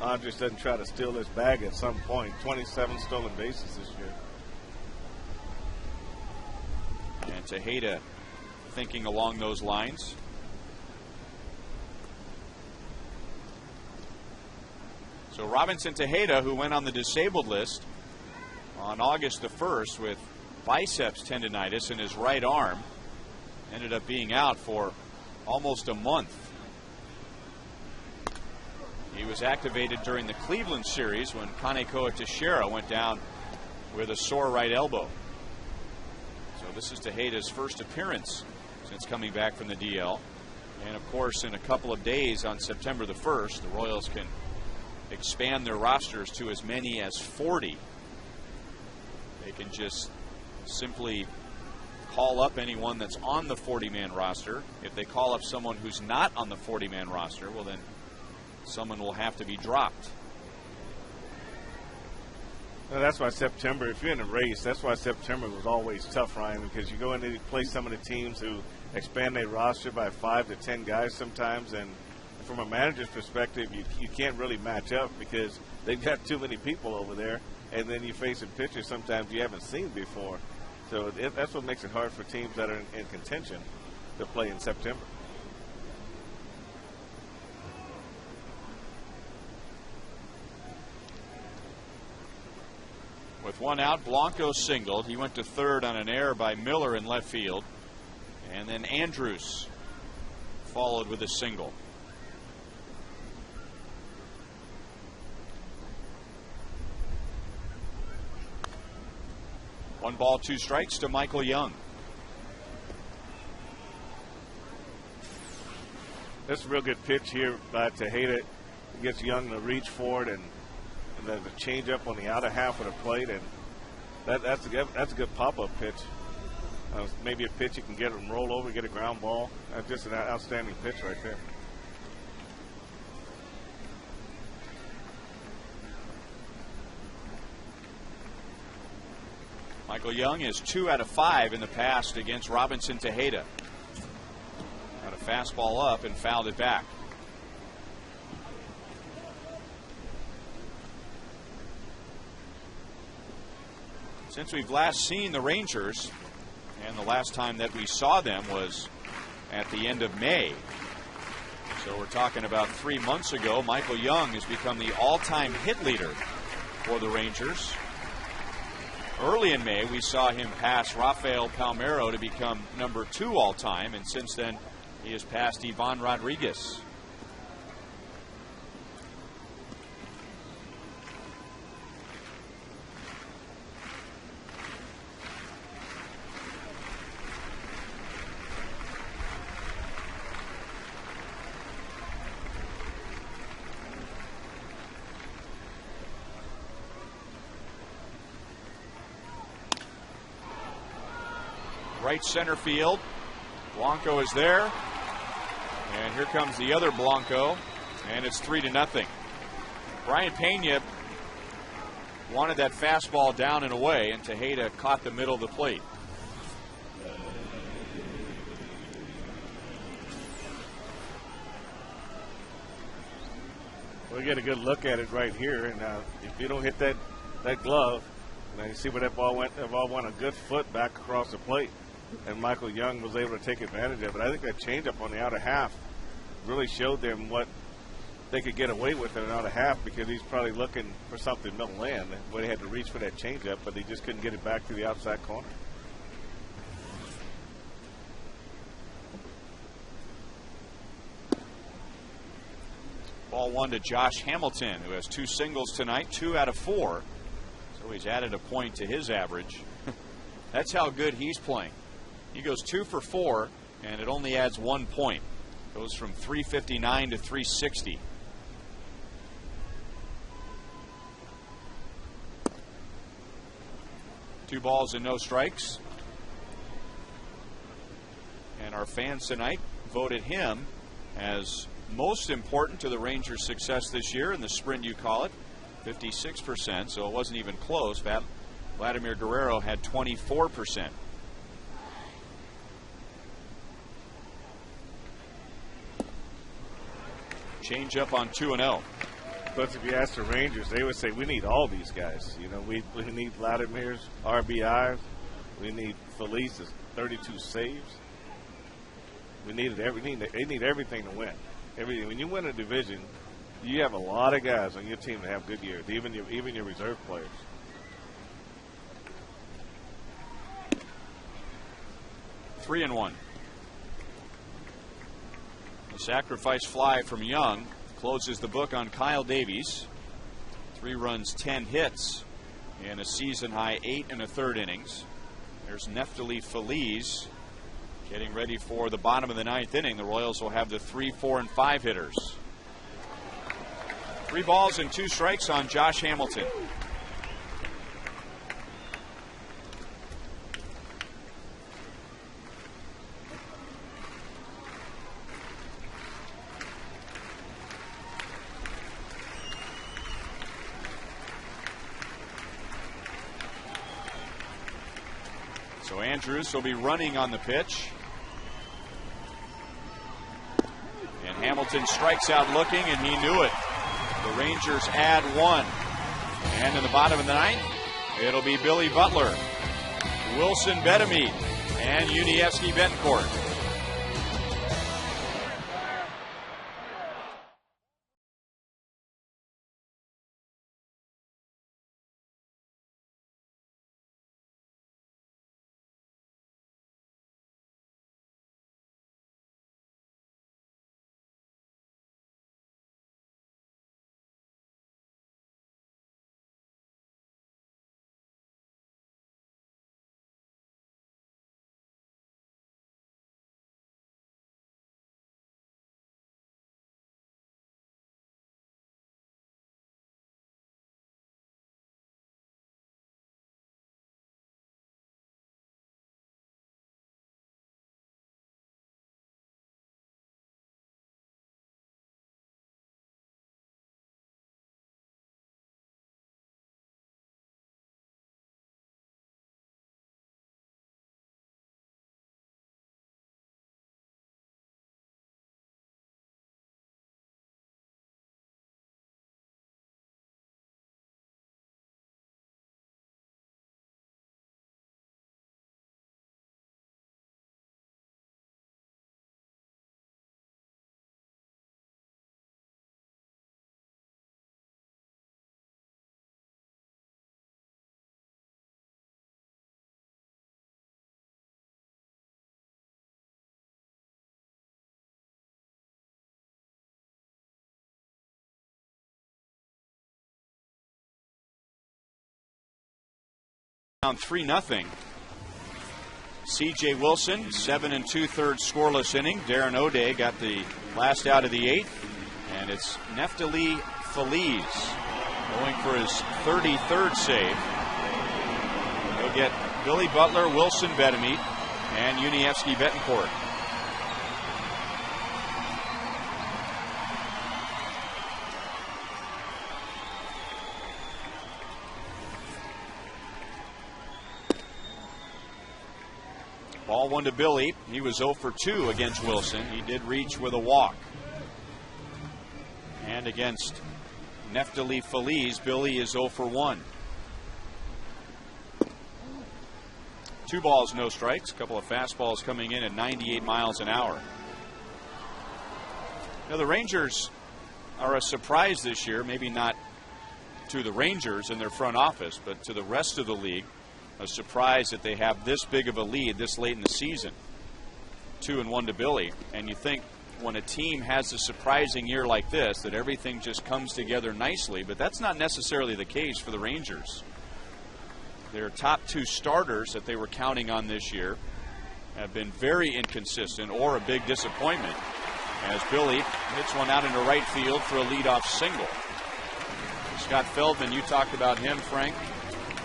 Andres doesn't try to steal this bag at some point. 27 stolen bases this year. And Tejeda thinking along those lines. So Robinson Tejeda, who went on the disabled list on August the 1st with biceps tendonitis in his right arm, ended up being out for almost a month. He was activated during the Cleveland series when Kanekoa Teixeira went down with a sore right elbow. So this is Tejeda's first appearance since coming back from the DL. And of course, in a couple of days on September the 1st, the Royals can expand their rosters to as many as 40. They can just simply call up anyone that's on the 40-man roster. If they call up someone who's not on the 40-man roster, well then someone will have to be dropped. Well, that's why September, if you're in a race, that's why September was always tough, Ryan, because you go in and play some of the teams who expand their roster by 5 to 10 guys sometimes, and from a manager's perspective, you can't really match up because they've got too many people over there, and then you face a pitcher sometimes you haven't seen before. So that's what makes it hard for teams that are in contention to play in September. With one out, Blanco singled. He went to third on an error by Miller in left field. And then Andrews followed with a single. One ball, 2 strikes to Michael Young. That's a real good pitch here by Tejeda. It gets Young to reach forward, and the changeup on the outer half of the plate, and that's a good pop-up pitch. Maybe a pitch you can get him roll over, get a ground ball. Just an outstanding pitch right there. Michael Young is 2 out of 5 in the past against Robinson Tejeda. Got a fastball up and fouled it back. Since we've last seen the Rangers, and the last time that we saw them was at the end of May. So we're talking about 3 months ago. Michael Young has become the all-time hit leader for the Rangers. Early in May, we saw him pass Rafael Palmeiro to become number 2 all-time, and since then he has passed Ivan Rodriguez. Right center field. Blanco is there. And here comes the other Blanco. And it's 3-0. Brian Pena wanted that fastball down and away, and Tejeda caught the middle of the plate. We'll get a good look at it right here. And if you don't hit that glove, you see where that ball went. That ball went a good foot back across the plate. and Michael Young was able to take advantage of it. I think that changeup on the outer half really showed them what they could get away with in an outer half, because he's probably looking for something middle in where he had to reach for that changeup, but he just couldn't get it back to the outside corner. Ball one to Josh Hamilton, who has 2 singles tonight, 2 out of 4. So he's added a point to his average. That's how good he's playing. He goes 2 for 4, and it only adds 1 point. Goes from 359 to 360. Two balls and no strikes. And our fans tonight voted him as most important to the Rangers' success this year in the sprint, you call it, 56%, so it wasn't even close. Vladimir Guerrero had 24%. Change up on 2-0. But if you ask the Rangers, they would say we need all these guys. You know, we need Vladimir's RBIs. We need Felice's 32 saves. They need everything to win. Everything. When you win a division, you have a lot of guys on your team that have good years, even your reserve players. Three and one. The sacrifice fly from Young closes the book on Kyle Davies. 3 runs, 10 hits in a season-high 8 1/3 innings. There's Neftali Feliz getting ready for the bottom of the 9th inning. The Royals will have the 3, 4, and 5 hitters. 3 balls and 2 strikes on Josh Hamilton. So Andrews will be running on the pitch. And Hamilton strikes out looking, and he knew it. The Rangers add 1. And in the bottom of the 9th, it'll be Billy Butler, Wilson Betemit, and Yuniesky Betancourt. Down 3-0. C.J. Wilson, 7 2/3 scoreless inning. Darren O'Day got the last out of the 8th. And it's Neftali Feliz going for his 33rd save. He'll get Billy Butler, Wilson Betemit, and Yuniesky Betancourt. Ball 1 to Billy. He was 0 for 2 against Wilson. He did reach with a walk. And against Neftali Feliz, Billy is 0 for 1. 2 balls, no strikes. A couple of fastballs coming in at 98 miles an hour. Now, the Rangers are a surprise this year, maybe not to the Rangers and their front office, but to the rest of the league. A surprise that they have this big of a lead this late in the season. 2-1 to Billy. And you think when a team has a surprising year like this that everything just comes together nicely, but that's not necessarily the case for the Rangers. Their top 2 starters that they were counting on this year have been very inconsistent or a big disappointment, as Billy hits one out into right field for a leadoff single. Scott Feldman, you talked about him, Frank.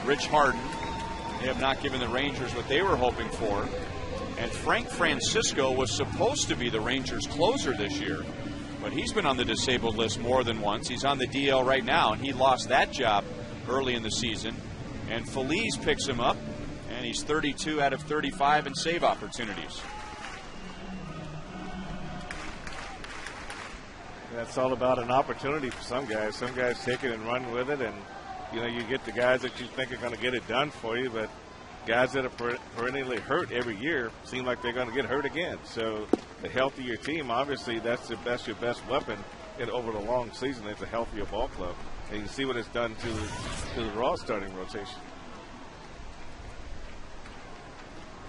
Rich Harden. They have not given the Rangers what they were hoping for. And Frank Francisco was supposed to be the Rangers' closer this year, but he's been on the disabled list more than once. He's on the DL right now, and he lost that job early in the season. And Feliz picks him up, and he's 32 out of 35 in save opportunities. That's all about an opportunity for some guys. Some guys take it and run with it, and you get the guys that you think are going to get it done for you, but guys that are perennially hurt every year seem like they're going to get hurt again. So the healthier team, obviously, that's your best weapon over the long season. It's a healthier ball club, and you see what it's done to the Raw starting rotation.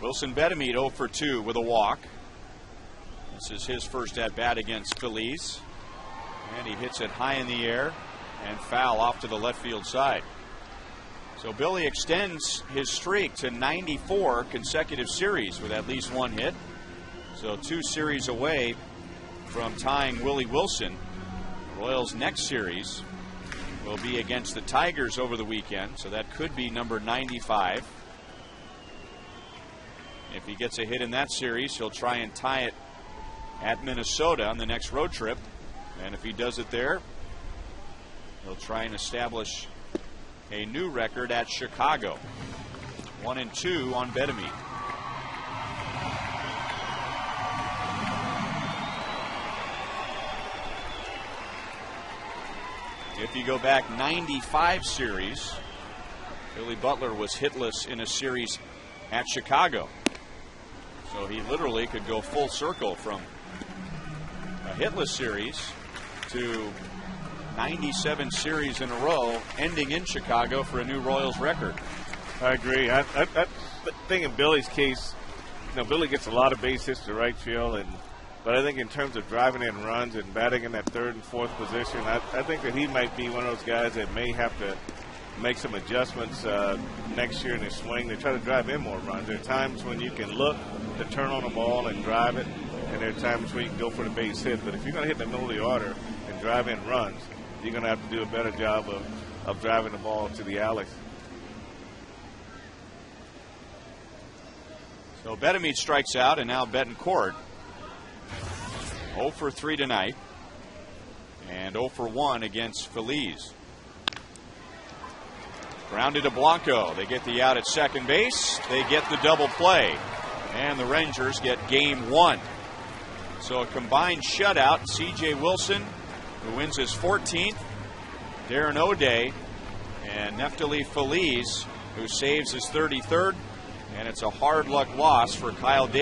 Wilson Betemit 0 for 2 with a walk. This is his first at bat against Feliz. And he hits it high in the air and foul off to the left field side. So Billy extends his streak to 94 consecutive series with at least 1 hit. So 2 series away from tying Willie Wilson. The Royals' next series will be against the Tigers over the weekend. So that could be number 95. If he gets a hit in that series, he'll try and tie it at Minnesota on the next road trip. And if he does it there, he'll try and establish a new record at Chicago. 1-2 on Betemit. If you go back 95 series, Billy Butler was hitless in a series at Chicago. So he literally could go full circle from a hitless series to 97 series in a row, ending in Chicago for a new Royals record. I agree. I think in Billy's case, Billy gets a lot of base hits to right field, but I think in terms of driving in runs and batting in that 3rd and 4th position, I think that he might be one of those guys that may have to make some adjustments next year in his swing to try to drive in more runs. There are times when you can look to turn on the ball and drive it, and there are times where you can go for the base hit. But if you're going to hit the middle of the order and drive in runs, you're going to have to do a better job of driving the ball to the alleys. So Betemit strikes out, and now Betancourt 0 for 3 tonight, and 0 for 1 against Feliz. Grounded to Blanco. They get the out at second base. They get the double play, and the Rangers get game 1. So a combined shutout. C.J. Wilson, who wins his 14th, Darren O'Day, and Neftali Feliz, who saves his 33rd, and it's a hard luck loss for Kyle Davis.